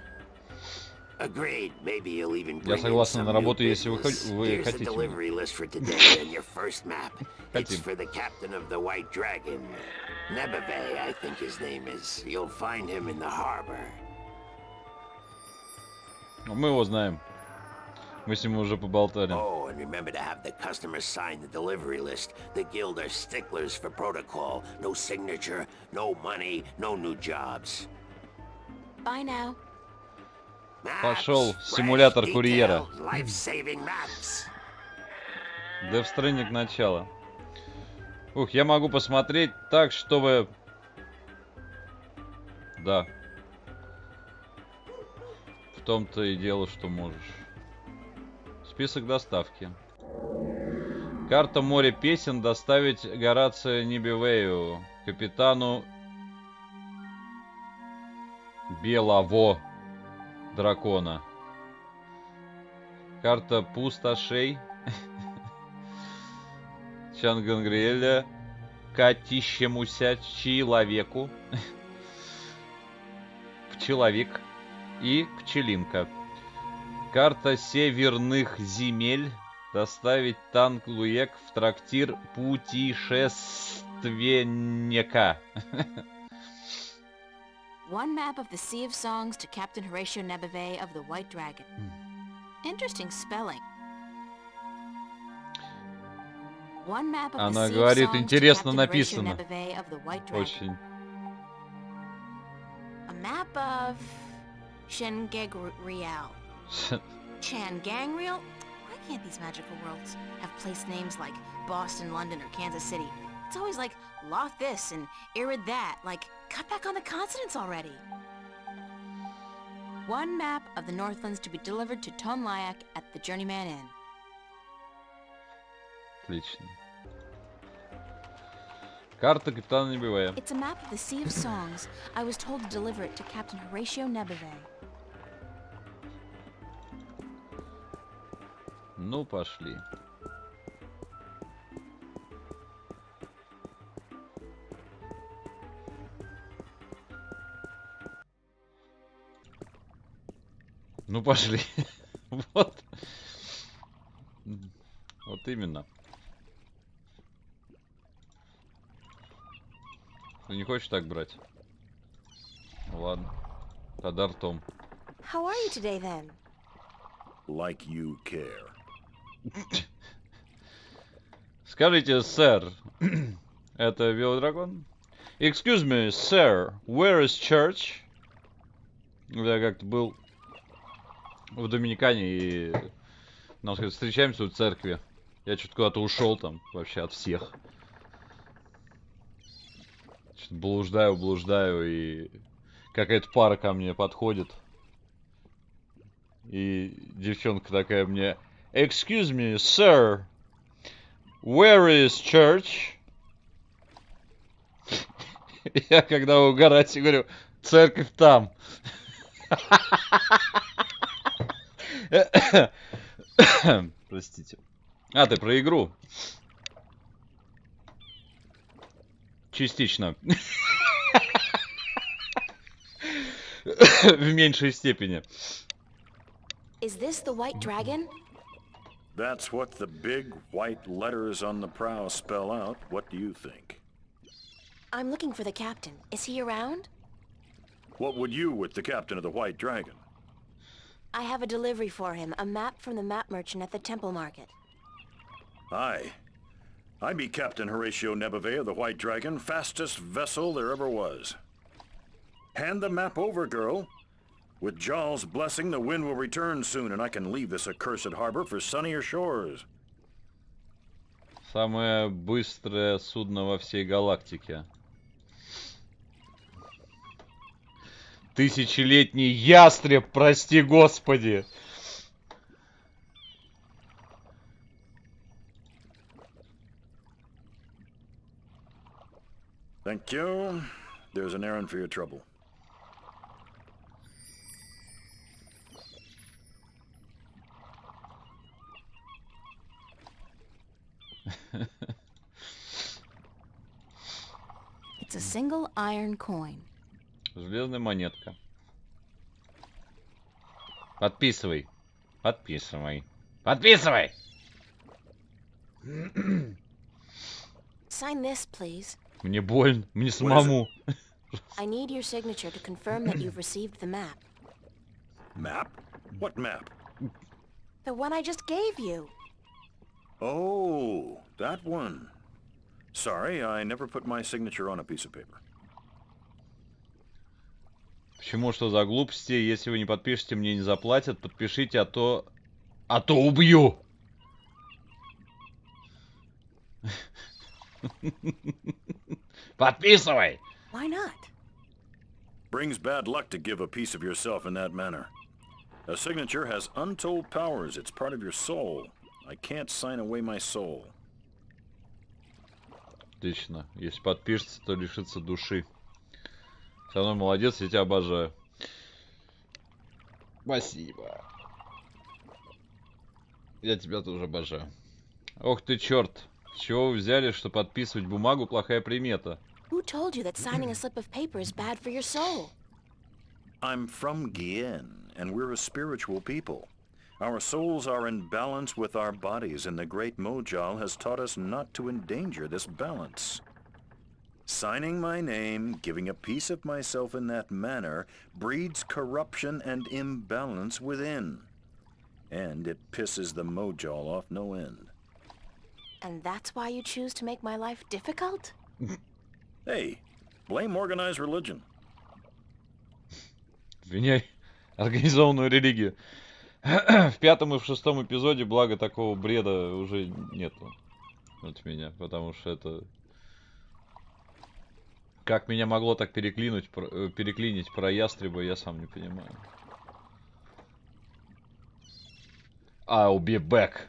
Agreed. Maybe you'll even Я bring in согласна some на new работу, если вы business. Here's the хотите. delivery list for today and your first map. It's Хотим. for the captain of the White Dragon. Nebeve, I think his name is. You'll find him in the harbor. Мы его знаем. Мы с ним уже поболтали. Oh, and remember to have the customers sign the delivery list. The guild are sticklers for protocol. No signature, no money, no new jobs. Bye now. Пошел симулятор курьера. Life-saving maps. Death Stranding начало. Ух, я могу посмотреть так, чтобы... Да. В том-то и дело, что можешь. Список доставки. Карта моря песен доставить Горацио Нибивею, капитану Белого дракона. Карта пустошей Чангангриэля катищемуся человеку. Пчеловик и пчелинка. Карта северных земель. Доставить танк Луек в трактир путешественника. One map of the Sea of Songs to Captain Horatio Nebevé of the White Dragon. Interesting spelling. One map of the Она Sea of говорит, Songs to интересно Captain Horatio написано. Nebevé of the White Dragon. Очень. A map of Shengegrial. Changangreal? Why can't these magical worlds have place names like Boston, London, or Kansas City? It's always like Loth this and Irid that. Like, cut back on the consonants already. One map of the Northlands to be delivered to Tonlayak at the Journeyman Inn. Отлично. Карта капитана Небывая. It's a map of the Sea of Songs. I was told to deliver it to Captain Horatio Nebevé. Ну, пошли. Ну, пошли. Вот. Вот именно. Ты не хочешь так брать? Ну, ладно. Тогда ртом. How are you today, then? Like you care. Скажите, сэр, это велодрагон? Excuse me, sir, where is church? Я как-то был в Доминикане и, нам сказать, встречаемся у церкви. Я что-то куда-то ушел там вообще от всех. Что-то блуждаю, и какая-то пара ко мне подходит. И девчонка такая мне: Excuse me, sir, where is church? Я когда угорать, я говорю: церковь там. Простите. А, ты про игру? Частично. В меньшей степени. Is this the White Dragon? That's what the big white letters on the prow spell out. What do you think? I'm looking for the captain. Is he around? What would you with the captain of the White Dragon? I have a delivery for him, a map from the map merchant at the Temple Market. Aye. I be Captain Horatio Nebevé of the White Dragon, fastest vessel there ever was. Hand the map over, girl. With Jaw's blessing, the wind will return soon, and I can leave this accursed harbor for sunnier shores. Самое быстрое судно во всей галактике. Тысячелетний ястреб, прости господи. Thank you. There's an errand for your trouble. It's a single iron coin. Железная монетка. Подписывай. Подписывай. Подписывай! Sign this, please. Мне больно. Мне самому. I need your signature to confirm that you've received the map. Map? What map? The one I just gave you. Oh, that one. Sorry, I never put my signature on a piece of paper. Почему, что за глупости? Если вы не подпишете, мне не заплатят. Подпишите, а то убью. Подписывай. Why not? Brings bad luck to give a piece of yourself in that manner. A signature has untold powers. It's part of your soul. I can't sign away my soul. Отлично. Если подпишется, то лишится души. Все равно молодец, я тебя обожаю. Спасибо. Я тебя тоже обожаю. Ох ты, черт. С чего вы взяли, что подписывать бумагу плохая примета? Who told you that signing a slip of paper is bad for your soul? I'm from Gien, and we're a spiritual people. Our souls are in balance with our bodies, and the great Mojal has taught us not to endanger this balance. Signing my name, giving a piece of myself in that manner, breeds corruption and imbalance within. And it pisses the mojal off no end. And that's why you choose to make my life difficult? Hey, blame organized religion. Обвиняй организованную религию. В 5-м и в 6-м эпизоде, благо, такого бреда уже нету от меня, потому что это... Как меня могло так переклинить про ястреба, я сам не понимаю. I'll be back.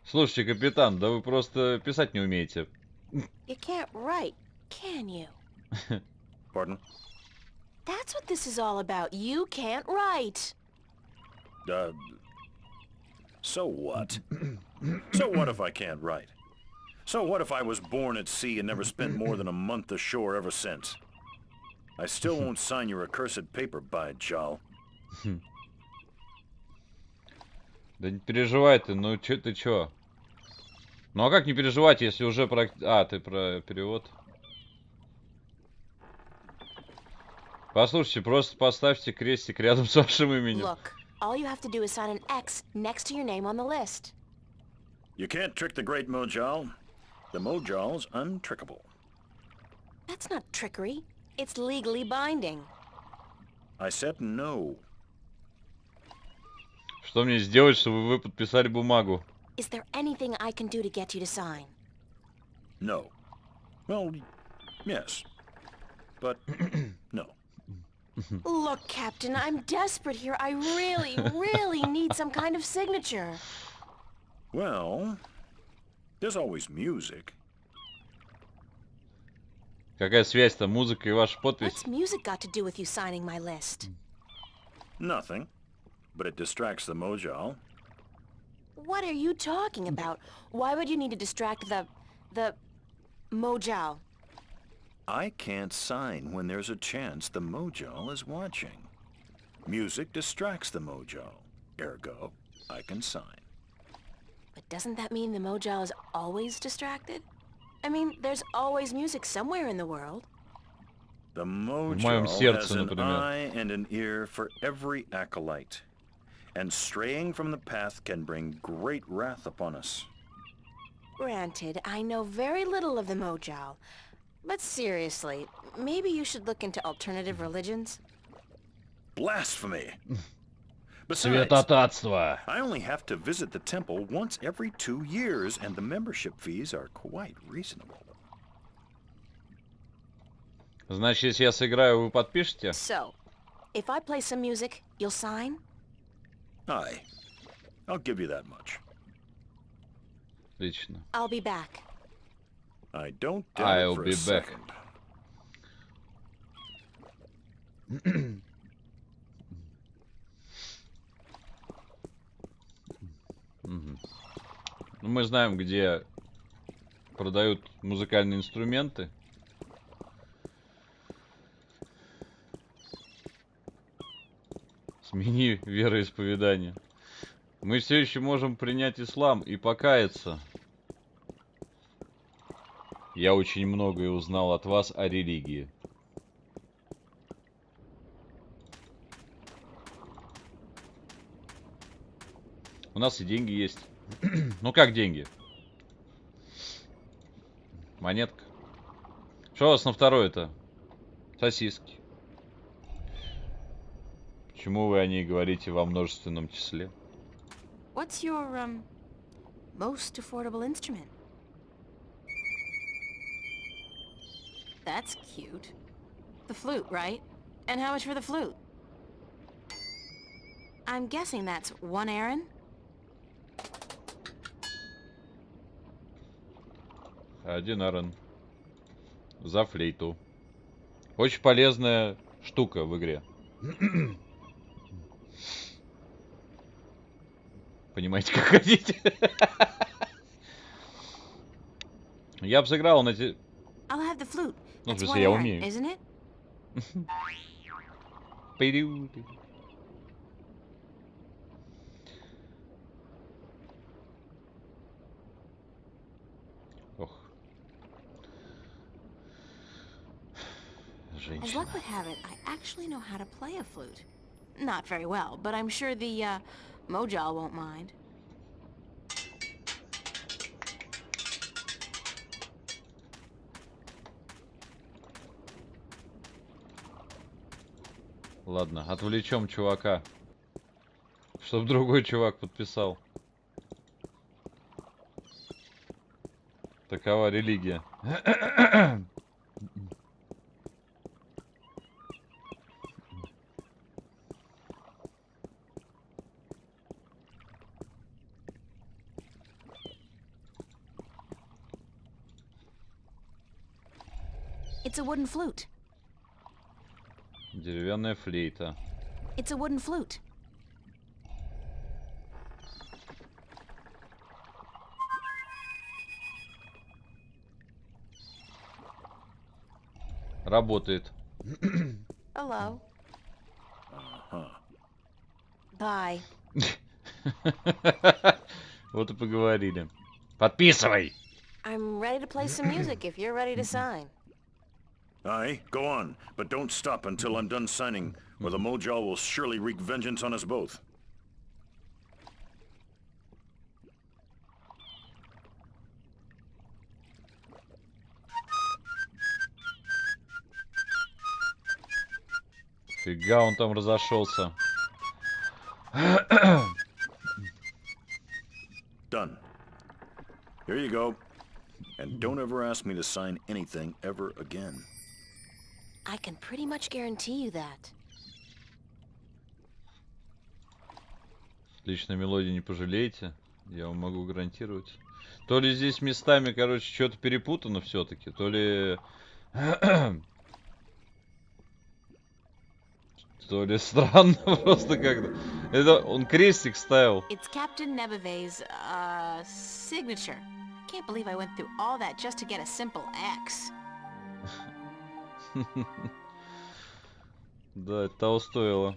Слушайте, капитан, да вы просто писать не умеете. You can't write, can you? Pardon? That's what this is all about. You can't write. So what? So what if I can't write? So what if I was born at sea and never spent more than a month ashore ever since? I still won't sign your accursed paper, by Jal. Да не переживай ты, ну чё ты чё? Ну а как не переживать, если уже про... А, ты про перевод? Послушайте, просто поставьте крестик рядом с вашим именем. Look, all you have to do is sign an X next to your name on the list. You can't trick the great Mojal. The Mojal's untrickable. That's not trickery. It's legally binding. I said no. Что мне сделать, чтобы вы подписали бумагу? Is there anything I can do to get you to sign? No. Well, yes. But no. Look, Captain, I'm desperate here. I really need some kind of signature. Well, there's always music. Какая связь-то, музыка и ваша подпись? What's music got to do with you signing my list? Nothing. But it distracts the Mojal. What are you talking about? Why would you need to distract the Mojal? I can't sign when there's a chance the Mojal is watching. Music distracts the Mojal. Ergo, I can sign. But doesn't that mean the Mojal is always distracted? I mean, there's always music somewhere in the world. The Mojal has an eye and an ear for every acolyte. And straying from the path can bring great wrath upon us. Granted, I know very little of the Mojal. But seriously, maybe you should look into alternative religions? Blasphemy! Святотатство! I only have to visit the temple once every 2 years, and the membership fees are quite reasonable. Значит, если я сыграю, вы подпишете? So, if I play some music, you'll sign? Aye. I'll give you that much. Отлично. I'll be back. I don't doubt it for a second. Ну, мы знаем, где продают музыкальные инструменты. Смени вероисповедание. Мы все еще можем принять ислам и покаяться. Я очень многое узнал от вас о религии. У нас и деньги есть. Ну как деньги? Монетка. Что у вас на второе-то? Сосиски. Почему вы о ней говорите во множественном числе? What's your, most affordable instrument? That's cute. The flute, right? And how much for the flute? I'm guessing that's 1 Aaron? Один Aaron. За флейту. Очень полезная штука в игре. Понимаете, как хотите. Я бы сыграл на те... Ну, в смысле, я умею. Ох. As luck would have it, I actually know how to play a flute. Not very well, but I'm sure the, Mojal won't mind. Ладно, отвлечем чувака. Чтоб другой чувак подписал. Такова религия. It's a wooden flute. Деревянная флейта. It's a wooden flute. Работает. Hello. Bye. Вот и поговорили. Подписывай! I'm ready to play some music if you're ready to sign. Aye, go on, but don't stop until I'm done signing, or the Mojal will surely wreak vengeance on us both. Фига, он там разошелся. Done. Here you go. And don't ever ask me to sign anything ever again. I can pretty much guarantee you that. Личной мелодии не пожалеете, я вам могу гарантировать. То ли здесь местами, короче, что-то перепутано все-таки, то ли... То ли странно просто как-то. Это он крестик ставил. It's Captain Nebeve's, signature. Can't believe I went through all that just to get a simple X. Да, это того стоило.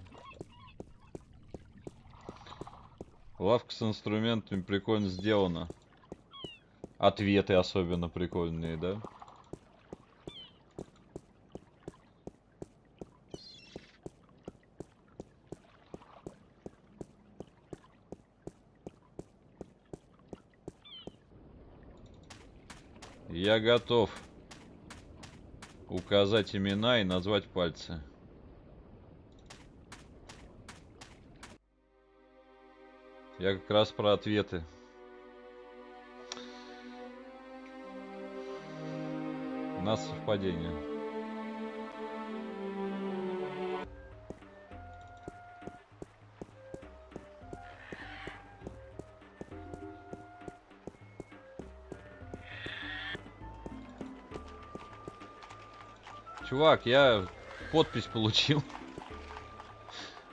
Лавка с инструментами прикольно сделана. Ответы особенно прикольные, да? Я готов указать имена и назвать пальцы. Я как раз про ответы. У нас совпадение. Чувак, я подпись получил.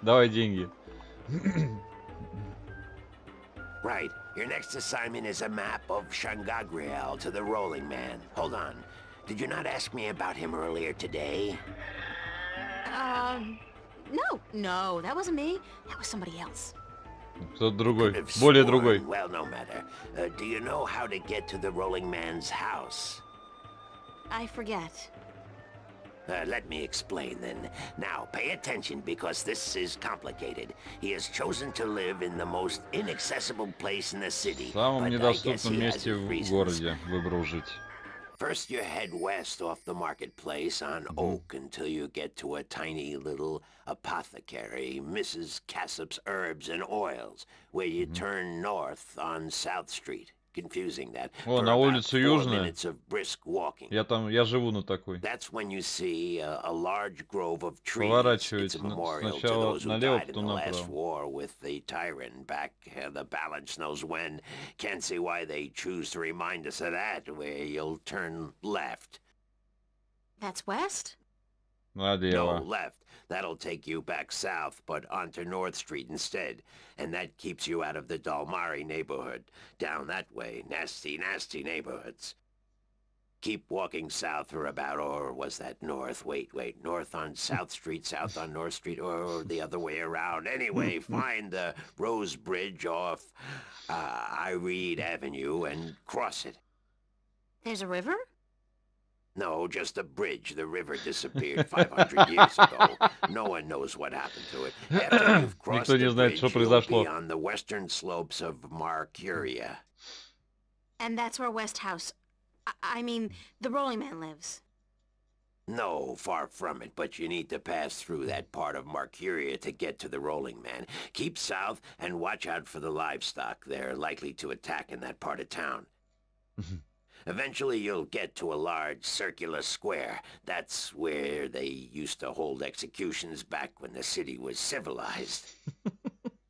Давай деньги. Right. Your next assignment is a map of Shangagriel to the Rolling Man. Hold on. Did you not ask me about him earlier today? No, that wasn't me. That was somebody else. Кто-то другой, более другой. Well, no matter. Do you know how to get to the Rolling Man's house? I forget. Let me explain then. Now, pay attention because this is complicated. He has chosen to live in the most inaccessible place in the city. В самом недоступном месте в городе выбрал жить. First you head west off the marketplace on Oak until you get to a tiny little apothecary, Mrs. Cassop's Herbs and Oils, where you turn north on South Street. Confusing that. О, на улицу Южная. Я живу на такой. That's when you see a large grove of trees. Поворачиваете It's a memorial to сначала those who налево, died in the потом last направо. war with the tyrant back the balance knows when. Can't see why they choose to remind us of that, where you'll turn left. That's west? Налево. No, left. That'll take you back south, but onto North Street instead. And that keeps you out of the Dalmari neighborhood. Down that way, nasty, nasty neighborhoods. Keep walking south for about, or was that north? Wait, north on South Street, south on North Street, or the other way around. Anyway, find the Rose Bridge off Iread Avenue and cross it. There's a river? No, just a bridge. The river disappeared 500 years ago. No one knows what happened to it. After you've crossed Никто не the знает, bridge, что you'll произошло. be on the western slopes of Marcuria. And that's where West House... I mean, the Rolling Man lives. No, far from it, but you need to pass through that part of Marcuria to get to the Rolling Man. Keep south and watch out for the livestock. They're likely to attack in that part of town. Eventually you'll get to a large circular square. That's where they used to hold executions back when the city was civilized.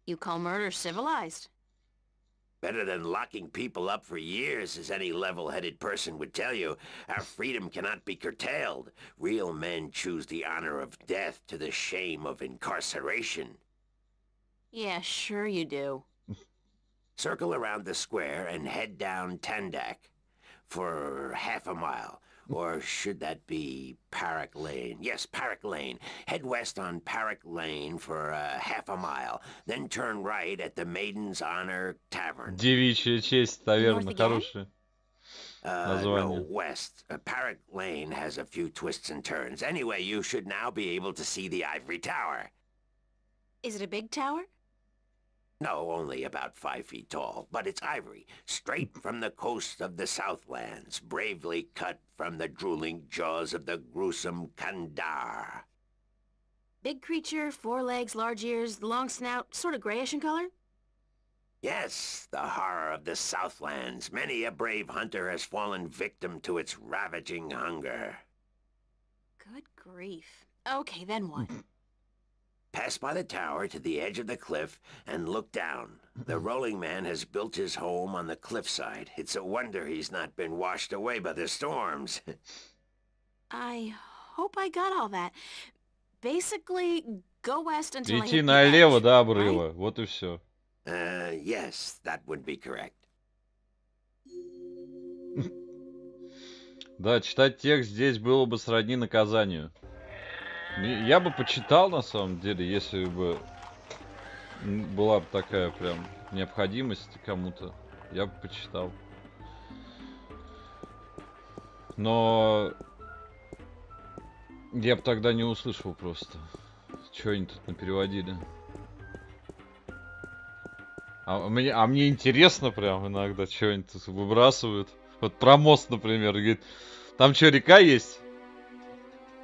You call murder civilized? Better than locking people up for years, as any level-headed person would tell you. Our freedom cannot be curtailed. Real men choose the honor of death to the shame of incarceration. Yeah, sure you do. Circle around the square and head down Tandak for half a mile. Or should that be Parak Lane? Yes, Parak Lane. Head west on Parak Lane for half a mile. Then turn right at the Maiden's Honor Tavern. Девичья честь, таверна, хорошая. No, west. Parak Lane has a few twists and turns. Anyway, you should now be able to see the Ivory Tower. Is it a big tower? No, only about 5 feet tall, but it's ivory, straight from the coast of the Southlands, bravely cut from the drooling jaws of the gruesome Kandar. Big creature, 4 legs, large ears, long snout, sort of grayish in color? Yes, the horror of the Southlands. Many a brave hunter has fallen victim to its ravaging hunger. Good grief. Okay, then what? Pass by the tower to the edge of the cliff and look down. The Rolling Man has built his home on the cliffside. It's a wonder he's not been washed away by the storms. I hope I got all that. Basically, go west until I Идти hit the налево edge, до обрыва, right? вот и все. Yes, that would be correct. Да, читать текст здесь было бы сродни наказанию. Я бы почитал, на самом деле, если бы была бы такая прям необходимость кому-то. Я бы почитал. Но я бы тогда не услышал просто, что они тут напереводили. А мне интересно прям иногда, что они тут выбрасывают. Вот про мост, например. Говорит, там что, река есть?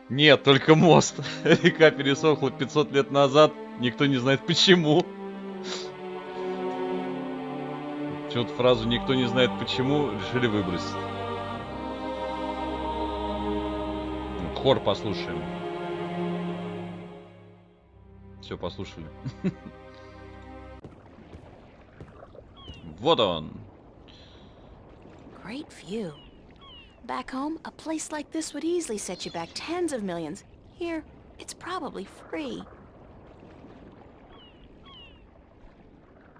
Нет, только мост. Река пересохла 500 лет назад. Никто не знает почему. Почему-то фразу «никто не знает почему» решили выбросить. Хор послушаем. Все, послушали. Вот он. Great view. Back home, a place like this would easily set you back tens of millions. Here, it's probably free.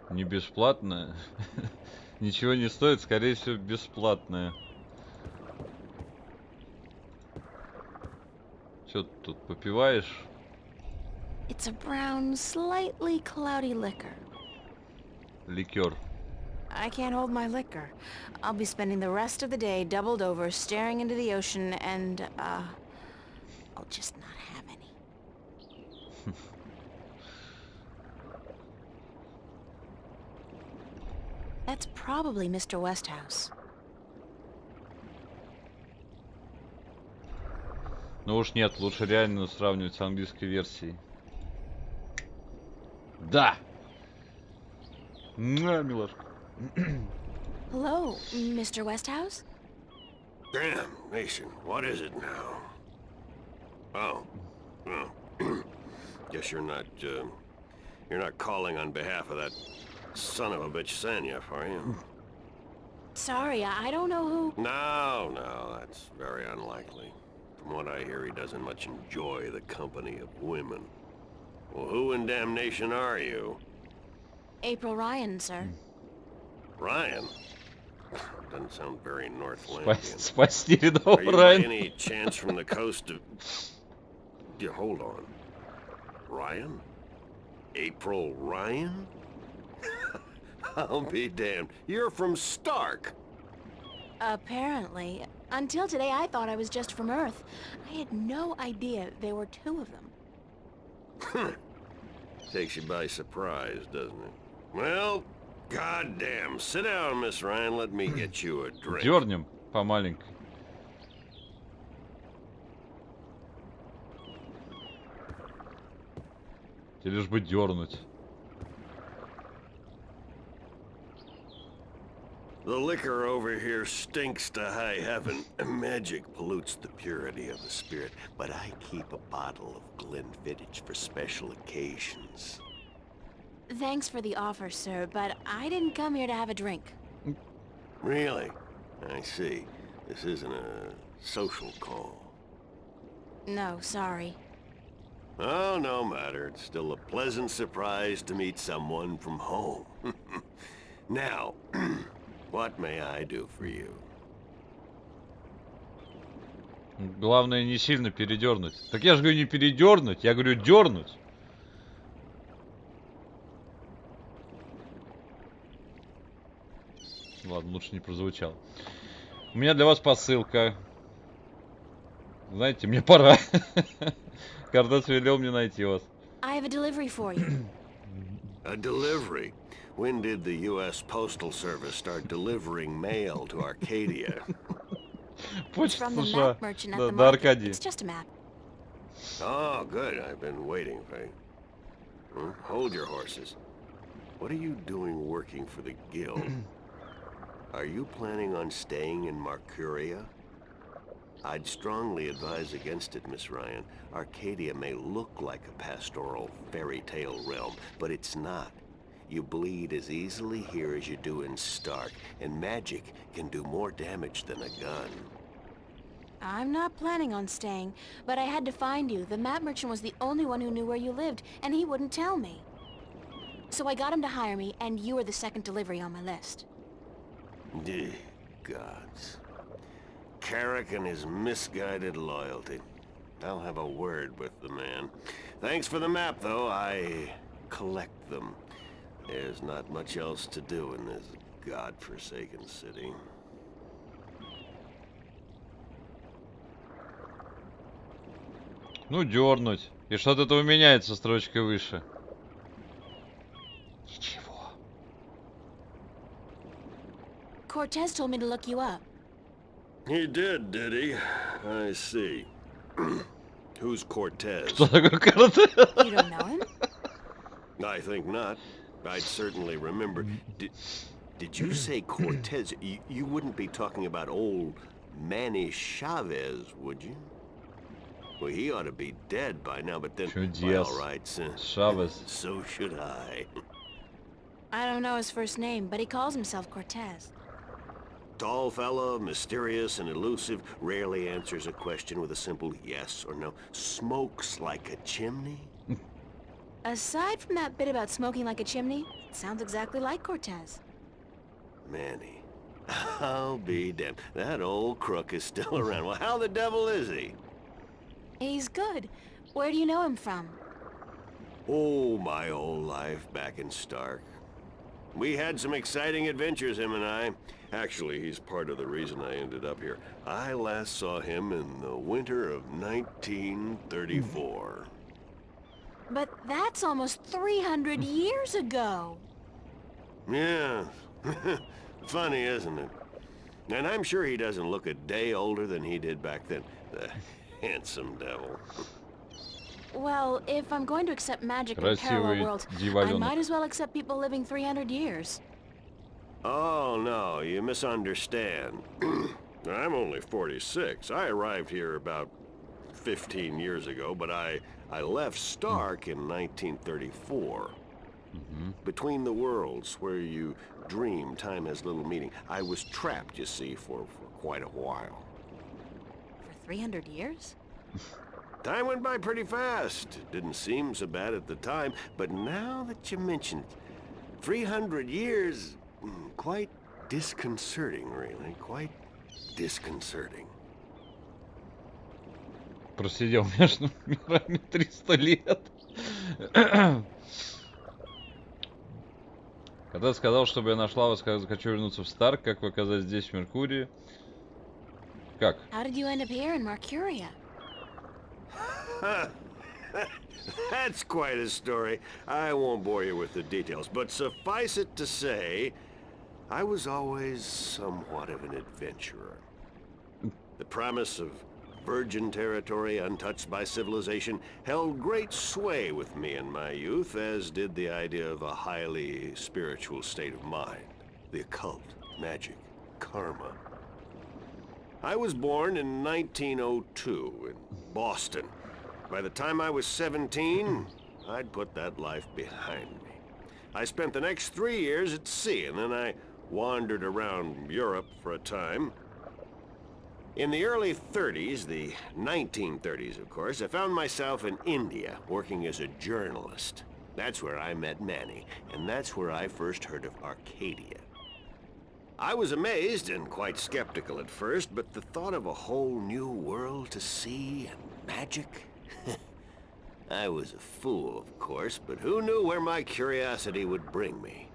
Не бесплатное. Ничего не стоит, скорее всего, бесплатное. Что ты тут попиваешь? It's a brown, slightly cloudy liquor. Ликер. I can't hold my liquor. I'll be spending the rest of the day doubled over, staring into the ocean, and, I'll just not have any. That's probably Mr. Westhouse. Ну уж нет, лучше реально сравнивать с английской версией. Да! На, милашка. Hello, Mr. Westhouse? Damn, Mason, what is it now? Oh, well, guess you're not calling on behalf of that son of a bitch Sanyef, are you? Sorry, I don't know who... No, that's very unlikely. From what I hear, he doesn't much enjoy the company of women. Well, who in damnation are you? April Ryan, sir. Ryan? Doesn't sound very Northlandian. Спасти рядового Are you by Райана. any chance from the coast of... Yeah, hold on. Ryan? April Ryan? I'll be damned. You're from Stark. Apparently. Until today, I thought I was just from Earth. I had no idea there were two of them. Takes you by surprise, doesn't it? Well, goddamn. Sit down, Miss Ryan. Let me get you a drink. Дернем по маленькой. Тебе лишь бы дернуть. The liquor over here stinks to high heaven. Magic pollutes the purity of the spirit, but I keep a bottle of Glenfiddich for special occasions. Thanks for the offer, sir, but I didn't come here to have a drink. Really? I see. This isn't a social call. No, sorry. Oh, no matter. It's still a pleasant surprise to meet someone from home. Now, what may I do for you? Главное не сильно передернуть. Так я же говорю не передернуть, я говорю дернуть. Ладно, лучше не прозвучало. У меня для вас посылка. Знаете, мне пора. Кардас велел мне найти вас. I have a delivery for you. A delivery? When did the U.S. Postal Service start delivering mail to Arcadia? It's from the map merchant at the market. It's just a map. Oh, good. I've been waiting. Hold your horses. What are you doing working for the Guild? Are you planning on staying in Marcuria? I'd strongly advise against it, Miss Ryan. Arcadia may look like a pastoral fairy tale realm, but it's not. You bleed as easily here as you do in Stark, and magic can do more damage than a gun. I'm not planning on staying, but I had to find you. The map merchant was the only one who knew where you lived, and he wouldn't tell me. So I got him to hire me, and you were the second delivery on my list. Gods. Carrick and his misguided loyalty. I'll have a word with the man. Thanks for the map, though. I collect them. There's not much else to do in this godforsaken city. Ну, дернуть. И что от этого меняется строчкой выше? Ничего. Cortez told me to look you up. He did he? I see. Who's Cortez? Что такое Cortez? You don't know him? I think not. I'd certainly remember. Did you say Cortez? You wouldn't be talking about old Manny Chavez, would you? Well, he ought to be dead by now, but then, well, all right, Chavez. So should I. I don't know his first name, but he calls himself Cortez. Tall fella, mysterious and elusive, rarely answers a question with a simple yes or no. Smokes like a chimney? Aside from that bit about smoking like a chimney, it sounds exactly like Cortez. Manny. I'll be damned. That old crook is still around. Well, how the devil is he? He's good. Where do you know him from? Oh, my whole life back in Stark. We had some exciting adventures, him and I. Actually, he's part of the reason I ended up here. I last saw him in the winter of 1934. But that's almost 300 years ago. Yeah. Funny, isn't it? And I'm sure he doesn't look a day older than he did back then. The handsome devil. Well, if I'm going to accept magic in parallel worlds, I might as well accept people living 300 years. Oh, no, you misunderstand. I'm only 46. I arrived here about 15 years ago, but I left Stark in 1934. Between the worlds, where you dream time has little meaning. I was trapped, you see, for quite a while. For 300 years? Time went by pretty fast. It didn't seem so bad at the time, but now that you mention it, 300 years, quite disconcerting, really. Quite disconcerting. Просидел между мирами 300 лет. Когда сказал, чтобы я нашла вас, когда захочу вернуться в Старк, как вы оказались здесь, в Меркурии. Как? How did you end up here in Mercuria? That's quite a story. I won't bore you with the details, but suffice it to say, I was always somewhat of an adventurer. The promise of virgin territory untouched by civilization held great sway with me in my youth, as did the idea of a highly spiritual state of mind. The occult, magic, karma. I was born in 1902 in Boston. By the time I was 17, I'd put that life behind me. I spent the next 3 years at sea, and then I wandered around Europe for a time. In the early 30s, the 1930s, of course, I found myself in India, working as a journalist. That's where I met Manny, and that's where I first heard of Arcadia. I was amazed and quite skeptical at first, but the thought of a whole new world to see and magic... I was a fool, of course, but who knew where my curiosity would bring me?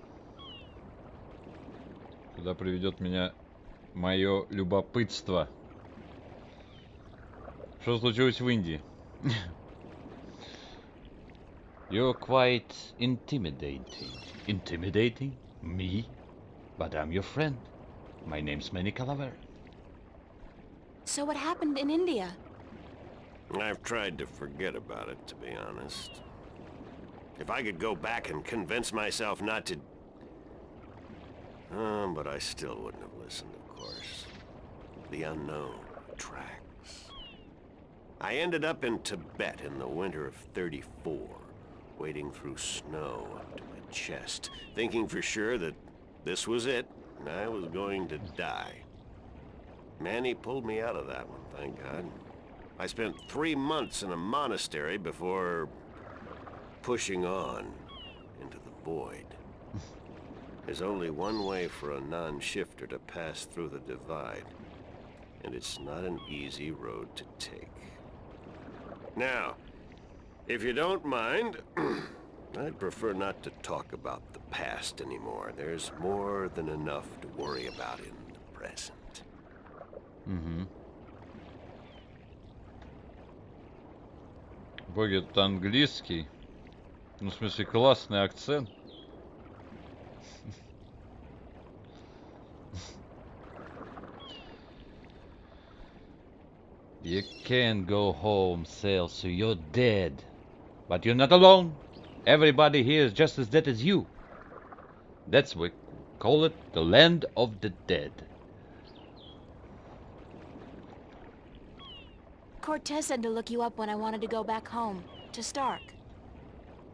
Куда приведет меня мое любопытство? Что случилось в Индии? You're quite intimidating. Intimidating? Me? But I'm your friend. My name's Manny Calavera. So what happened in India? I've tried to forget about it, to be honest. If I could go back and convince myself not to... but I still wouldn't have listened, of course. The unknown attracts. I ended up in Tibet in the winter of '34, wading through snow up to my chest, thinking for sure that this was it, and I was going to die. Manny pulled me out of that one, thank God. I spent 3 months in a monastery before pushing on into the void. There's only one way for a non-shifter to pass through the divide, and it's not an easy road to take. Now, if you don't mind, I'd prefer not to talk about the past anymore. There's more than enough to worry about in the present. Угу. Боги, тут английский. Ну, в смысле, классный акцент. You can't go home, Sale, so you're dead. But you're not alone. Everybody here is just as dead as you. That's what we call it, the land of the dead. Cortez said to look you up when I wanted to go back home, to Stark.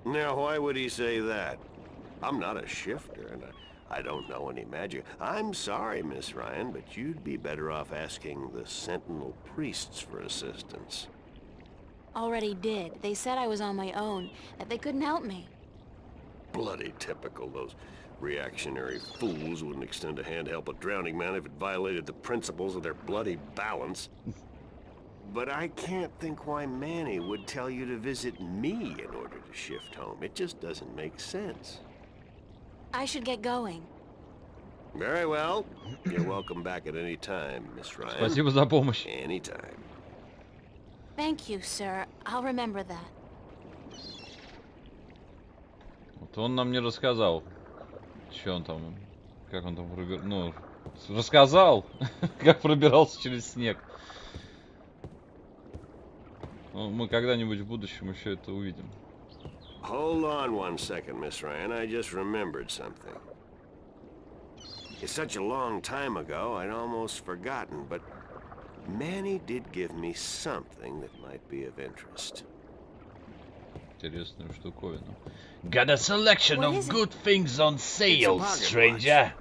Now, why would he say that? I'm not a shifter, and I don't know any magic. I'm sorry, Miss Ryan, but you'd be better off asking the Sentinel priests for assistance. Already did. They said I was on my own, that they couldn't help me. Bloody typical. Those reactionary fools wouldn't extend a hand to help a drowning man if it violated the principles of their bloody balance. But I can't think why Manny would tell you to visit me in order to shift home. It just doesn't make sense. I should get going. Very well. You're welcome back at any time, Miss Ryan. Спасибо за помощь. Anytime. Thank you, sir. I'll remember that. Вот он нам не рассказал, что он там, как он там пробирался. Ну, рассказал, как пробирался через снег. Ну, мы когда-нибудь в будущем еще это увидим. Hold on one second, Miss Ryan. I just remembered something. It's such a long time ago, I'd almost forgotten, but Manny did give me something that might be of interest. Интересную штуковину. Got a selection What of is it? good things on It's a sale, pocket stranger.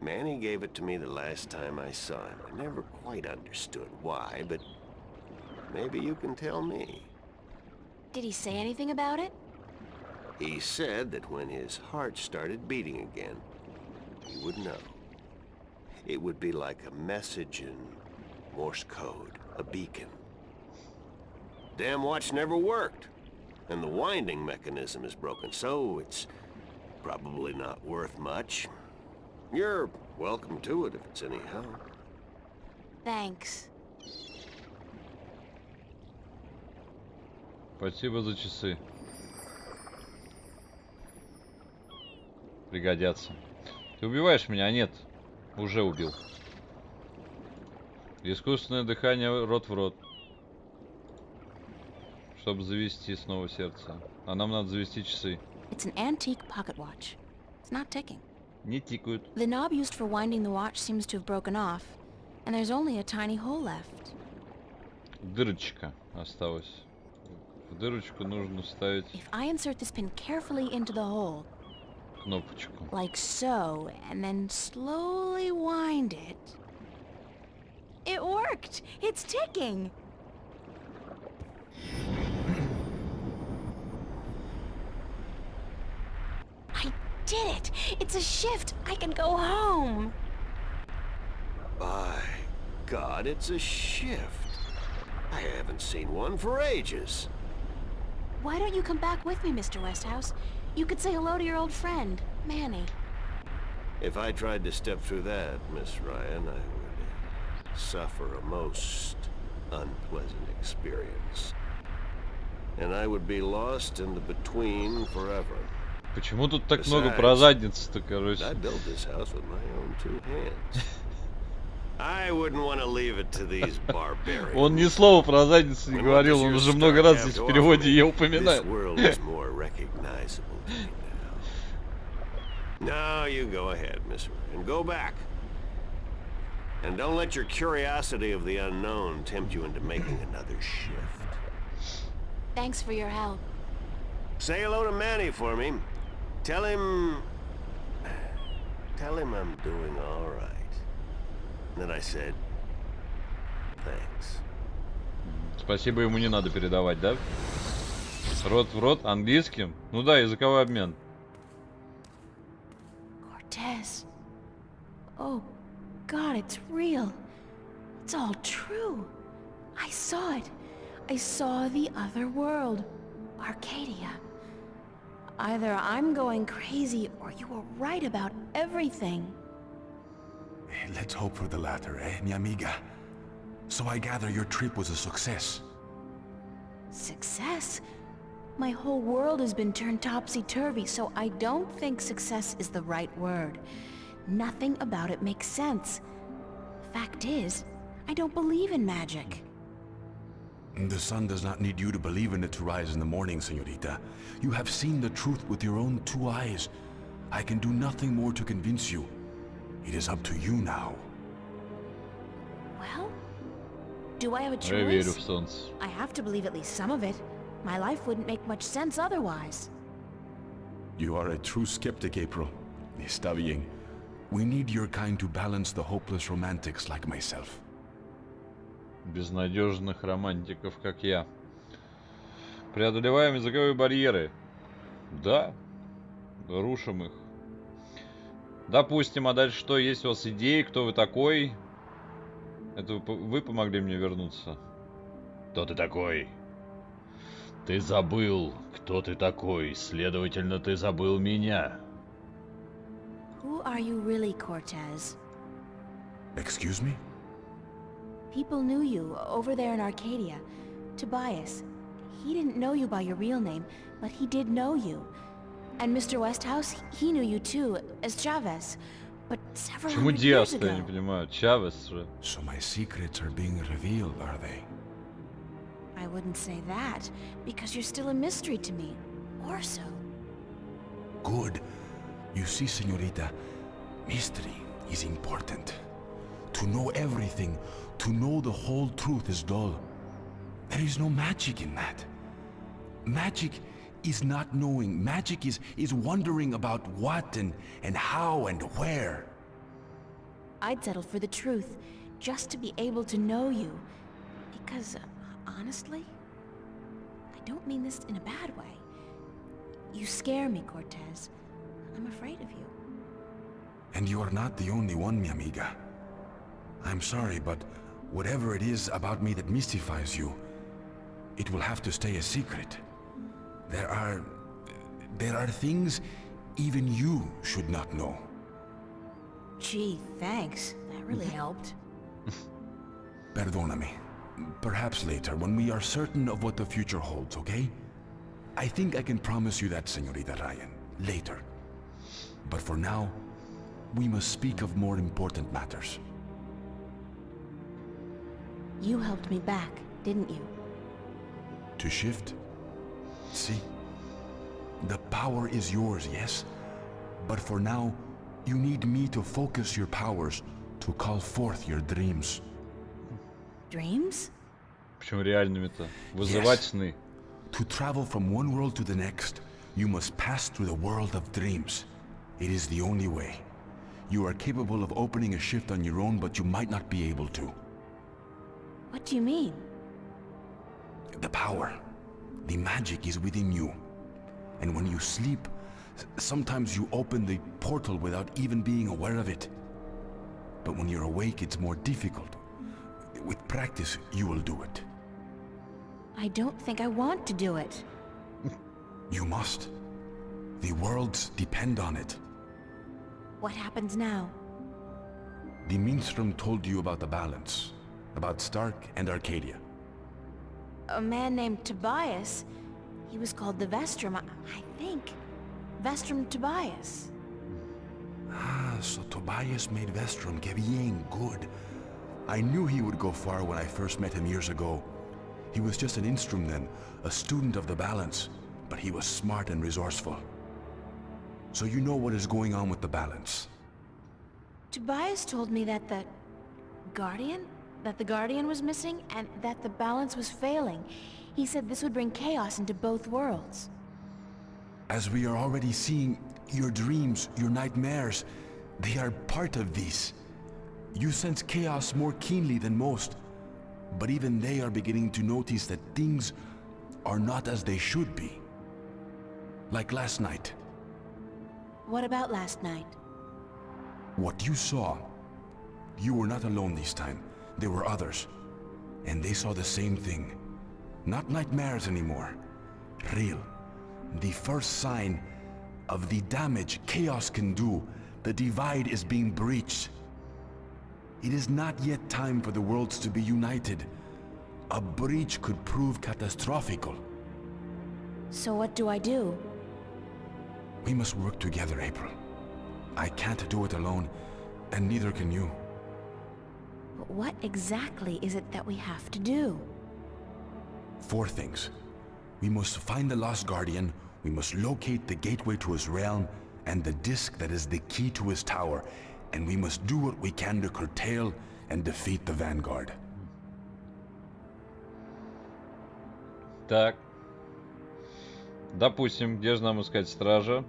Manny gave it to me the last time I saw him. I never quite understood why, but maybe you can tell me. Did he say anything about it? He said that when his heart started beating again, he would know. It would be like a message in Morse code, a beacon. Damn watch never worked, and the winding mechanism is broken, so it's probably not worth much. You're welcome to it if it's any help. Thanks. Спасибо за часы. Пригодятся. Ты убиваешь меня? А нет. Уже убил. Искусственное дыхание рот в рот. Чтобы завести снова сердце. А нам надо завести часы. It's an antique pocket watch. It's not ticking. Не тикают. The knob used for winding the watch seems to have broken off, and there's only a tiny hole left. Дырочка осталась. В дырочку нужно вставить If I insert this pin carefully into the hole, кнопочку. like so, and then slowly wind it. It worked! It's ticking! I did it! It's a shift! I can go home! By God, it's a shift. I haven't seen one for ages. Why don't you come back with me, Mr. Westhouse? You could say hello to your old friend, Manny. If I tried to step through that, Miss Ryan, I would suffer a most unpleasant experience. And I would be lost in the between forever. Почему тут так много про задницу-то, короче? I built this house with my own two hands. I wouldn't want to leave it to these barbarians. Он ни слова про задницу не говорил, он уже много раз здесь в переводе ее упоминает. This world is more recognizable to me now. Now you go ahead, Miss Ryan. Go back. And don't let your curiosity of the unknown tempt you into making another shift. Thanks for your help. Say hello to Manny for me. Tell him I'm doing all right. And then I said, thanks. Спасибо ему не надо передавать, да? Рот в рот английским? Ну да, языковой обмен. Cortez. Oh, God, it's real. It's all true. I saw it. I saw the other world. Arcadia. Either I'm going crazy or you were right about everything. Let's hope for the latter, mi amiga? So I gather your trip was a success. Success? My whole world has been turned topsy-turvy, so I don't think success is the right word. Nothing about it makes sense. Fact is, I don't believe in magic. The sun does not need you to believe in it to rise in the morning, señorita. You have seen the truth with your own two eyes. I can do nothing more to convince you. It is up to you now. Well, do I have a Я верю в choice? солнце. I have to believe at least some of it. My life wouldn't make much sense otherwise. You are a true skeptic, April. Está bien. We need your kind to balance the hopeless romantics like myself. Безнадежных романтиков, как я. Преодолеваем языковые барьеры. Да. Рушим их. Допустим, а дальше что? Есть у вас идеи? Кто вы такой? Это вы помогли мне вернуться. Кто ты такой? Ты забыл, кто ты такой. Следовательно, ты забыл меня. Who are you really, Cortez? Excuse me? People knew you over there in Arcadia. Tobias. He didn't know you by your real name, but he did know you. And Mr. Westhouse, he knew you too, as Chavez. But several Почему hundred years Диас-то, я не ago. понимаю? Чавес же. So my secrets are being revealed, are they? I wouldn't say that, because you're still a mystery to me. Or so. Good. You see, señorita, mystery is important. To know everything, to know the whole truth is dull. There is no magic in that. Magic is not knowing. Magic is wondering about what and how and where. I'd settle for the truth, just to be able to know you. Because, honestly, I don't mean this in a bad way. You scare me, Cortez. I'm afraid of you. And you are not the only one, mi amiga. I'm sorry, but whatever it is about me that mystifies you, it will have to stay a secret. There are things even you should not know. Gee, thanks. That really helped. Perdóname. Perhaps later, when we are certain of what the future holds, okay? I think I can promise you that, Señorita Ryan. Later. But for now, we must speak of more important matters. You helped me back, didn't you? To shift? See? The power is yours, yes? But for now, you need me to focus your powers to call forth your dreams. Dreams? Почему реальными-то? Вызывать сны. To travel from one world to the next, you must pass through the world of dreams. It is the only way. You are capable of opening a shift on your own, but you might not be able to. What do you mean? The power, the magic is within you. And when you sleep, sometimes you open the portal without even being aware of it. But when you're awake, it's more difficult. With practice, you will do it. I don't think I want to do it. You must. The worlds depend on it. What happens now? The minstrel told you about the balance, about Stark and Arcadia. A man named Tobias. He was called the Vestrum, I think. Vestrum Tobias. Ah, so Tobias made Vestrum. Que bien, good. I knew he would go far when I first met him years ago. He was just an instrument then, a student of the balance, but he was smart and resourceful. So you know what is going on with the balance. Tobias told me that the Guardian was missing and that the balance was failing. He said this would bring chaos into both worlds. As we are already seeing, your dreams, your nightmares, they are part of these. You sense chaos more keenly than most, but even they are beginning to notice that things are not as they should be. Like last night. What about last night? What you saw, you were not alone this time. There were others, and they saw the same thing. Not nightmares anymore. Real. The first sign of the damage chaos can do. The divide is being breached. It is not yet time for the worlds to be united. A breach could prove catastrophical. So what do I do? We must work together, April. I can't do it alone, and neither can you. But what exactly is it that we have to do? 4 things. We must find the lost guardian, we must locate the gateway to his realm, and the disc that is the key to his tower, and we must do what we can to curtail and defeat the Vanguard. Так. Допустим, где же нам искать стража?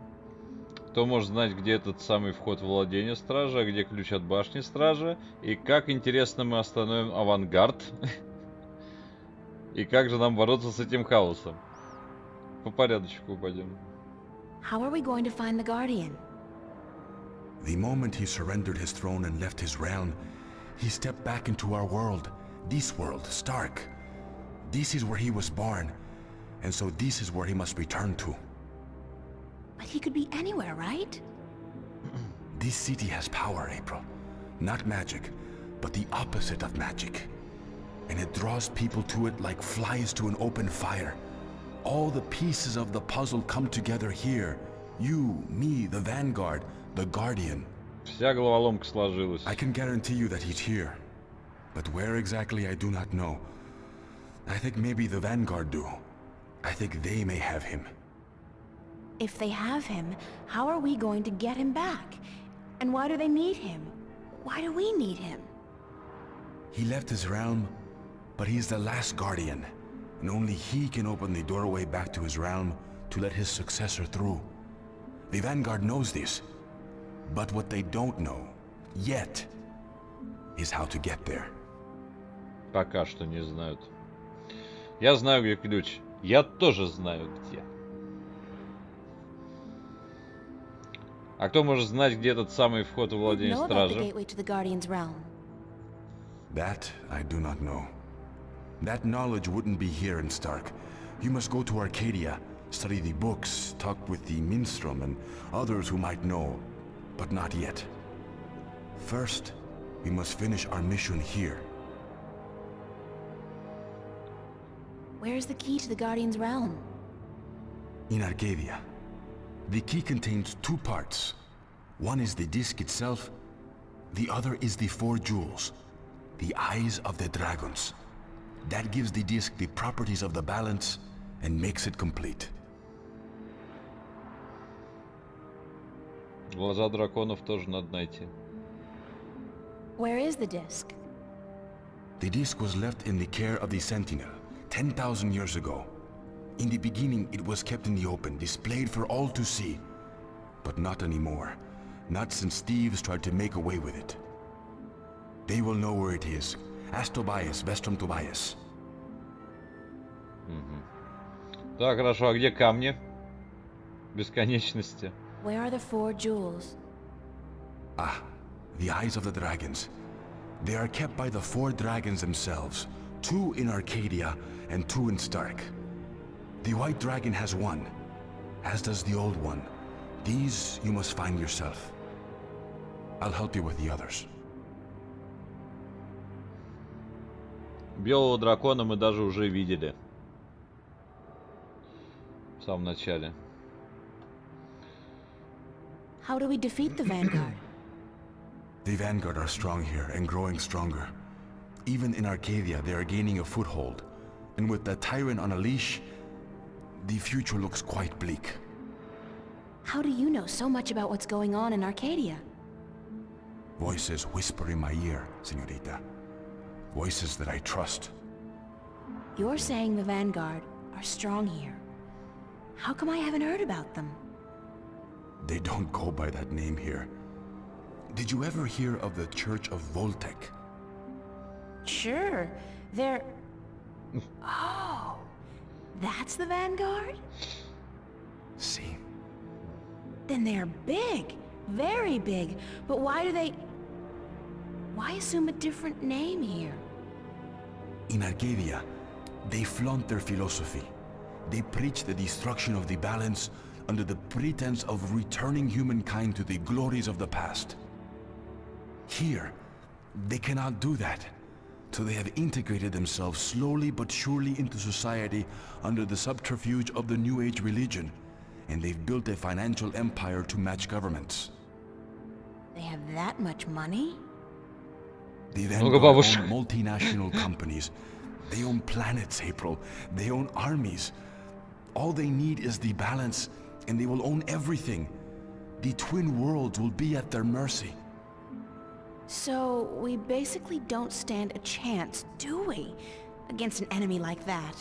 Кто может знать, где этот самый вход в владение стража, где ключ от башни стража? И как, интересно, мы остановим авангард? И как же нам бороться с этим хаосом? По порядочку пойдем. How are we going to find the Guardian? The moment he surrendered his throne and left his realm, he stepped back into our world. This world, Stark. This is where he was born, and so this is where he must return to. But he could be anywhere, right? This city has power, April. Not magic, but the opposite of magic. And it draws people to it like flies to an open fire. All the pieces of the puzzle come together here. You, me, the Vanguard, the Guardian. Вся головоломка сложилась. I can guarantee you that he's here. But where exactly I do not know. I think maybe the Vanguard do. I think they may have him. If they have him, how are we going to get him back? And why do they need him? Why do we need him? He left his realm, but he's the last Guardian. And only he can open the doorway back to his realm to let his successor through. The Vanguard knows this. But what they don't know, yet, is how to get there. Пока что не знают. Я знаю, где ключ. Я тоже знаю, где. А кто может знать, где этот самый вход в владение стражи? That I do not know. That knowledge wouldn't be here in Stark. You must go to Arcadia, study the books, talk with the minstrel and others who might know, but not yet. First, we must finish our mission here. Where's the key to the Guardian's realm? In Arcadia. The key contains two parts. One is the disc itself, the other is the 4 jewels, the eyes of the dragons. That gives the disc the properties of the balance and makes it complete. Глаза драконов тоже надо найти. Where is the disc? The disc was left in the care of the Sentinel 10,000 years ago. In the beginning, it was kept in the open, displayed for all to see. But not anymore. Not since thieves tried to make away with it. They will know where it is. Ask Tobias, Vestrum Tobias. Так, хорошо, а где камни бесконечности? Where are the 4 jewels? Ah, the eyes of the dragons. They are kept by the 4 dragons themselves. 2 in Arcadia and 2 in Stark. The white dragon has 1, as does the old one. These you must find yourself. I'll help you with the others. Белого дракона мы даже уже видели. В самом начале. How do we defeat the Vanguard? The Vanguard are strong here and growing stronger. Even in Arcadia, they are gaining a foothold. And with the tyrant on a leash, the future looks quite bleak. How do you know so much about what's going on in Arcadia? Voices whisper in my ear, señorita. Voices that I trust. You're saying the Vanguard are strong here. How come I haven't heard about them? They don't go by that name here. Did you ever hear of the Church of Voltec? Sure, they're... Oh, that's the Vanguard? See. Then they're big, very big. But why do they... Why assume a different name here? In Arcadia, they flaunt their philosophy. They preach the destruction of the balance under the pretense of returning humankind to the glories of the past. Here, they cannot do that. So they have integrated themselves slowly but surely into society under the subterfuge of the New Age religion. And they've built a financial empire to match governments. They have that much money? They then own multinational companies. They own planets, April. They own armies. All they need is the balance, and they will own everything. The twin worlds will be at their mercy. So, we basically don't stand a chance, do we? Against an enemy like that.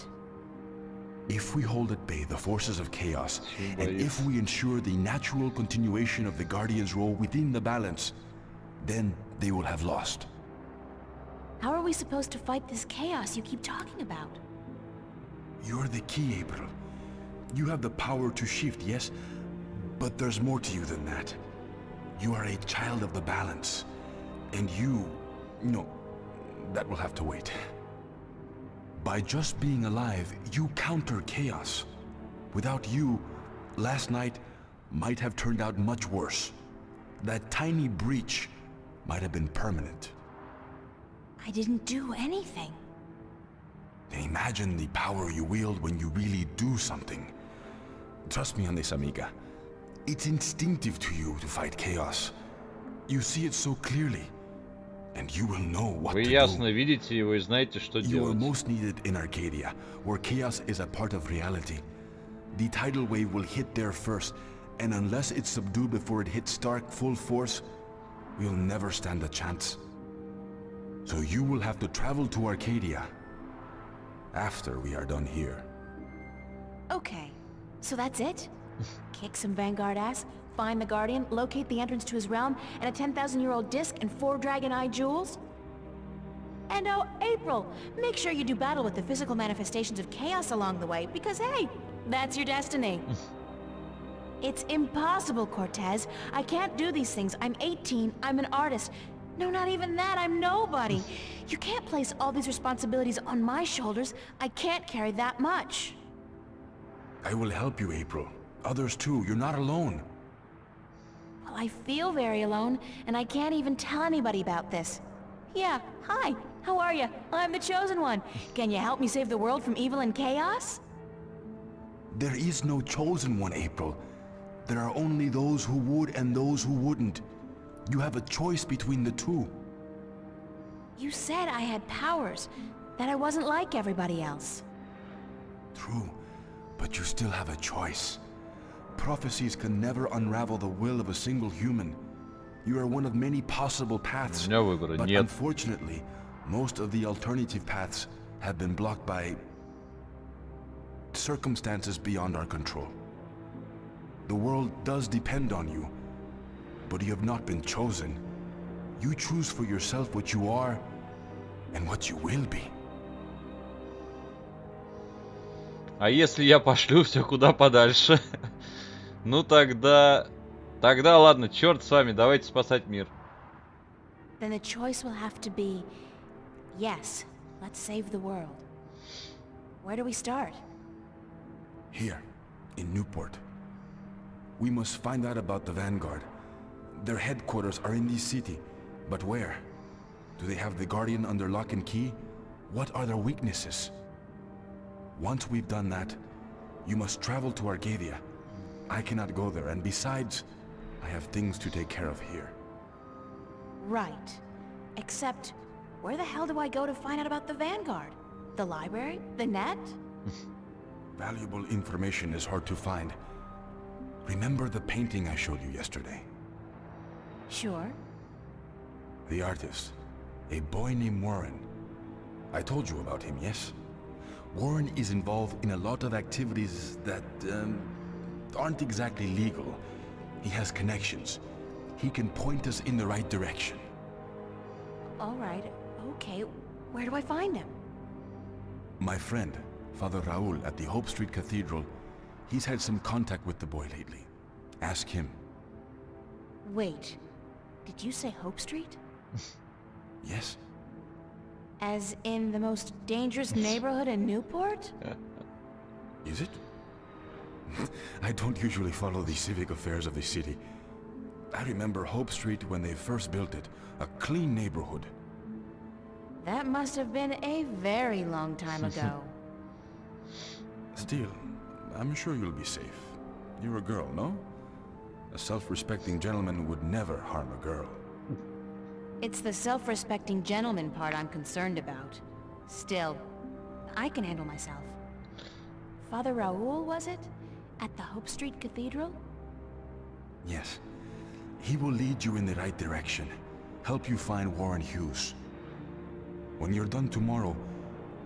If we hold at bay the forces of chaos, and if we ensure the natural continuation of the Guardian's role within the balance, then they will have lost. How are we supposed to fight this chaos you keep talking about? You're the key, April. You have the power to shift, yes? But there's more to you than that. You are a child of the balance. And you... No, that will have to wait. By just being alive, you counter chaos. Without you, last night might have turned out much worse. That tiny breach might have been permanent. I didn't do anything. Imagine the power you wield when you really do something. Trust me on this, amiga. It's instinctive to you to fight chaos. You see it so clearly. And you will know what to do. Вы ясно видите его и знаете, что делать. You are most needed in Arcadia, where chaos is a part of reality. The tidal wave will hit there first, and unless it's subdued before it hits Stark full force, we'll never stand a chance. So you will have to travel to Arcadia after we are done here. Okay, so that's it? Kick some Vanguard ass, find the Guardian, locate the entrance to his realm, and a 10,000-year-old disc and 4 Dragon Eye jewels? And oh, April, make sure you do battle with the physical manifestations of chaos along the way, because hey, that's your destiny. It's impossible, Cortez. I can't do these things. I'm 18, I'm an artist. No, not even that, I'm nobody. You can't place all these responsibilities on my shoulders. I can't carry that much. I will help you, April. Others too, you're not alone. Well, I feel very alone, and I can't even tell anybody about this. Yeah, hi. How are you? I'm the chosen one. Can you help me save the world from evil and chaos? There is no chosen one, April. There are only those who would and those who wouldn't. You have a choice between the two. You said I had powers, that I wasn't like everybody else. True, but you still have a choice. Prophecies can never unravel the will of a single human. You are one of many possible paths, but unfortunately, most of the alternative paths have been blocked by circumstances beyond our control. The world does depend on you, but you have not been chosen. You choose for yourself what you are and what you will be. А если я пошлю все куда подальше? Ну тогда ладно, черт с вами, давайте спасать мир. Then the choice will have to be, yes, let's save the world. Where do we start? Here, in Newport. We must find out about the Vanguard. Their headquarters are in this city, but where? Do they have the Guardian under lock and key? What are their weaknesses? Once we've done that, you must travel to Arcadia. I cannot go there, and besides, I have things to take care of here. Right. Except, where the hell do I go to find out about the Vanguard? The library? The net? Valuable information is hard to find. Remember the painting I showed you yesterday? Sure. The artist, a boy named Warren. I told you about him, yes? Warren is involved in a lot of activities that aren't exactly legal. He has connections. He can point us in the right direction. All right, okay. Where do I find him? My friend, Father Raul at the Hope Street Cathedral, he's had some contact with the boy lately. Ask him. Wait, did you say Hope Street? Yes. As in the most dangerous neighborhood in Newport? Is it? I don't usually follow the civic affairs of the city. I remember Hope Street when they first built it. A clean neighborhood. That must have been a very long time ago. Still, I'm sure you'll be safe. You're a girl, no? A self-respecting gentleman would never harm a girl. It's the self-respecting gentleman part I'm concerned about. Still, I can handle myself. Father Raul, was it? At the Hope Street Cathedral? Yes. He will lead you in the right direction. Help you find Warren Hughes. When you're done tomorrow,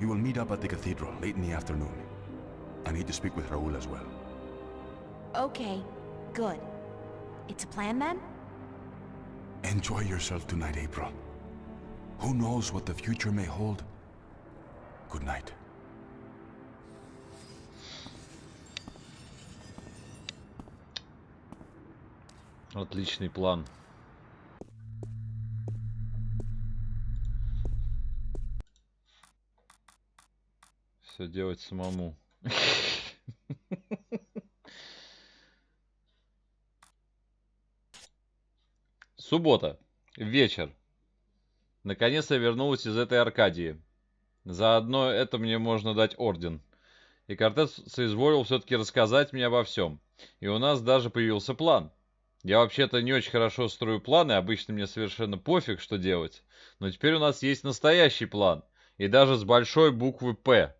you will meet up at the cathedral late in the afternoon. I need to speak with Raul as well. Okay, good. It's a plan then? Enjoy yourself tonight, April. Who knows what the future may hold? Good night. Отличный план. Все делать самому. Суббота. Вечер. Наконец-то я вернулась из этой Аркадии. Заодно это мне можно дать орден. И Кортес соизволил все-таки рассказать мне обо всем. И у нас даже появился план. Я вообще-то не очень хорошо строю планы, обычно мне совершенно пофиг, что делать. Но теперь у нас есть настоящий план. И даже с большой буквы «П».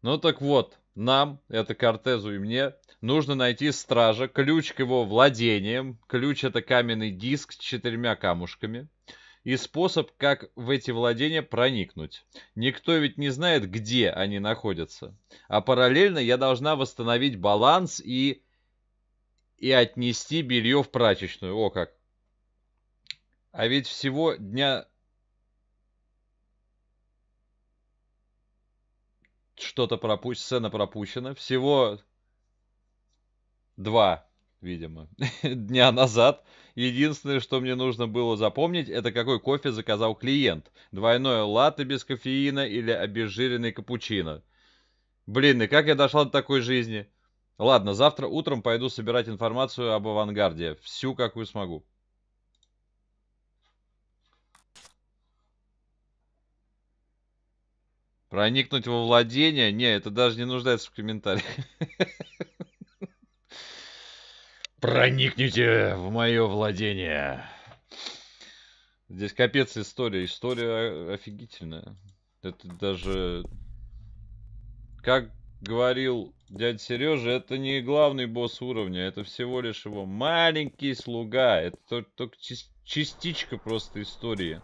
Ну так вот, нам, это Кортезу и мне, нужно найти стража, ключ к его владениям. Ключ — это каменный диск с 4 камушками. И способ, как в эти владения проникнуть. Никто ведь не знает, где они находятся. А параллельно я должна восстановить баланс и отнести белье в прачечную. О как. А ведь всего дня... Что-то сцена пропущена. Всего 2, видимо, дня назад. Единственное, что мне нужно было запомнить, это какой кофе заказал клиент. Двойное латте без кофеина или обезжиренный капучино. Блин, и как я дошла до такой жизни? Ладно, завтра утром пойду собирать информацию об авангарде. Всю, какую смогу. Проникнуть во владение? Не, это даже не нуждается в комментариях. Проникните в мое владение. Здесь капец история. История офигительная. Это даже... Как говорил дядя Сережа, это не главный босс уровня. Это всего лишь его маленький слуга. Это только частичка просто истории.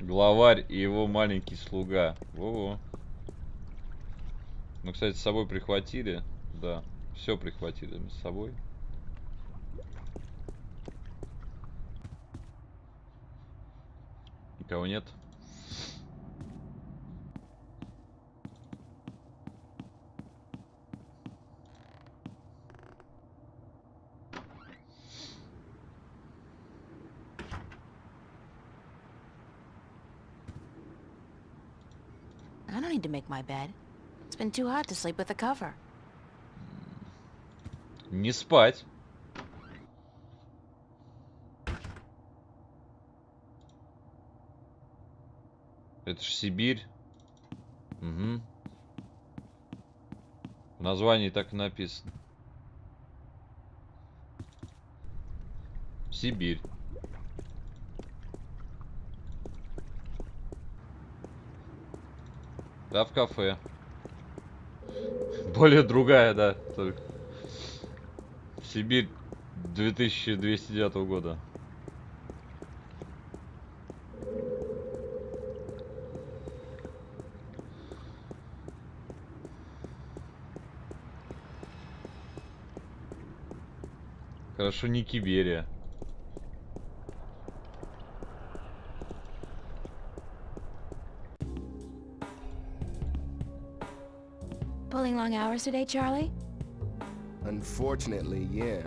Главарь и его маленький слуга. Во-во. Ну, кстати, с собой прихватили. Да, все прихватили мы с собой. Никого нет. I don't need to make my bed. It's been too hot to sleep with a cover. Не спать. Это ж Сибирь. Угу. В названии так и написано. Сибирь. Да, в кафе. Более другая, да. Только. Сибирь 2209 года. Хорошо, не Киберия. Pulling long hours today, Charlie? Unfortunately, yeah.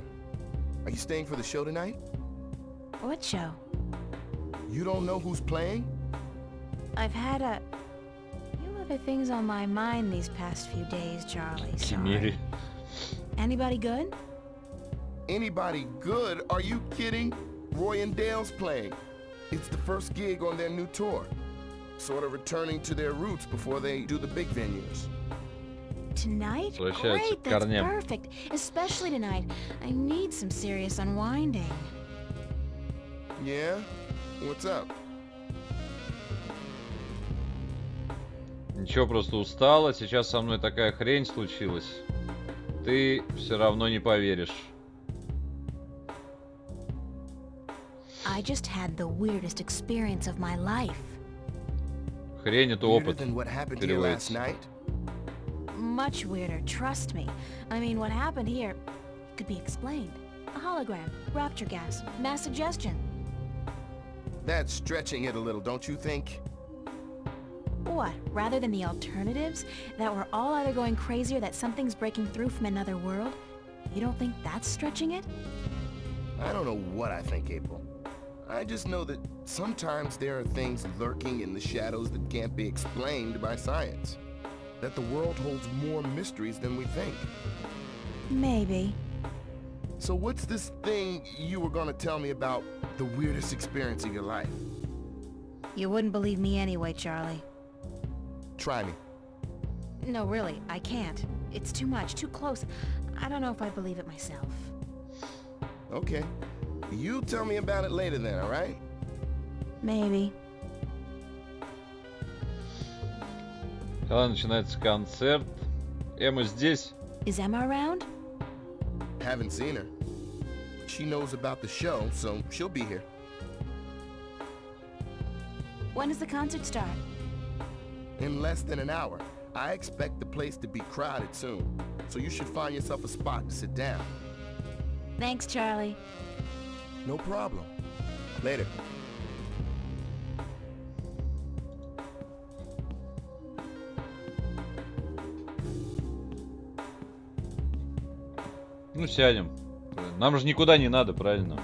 Are you staying for the show tonight? What show? You don't know who's playing? I've had a few other things on my mind these past few days, Charlie. Sorry. Anybody good? Anybody good? Are you kidding? Roy and Dale's playing. It's the first gig on their new tour. Sort of returning to their roots before they do the big venues. Tonight? Great, that's perfect. Especially tonight. I need some serious unwinding. Yeah? What's up? Ничего, просто устала. Сейчас со мной такая хрень случилась. Ты все равно не поверишь. I just had the weirdest experience of my life. Хрень это опыт. Переводится. Much weirder, trust me. I mean, what happened here could be explained. A hologram, rapture gas, mass suggestion. That's stretching it a little, don't you think? What, rather than the alternatives? That we're all either going crazy or that something's breaking through from another world? You don't think that's stretching it? I don't know what I think, April. I just know that sometimes there are things lurking in the shadows that can't be explained by science. That the world holds more mysteries than we think. Maybe. So what's this thing you were gonna tell me about the weirdest experience of your life? You wouldn't believe me anyway, Charlie. Try me. No, really, I can't. It's too much, too close. I don't know if I believe it myself. Okay. You tell me about it later then, alright? Maybe. Когда начинается концерт. Эмма здесь? Is Emma around? Haven't seen her. She knows about the show, so she'll be here. When does the concert start? In less than an hour. I expect the place to be crowded soon, so you should find yourself a spot to sit down. Thanks, Charlie. No problem. Later. Ну, сядем. Нам же никуда не надо, правильно?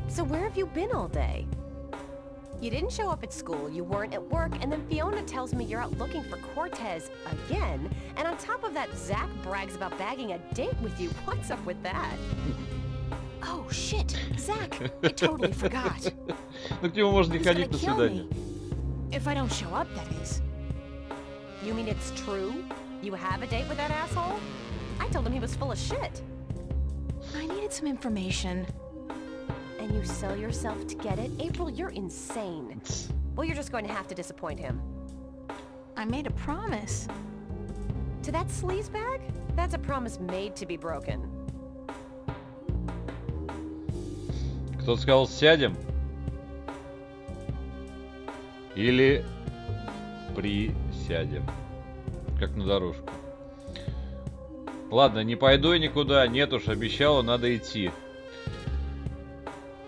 So where have you been all day? You didn't show up at school, you weren't at work, and then Fiona tells me you're out looking for Cortez again, and on top of that, Zach brags about bagging a date with you. What's up with that? Oh, shit. Zach, I totally forgot. Ну, к нему можно не He's ходить gonna на kill свидание. me. If I don't show up, that is. You mean it's true? You have a date with that asshole? I told him he was full of shit. I needed some information. And you sell yourself to get it? April, you're insane. Well, you're just going to have to disappoint him. I made a promise. To that sleazebag? That's a promise made to be broken. Кто-то сказал, сядем? Или присядем? Как на дорожку. Ладно, не пойду я никуда. Нет уж, обещала, надо идти.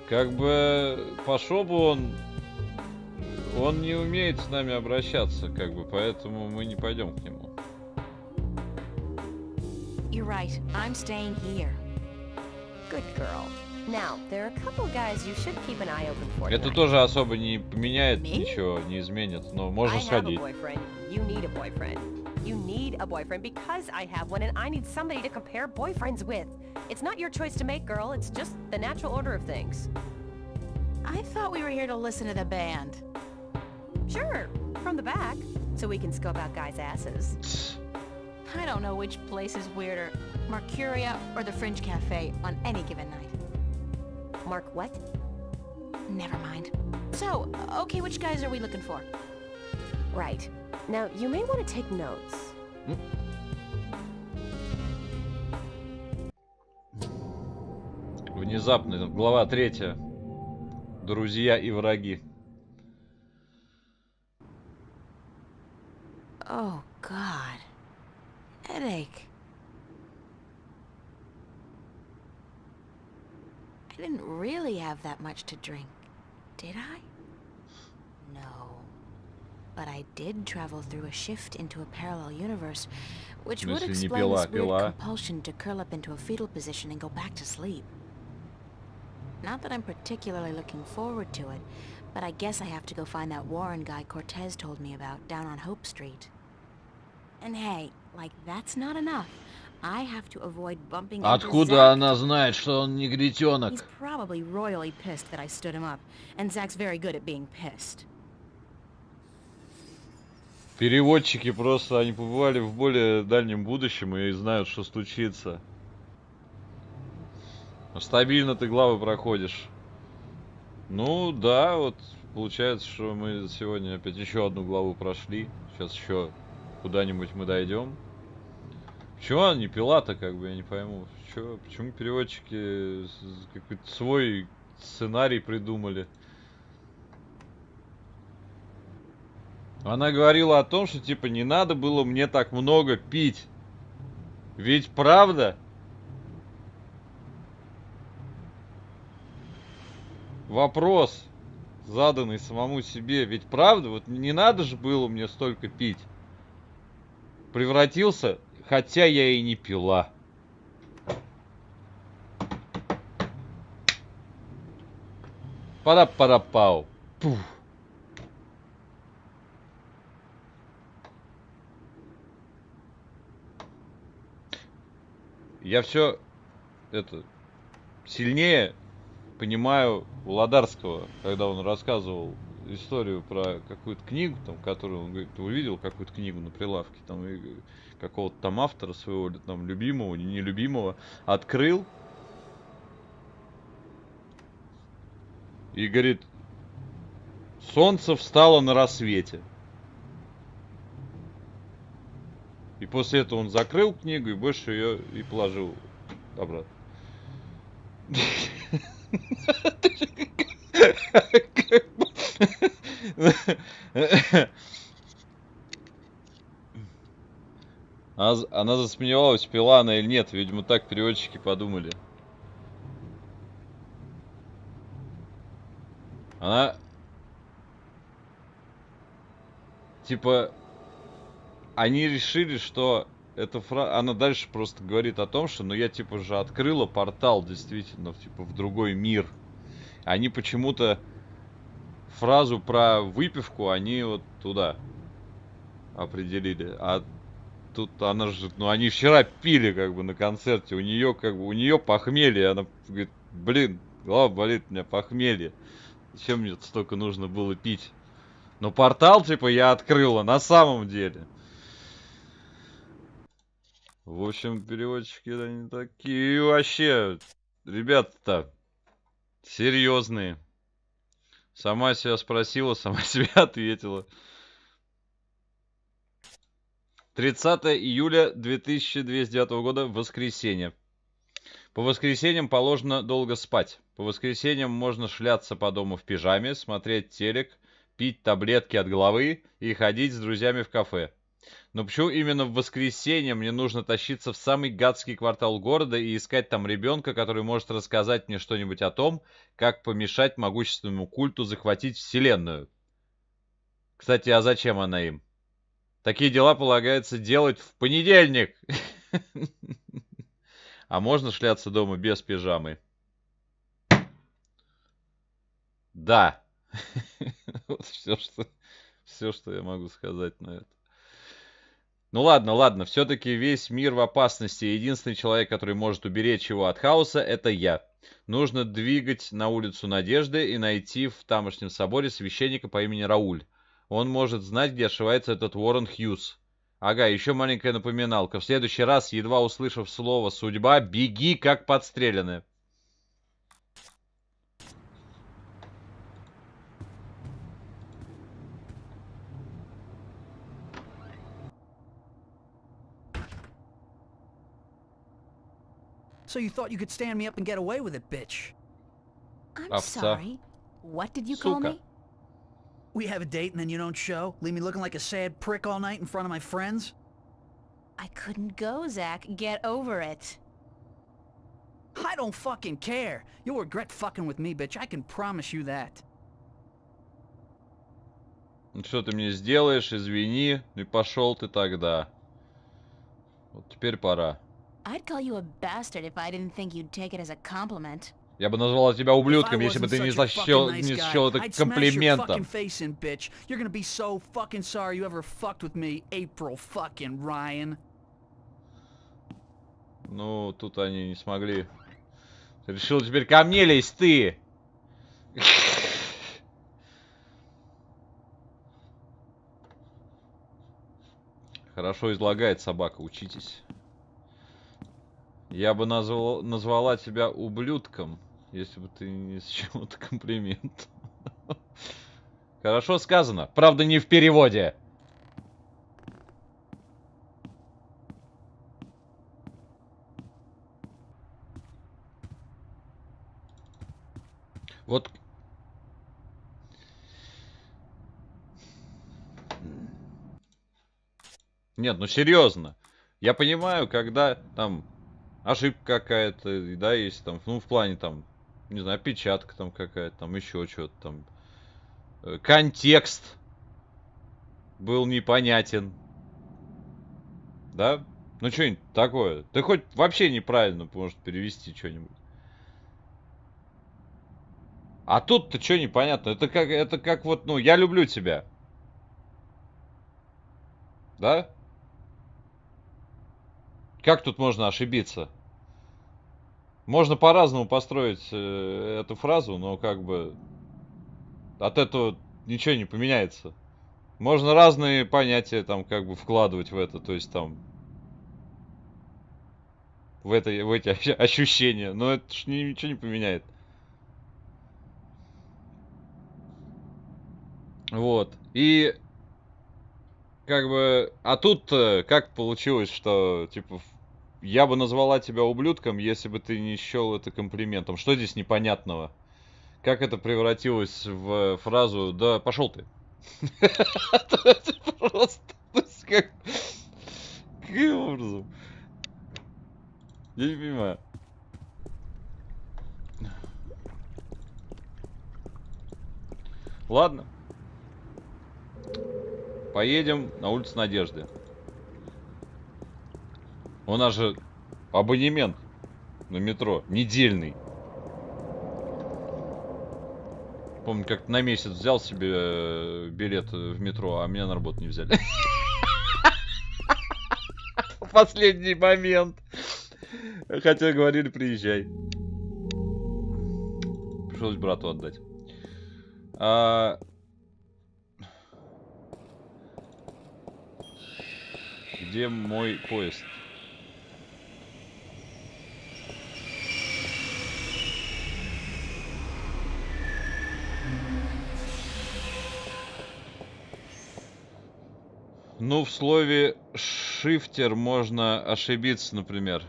Как бы пошел бы он не умеет с нами обращаться, как бы, поэтому мы не пойдем к нему. You're right. I'm staying here. Good girl. Now, there are a couple guys you should keep an eye open for. Это тоже особо не поменяет ничего, не изменит, но можно сходить. You need a boyfriend. You need a boyfriend because I have one and I need somebody to compare boyfriends with. It's not your choice to make, girl. It's just the natural order of things. I thought we were here to listen to the band. Sure, from the back, so we can scope out guys' asses. I don't know which place is weirder, Mercuria or the Fringe Cafe on any given night. Mark what? Never mind. So, okay, which guys are we looking for? Right. Now, you may want to take notes. Внезапно, глава 3. Друзья и враги. Oh, God. Headache. I didn't really have that much to drink, did I? No. But I did travel through a shift into a parallel universe, which would explain this weird compulsion to curl up into a fetal position and go back to sleep. Not that I'm particularly looking forward to it, but I guess I have to go find that Warren guy Cortez told me about down on Hope Street. And hey, like that's not enough. I have to avoid bumping into Zach. Откуда она знает, что он негритенок? He's probably royally pissed that I stood him up, and Zach's very good at being pissed. Переводчики просто, они побывали в более дальнем будущем и знают, что случится. Стабильно ты главы проходишь. Ну да, вот получается, что мы сегодня опять еще одну главу прошли. Сейчас еще куда-нибудь мы дойдем. Чего она не пила-то, как бы, я не пойму. Чё, почему переводчики какой-то свой сценарий придумали? Она говорила о том, что типа не надо было мне так много пить. Ведь правда? Вопрос, заданный самому себе. Ведь правда? Вот не надо же было мне столько пить. Превратился, хотя я и не пила. Пара-пара-пау. Пух. Я все это сильнее понимаю Владарского, когда он рассказывал историю про какую-то книгу, там, которую он говорит, увидел какую-то книгу на прилавке, там, и какого-то там автора своего, там, любимого, нелюбимого, открыл и говорит, солнце встало на рассвете. И после этого он закрыл книгу и больше ее и положил обратно. Она засмеялась, пила она или нет. Видимо, так переводчики подумали. Она... Типа... Они решили, что эта фраза... Она дальше просто говорит о том, что, ну, я, типа, же открыла портал, действительно, типа, в другой мир. Они почему-то фразу про выпивку, они вот туда определили. А тут она же... Ну, они вчера пили, как бы, на концерте. У нее, как бы, у нее похмелье. Она говорит, блин, голова болит, у меня похмелье. Зачем мне столько нужно было пить? Но портал, типа, я открыла на самом деле. В общем, переводчики они такие вообще, ребята-то, серьезные. Сама себя спросила, сама себя ответила. 30 июля 2209 года, воскресенье. По воскресеньям положено долго спать. По воскресеньям можно шляться по дому в пижаме, смотреть телек, пить таблетки от головы и ходить с друзьями в кафе. Но почему именно в воскресенье мне нужно тащиться в самый гадский квартал города и искать там ребенка, который может рассказать мне что-нибудь о том, как помешать могущественному культу захватить вселенную? Кстати, а зачем она им? Такие дела полагается делать в понедельник. А можно шляться дома без пижамы? Да. Вот все, что я могу сказать на это. Ну ладно, все-таки весь мир в опасности. Единственный человек, который может уберечь его от хаоса, это я. Нужно двигать на улицу Надежды и найти в тамошнем соборе священника по имени Рауль. Он может знать, где ошивается этот Уоррен Хьюз. Ага, еще маленькая напоминалка. В следующий раз, едва услышав слово «судьба», беги как подстреленная. So you thought you could stand me up and get away with it, bitch. I'm sorry. What did you call me? We have a date and then you don't show? Leave me looking like a sad prick all night in front of my friends? I couldn't go, Zach. Get over it. I don't fucking care. You'll regret fucking with me, bitch. I can promise you that. Ну что ты мне сделаешь, извини, и пошел ты тогда. Вот теперь пора. I'd call you a bastard if I didn't think you'd take it as a compliment. Я бы назвал тебя ублюдком, если бы ты не счел это комплиментом. You're gonna be so fucking sorry you ever fucked with me, April fucking Ryan. Ну, тут они не смогли. Ты решил теперь ко мне лезть, ты! Хорошо излагает собака, учитесь. Я бы назвала тебя ублюдком, если бы ты не счел это комплимент. Хорошо сказано, правда не в переводе. Вот. Нет, ну серьезно. Я понимаю, когда там ошибка какая-то, да, есть там, ну, в плане там, не знаю, опечатка там какая-то, там еще что-то там. Контекст был непонятен. Да? Ну, что-нибудь такое. Ты хоть вообще неправильно, может, перевести что-нибудь. А тут-то что непонятно? Это как вот, ну, я люблю тебя. Да? Как тут можно ошибиться? Можно по-разному построить эту фразу, но как бы от этого ничего не поменяется. Можно разные понятия там как бы вкладывать в это, то есть там в эти ощущения, но это ж ничего не поменяет. Вот. И как бы, а тут как получилось, что типа я бы назвала тебя ублюдком, если бы ты не счел это комплиментом. Что здесь непонятного? Как это превратилось в фразу «Да пошел ты». Просто, каким образом? Я не понимаю. Ладно. Поедем на улицу Надежды. У нас же абонемент на метро недельный. Помню, как на месяц взял себе билет в метро, а меня на работу не взяли. В последний момент. Хотя говорили, приезжай. Пришлось брату отдать. Где мой поезд? Ну, в слове шифтер можно ошибиться, например.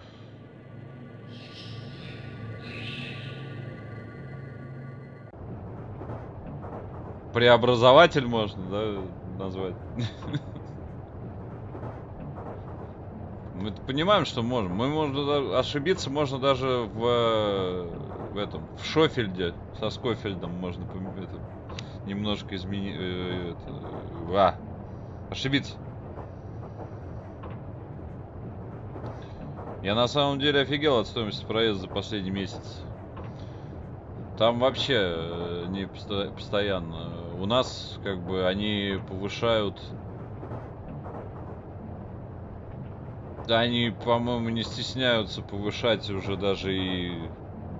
Преобразователь можно, да, назвать. Мы понимаем, что можем. Мы можем ошибиться, можно даже в этом, в Шофельде со Скофельдом можно немножко изменить. Ошибиться. Я на самом деле офигел от стоимости проезда за последний месяц. Там вообще не постоянно. У нас как бы они повышают. Они, по-моему, не стесняются повышать уже даже и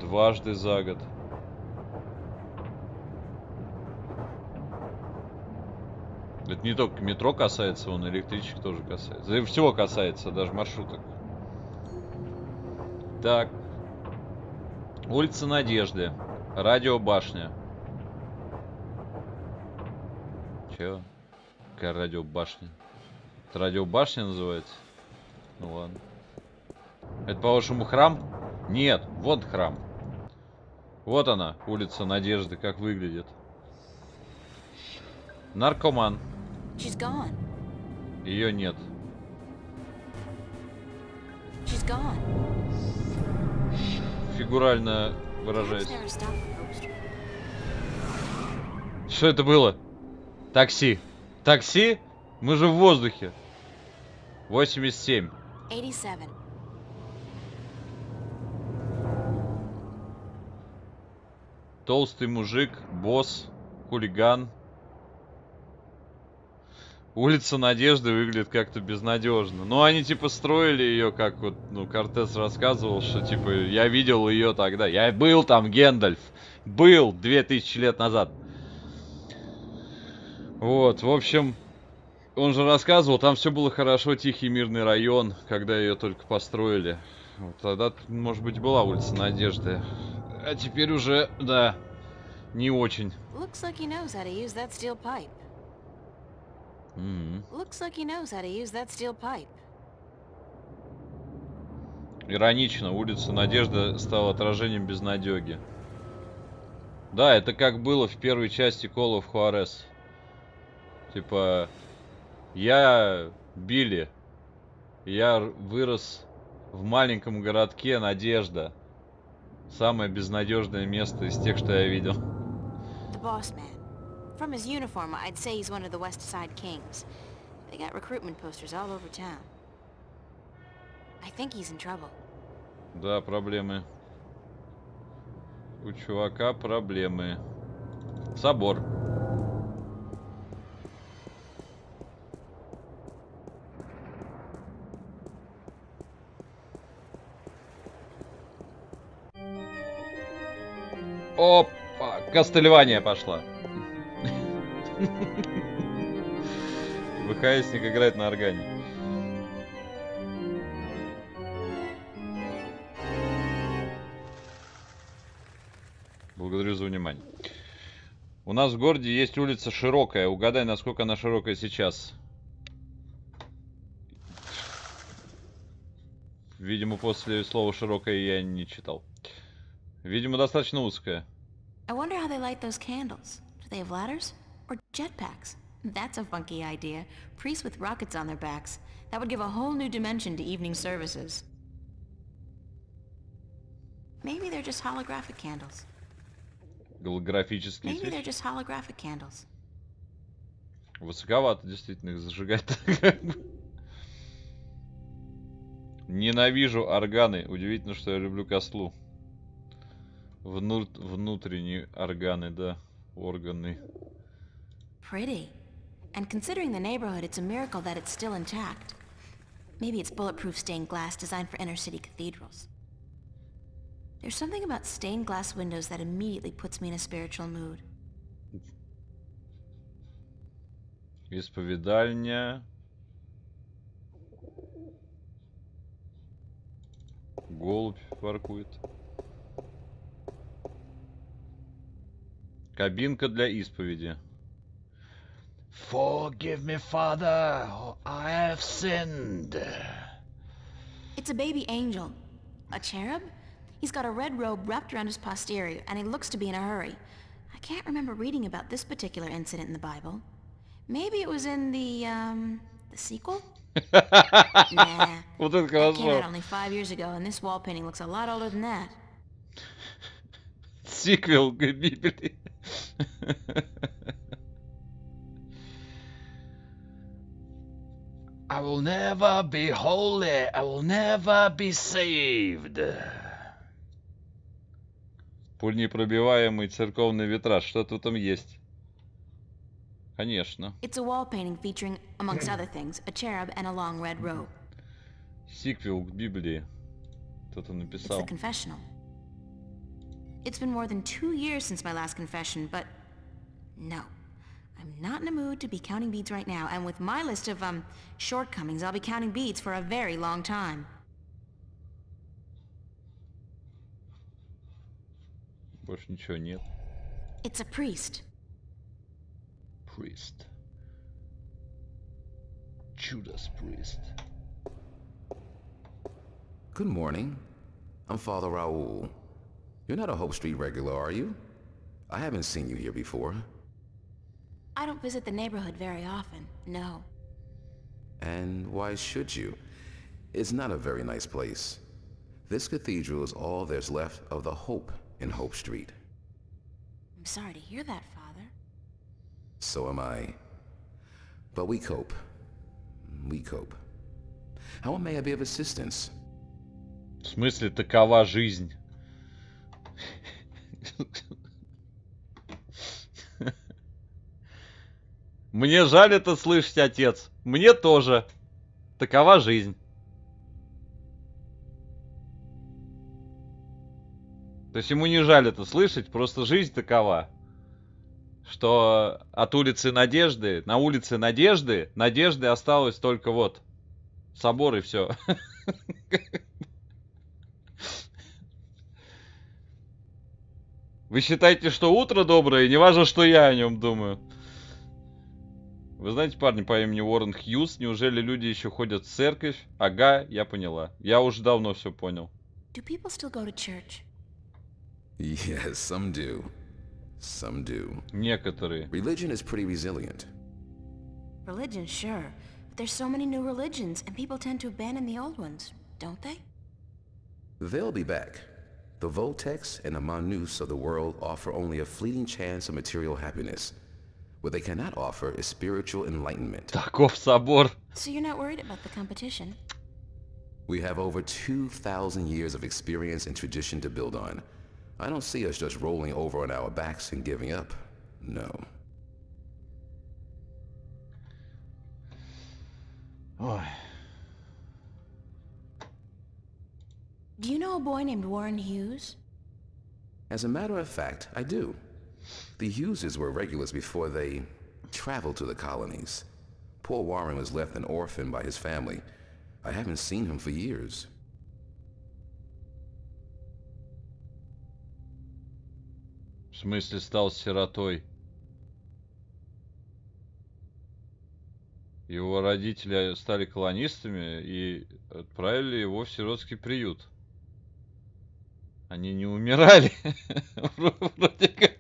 дважды за год. Это не только метро касается, он электричек тоже касается. И всего касается, даже маршруток. Так. Улица Надежды. Радиобашня. Чё? Какая радиобашня? Это радиобашня называется? Ну ладно. Это, по-вашему, храм? Нет, вот храм. Вот она, улица Надежды, как выглядит. Наркоман. Ее нет. Фигурально выражаясь. Что это было? Такси. Такси? Мы же в воздухе. 87. 87. Толстый мужик, босс, хулиган. Улица Надежды выглядит как-то безнадежно. Ну, они типа строили ее, как вот, ну, Кортес рассказывал, что типа я видел ее тогда. Я был там, Гэндальф. Был 2000 лет назад. Вот, в общем, он же рассказывал, там все было хорошо, тихий мирный район, когда ее только построили. Вот, тогда, может быть, была улица Надежды. А теперь уже, да, не очень. Looks like he knows how to use that steel pipe. Looks like he knows how to use that steel pipe. Иронично, улица Надежда стала отражением безнадёги. Да, это как было в первой части Call of Juarez. Типа, я Билли. Я вырос в маленьком городке Надежда. Самое безнадежное место из тех, что я видел. The boss man. From his uniform, I'd say he's one of the West Side Kings. They got recruitment posters all over town. I think he's in trouble. Да, проблемы. У чувака проблемы. Собор. Опа, Кастельвания пошла. ВХСник играет на органе. Благодарю за внимание. У нас в городе есть улица широкая. Угадай, насколько она широкая сейчас. Видимо, после слова широкая я не читал. Видимо, достаточно узкая. I wonder how they light those candles. Do they have ladders? Or jetpacks? That's a funky idea. Priests with rockets on their backs. That would give a whole new dimension to evening services. Maybe they're just holographic candles. Голографические Maybe they're свечи. just holographic candles. Высоковато действительно их зажигать. Ненавижу органы. Удивительно, что я люблю кослу. Внутренние органы, да. Органы. Pretty. And considering the neighborhood, it's a miracle that it's still intact. Maybe it's bulletproof stained glass designed for inner city cathedrals. There's something about stained glass windows that immediately puts me in a spiritual mood. Исповедальня. Голубь воркует. Кабинка для исповеди. Forgive me, Father, I have sinned. It's a baby angel. A cherub? He's got a red robe wrapped around his posterior, and he looks to be in a hurry. I can't remember reading about this particular incident in the Bible. Maybe it was in the sequel? Nah. Вот это That came out хорошо. only 5 years ago, and this wall painting looks a lot older than that. Сиквел к Библии. I will never be holy. I will never be saved. Пульнепробиваемый церковный витраж. Что-то там есть. Конечно. It's a wall painting featuring, amongst other things, a cherub and a long red robe. Сиквел к Библии. Кто-то It's написал. the confessional. It's been more than 2 years since my last confession, but no. I'm not in a mood to be counting beads right now, and with my list of, shortcomings, I'll be counting beads for a very long time. Больше ничего нет. It's a priest. Priest. Judas Priest. Good morning. I'm Father Raoul. You're not a Hope Street regular, are you? I haven't seen you here before. I don't visit the neighborhood very often, no. And why should you? It's not a very nice place. This cathedral is all there's left of the hope in Hope Street. I'm sorry to hear that, Father. So am I. But we cope. We cope. How may I be of assistance? В смысле, такова жизнь. Мне жаль это слышать, отец. Мне тоже. Такова жизнь. То есть ему не жаль это слышать, просто жизнь такова. Что от улицы Надежды, на улице Надежды осталось только вот собор и все. Вы считаете, что утро доброе, не важно, что я о нем думаю. Вы знаете парня по имени Уоррен Хьюз? Неужели люди еще ходят в церковь? Ага, я поняла. Я уже давно все понял. Do people still go to church? Yes, some do. Some do. Некоторые. Religion is pretty resilient. Religion, sure. But there's so many new religions, and people tend to abandon the old ones, don't they? They'll be back. The Voltex and the Manus of the world offer only a fleeting chance of material happiness. What they cannot offer is spiritual enlightenment. Таков собор. So you're not worried about the competition? We have over 2,000 years of experience and tradition to build on. I don't see us just rolling over on our backs and giving up. No. Ой. Do you know a boy named Warren Hughes? As a matter of fact, I do. The Hugheses were regulars before they traveled to the colonies. Poor Warren was left an orphan by his family. I haven't seen him for years. В смысле стал сиротой? Его родители стали колонистами и отправили его в сиротский приют. Они не умирали. Вроде как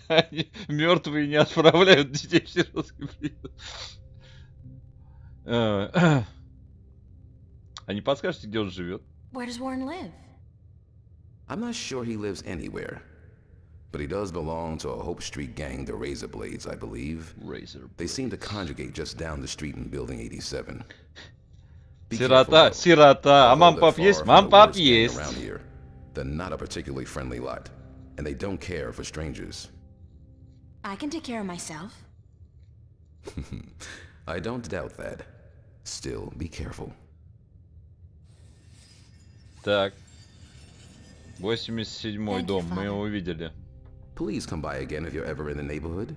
они мертвые не отправляют детей в сиротский приют. А не подскажете, где он живет? Where does Warren live? I'm not sure he lives anywhere. But he does belong to a Hope Street gang, the Razor Blades, I believe. They seem to conjugate just down the street in Building 87. Сирота, сирота. А мам-пап есть? Мам-пап есть. They're not a particularly friendly lot, and they don't care for strangers. I can take care of myself. I don't doubt that. Still, be careful. Так. 87-й дом. Мы его увидели. Please come by again if you're ever in the neighborhood.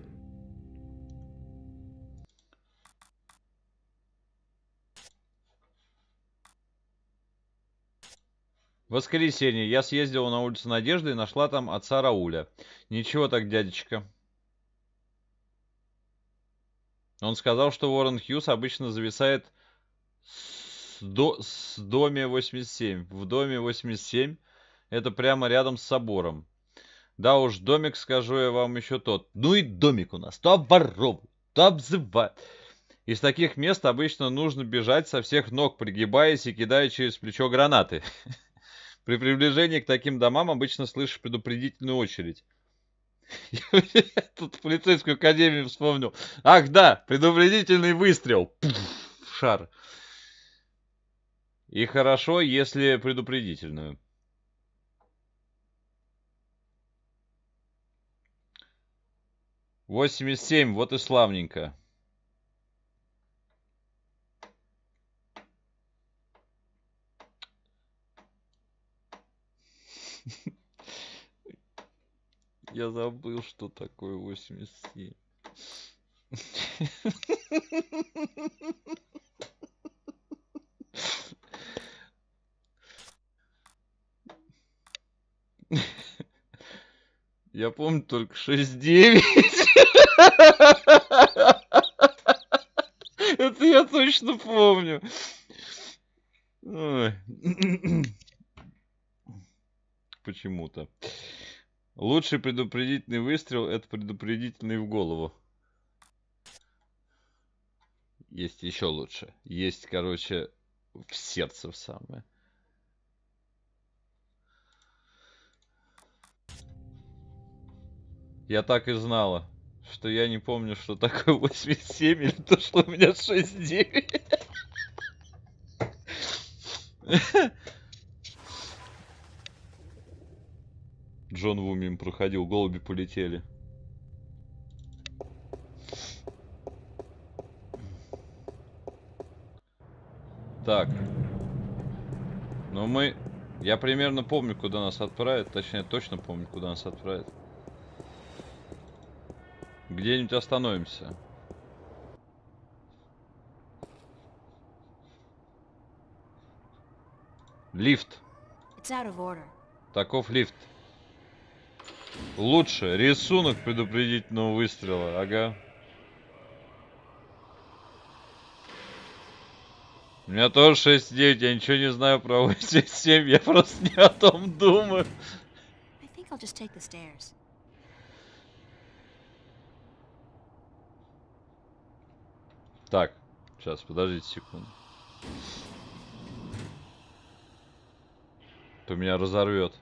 Воскресенье. Я съездила на улицу Надежды и нашла там отца Рауля. Ничего так, дядечка. Он сказал, что Уоррен Хьюз обычно зависает с доме 87. В доме 87 это прямо рядом с собором. Да уж, домик, скажу я вам, еще тот. Ну и домик у нас. То обворовывают, то обзывают. Из таких мест обычно нужно бежать со всех ног, пригибаясь и кидая через плечо гранаты. При приближении к таким домам обычно слышишь предупредительную очередь. Я тут полицейскую академию вспомнил. Ах да, предупредительный выстрел. Шар. И хорошо, если предупредительную. — 87, вот и славненько. Я забыл, что такое 87. Я помню только 6-9. Это я точно помню. Ой. Почему-то. Лучший предупредительный выстрел — это предупредительный в голову. Есть еще лучше. Есть, короче, в сердце в самое. Я так и знала, что я не помню, что такое 87, или то, что у меня 6-9. Джон Ву мимо проходил, голуби полетели. Так. Ну мы... Я примерно помню, куда нас отправят. Точнее, точно помню, куда нас отправят. Где-нибудь остановимся. Лифт. Таков лифт. Лучше. Рисунок предупредительного выстрела. Ага. У меня тоже 6-9. Я ничего не знаю про 87. Я просто не о том думаю. Так. Сейчас, подождите секунду. То меня разорвет.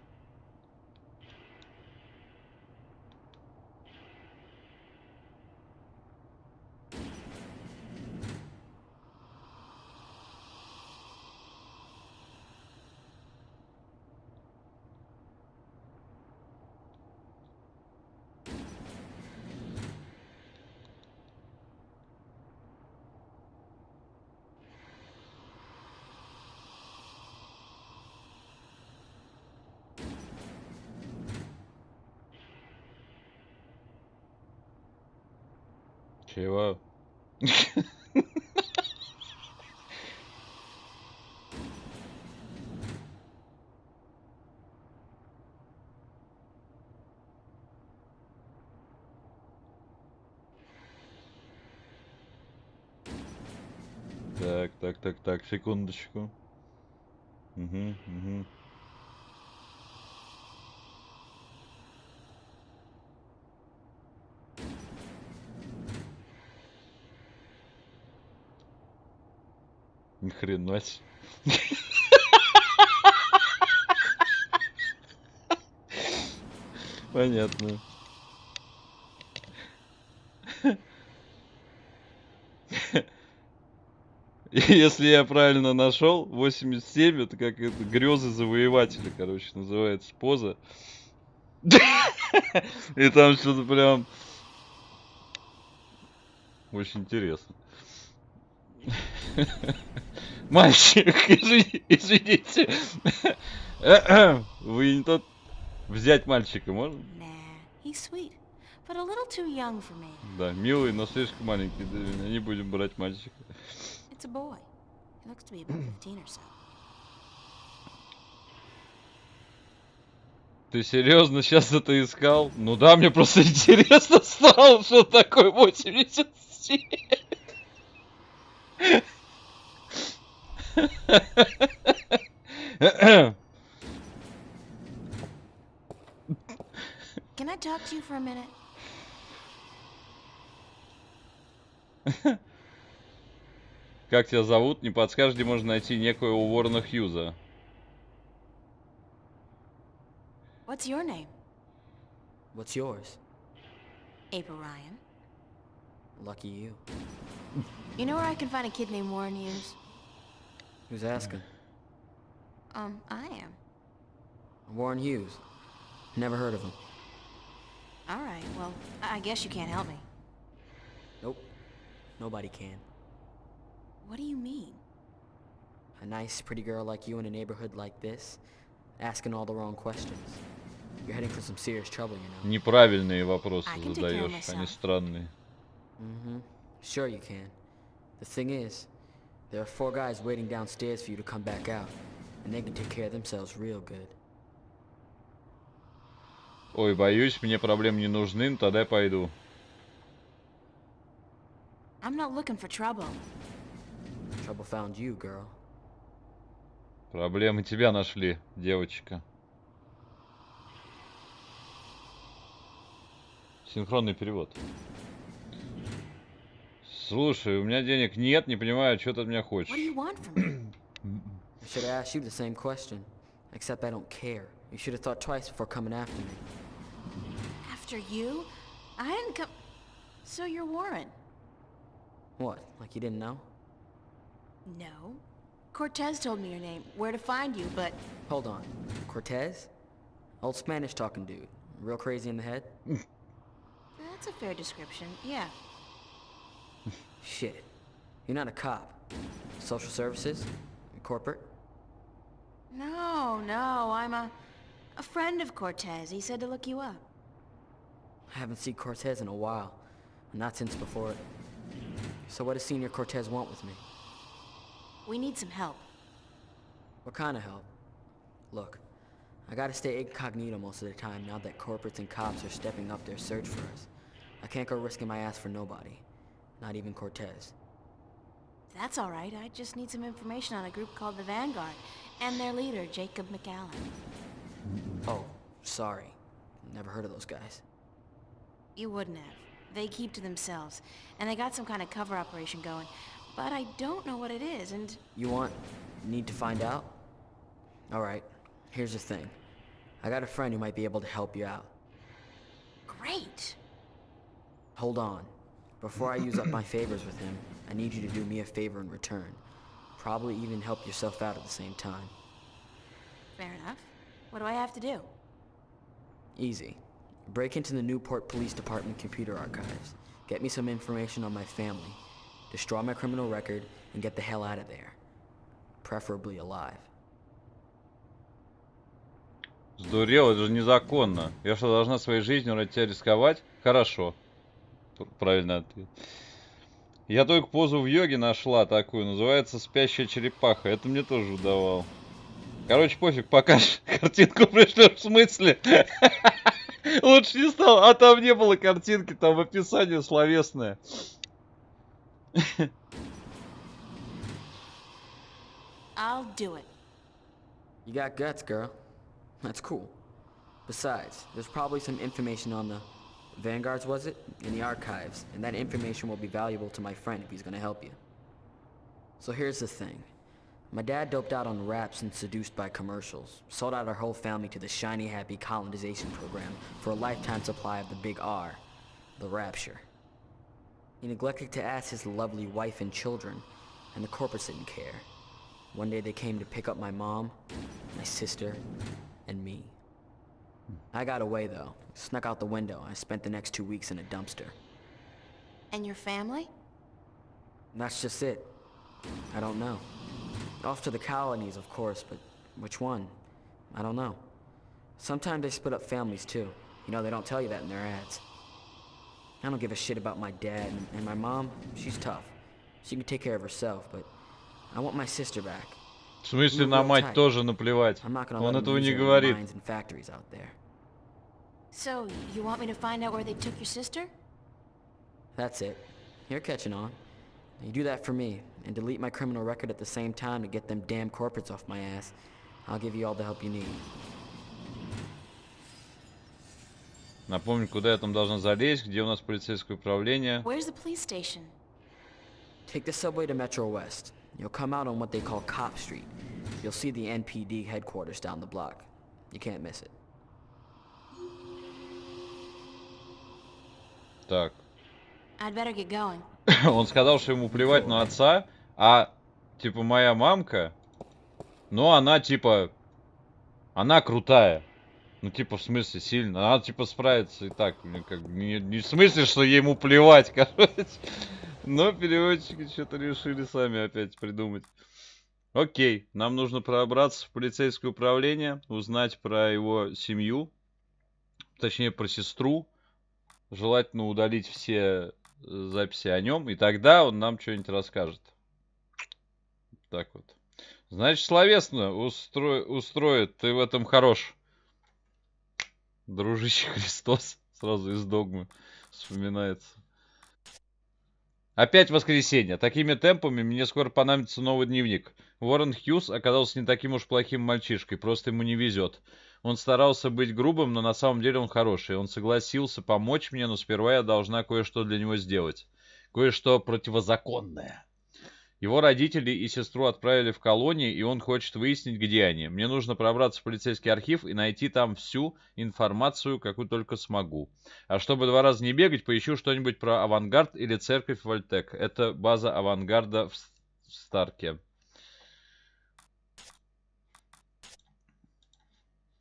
Чего? Так, секундочку. Угу. Ни хрена себе. Понятно. Если я правильно нашел, 87 это как это грезы завоевателя, короче, называется поза. И там что-то прям очень интересно. Мальчик, извините. Вы не тот. Взять мальчика можно? He's sweet, but a little too young for me. Да, милый, но слишком маленький. Не будем брать мальчика. It's a boy. He looks to be about 15 or so. Ты серьезно сейчас это искал? Ну да, мне просто интересно стало, что такое 87. Can I talk to you for a minute? Как тебя зовут? Не подскажешь, где можно найти некоего Уоррена Хьюза? What's your name? What's yours? April Ryan. Lucky you. You know where I can find a kid named Warren Hughes? Who's asking? I am. Warren Hughes. Never heard of him. All right, well, I guess you can't help me. Nope. Nobody can. What do you mean? A nice, pretty girl like you in a neighborhood like this, asking all the wrong questions. You're heading for some serious trouble, you know. Неправильные вопросы задаешь, они странные. Mm-hmm. Sure you can. The thing is, there are 4 guys waiting downstairs for you to come back out, and they can take care of themselves real good. Ой, боюсь, мне проблем не нужны, но тогда я пойду. I'm not looking for trouble. Trouble found you, girl. Проблемы тебя нашли, девочка. Синхронный перевод. Слушай, у меня денег нет, не понимаю, что ты от меня хочешь. What do you want from me? I should have asked you the same question, except I don't care. You should have thought twice before coming after me. After you? I didn't come... So you're Warren? What, like you didn't know? No. Cortez told me your name, where to find you, but... Hold on. Cortez? Old Spanish-talking dude. Real crazy in the head? That's a fair description, yeah. Shit. You're not a cop. Social services? Corporate? No, I'm a friend of Cortez. He said to look you up. I haven't seen Cortez in a while. Not since before. So what does Senior Cortez want with me? We need some help. What kind of help? Look, I gotta stay incognito most of the time now that corporates and cops are stepping up their search for us. I can't go risking my ass for nobody. Not even Cortez. That's all right. I just need some information on a group called the Vanguard and their leader, Jacob McAllen. Oh, sorry. Never heard of those guys. You wouldn't have. They keep to themselves, and they got some kind of cover operation going. But I don't know what it is, and... Need to find out? Alright, here's the thing. I got a friend who might be able to help you out. Great! Hold on. Before I use up my favors with him, I need you to do me a favor in return. Probably even help yourself out at the same time. Fair enough. What do I have to do? Easy. Break into the Newport Police Department computer archives. Get me some information on my family. Destroy my criminal record and get the hell out of there. Preferably alive. Сдурел, это же незаконно. Я что, должна своей жизнью ради тебя рисковать? Хорошо. Правильный ответ. Я только позу в йоге нашла такую, называется «Спящая черепаха». Это мне тоже удавал. Короче, пофиг, пока картинку пришлешь, в смысле? Лучше не стал, а там не было картинки, там описание словесное. I'll do it. You got guts, girl. That's cool. Besides, there's probably some information on the Vanguards, was it? In the archives, and that information will be valuable to my friend if he's gonna help you. So here's the thing. My dad doped out on raps and seduced by commercials. Sold out our whole family to the shiny happy colonization program for a lifetime supply of the big R, the rapture. He neglected to ask his lovely wife and children, and the corporates didn't care. One day they came to pick up my mom, my sister, and me. I got away though, snuck out the window. I spent the next 2 weeks in a dumpster. And your family? And that's just it. I don't know. Off to the colonies, of course, but which one? I don't know. Sometimes they split up families too. You know, they don't tell you that in their ads. I don't give a shit about my dad, and my mom, she's tough. She can take care of herself, but I want my sister back. В смысле, на мать тоже наплевать? Он этого не говорит. So, you want me to find out where they took your sister? That's it. You're catching on. You do that for me, and delete my criminal record at the same time to get them damn corporates off my ass. I'll give you all the help you need. Напомню, куда я там должна залезть, где у нас полицейское управление. Where's the police station? Take the subway to Metro West. You'll come out on what they call Cop Street. You'll see the NPD headquarters down the block. You can't miss it. Так. I'd better get going. Он сказал, что ему плевать на отца, а типа моя мамка, но она типа, она крутая. Ну типа в смысле сильно, она типа справится и так, как не в смысле, что ему плевать, короче. Но переводчики что-то решили сами опять придумать. Окей, нам нужно пробраться в полицейское управление, узнать про его семью, точнее про сестру. Желательно удалить все записи о нем, и тогда он нам что-нибудь расскажет. Так вот. Значит, словесно устроит, ты в этом хорош. Дружище Христос. Сразу из догмы вспоминается. Опять воскресенье. Такими темпами мне скоро понадобится новый дневник. Уоррен Хьюз оказался не таким уж плохим мальчишкой, просто ему не везет. Он старался быть грубым, но на самом деле он хороший. Он согласился помочь мне, но сперва я должна кое-что для него сделать. Кое-что противозаконное. Его родители и сестру отправили в колонии, и он хочет выяснить, где они. Мне нужно пробраться в полицейский архив и найти там всю информацию, какую только смогу. А чтобы 2 раза не бегать, поищу что-нибудь про авангард или церковь Вольтек. Это база авангарда в Старке.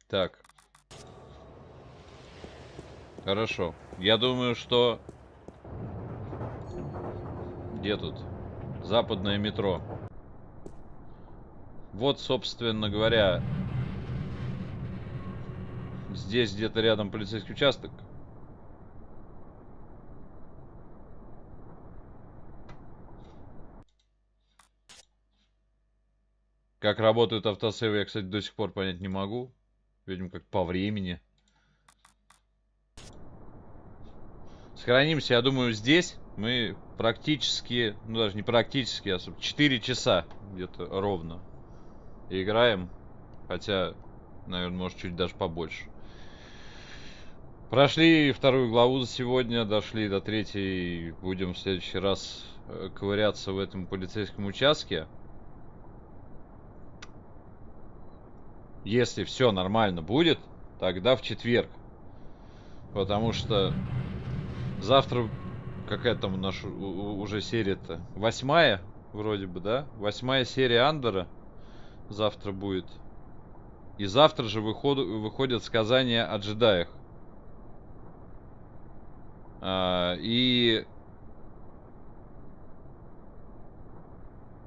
Так. Хорошо. Я думаю, что... Где тут? Западное метро. Вот, собственно говоря, здесь где-то рядом полицейский участок. Как работают автосейвы, я, кстати, до сих пор понять не могу. Видимо, как по времени. Сохранимся, я думаю, здесь. Мы практически, ну даже не практически, а 4 часа где-то ровно играем. Хотя, наверное, может чуть даже побольше. Прошли 2-ю главу за сегодня, дошли до 3-й. Будем в следующий раз ковыряться в этом полицейском участке. Если все нормально будет, тогда в четверг. Потому что завтра... Какая там наша уже серия-то? 8-я вроде бы, да? 8-я серия Андера завтра будет. И завтра же выходят сказания о джедаях. И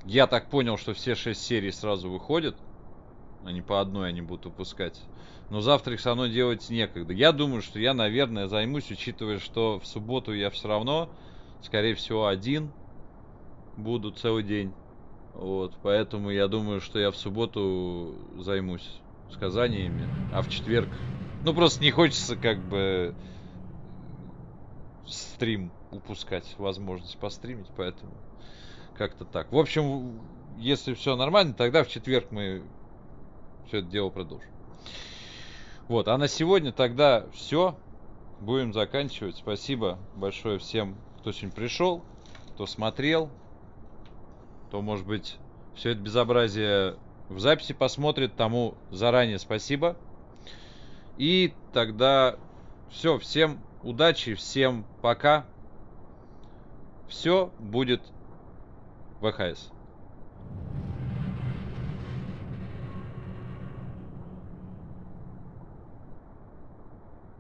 я так понял, что все 6 серий сразу выходят. Они по одной они будут выпускать. Но завтра их со мной делать некогда. Я думаю, что я, наверное, займусь, учитывая, что в субботу я все равно, скорее всего, один буду целый день. Вот, поэтому я думаю, что я в субботу займусь сказаниями, а в четверг... Ну, просто не хочется, как бы, стрим упускать, возможность постримить, поэтому как-то так. В общем, если все нормально, тогда в четверг мы все это дело продолжим. Вот, а на сегодня тогда все. Будем заканчивать. Спасибо большое всем, кто сегодня пришел, кто смотрел, кто, может быть, все это безобразие в записи посмотрит, тому заранее спасибо. И тогда все, всем удачи, всем пока. Все будет ВХС.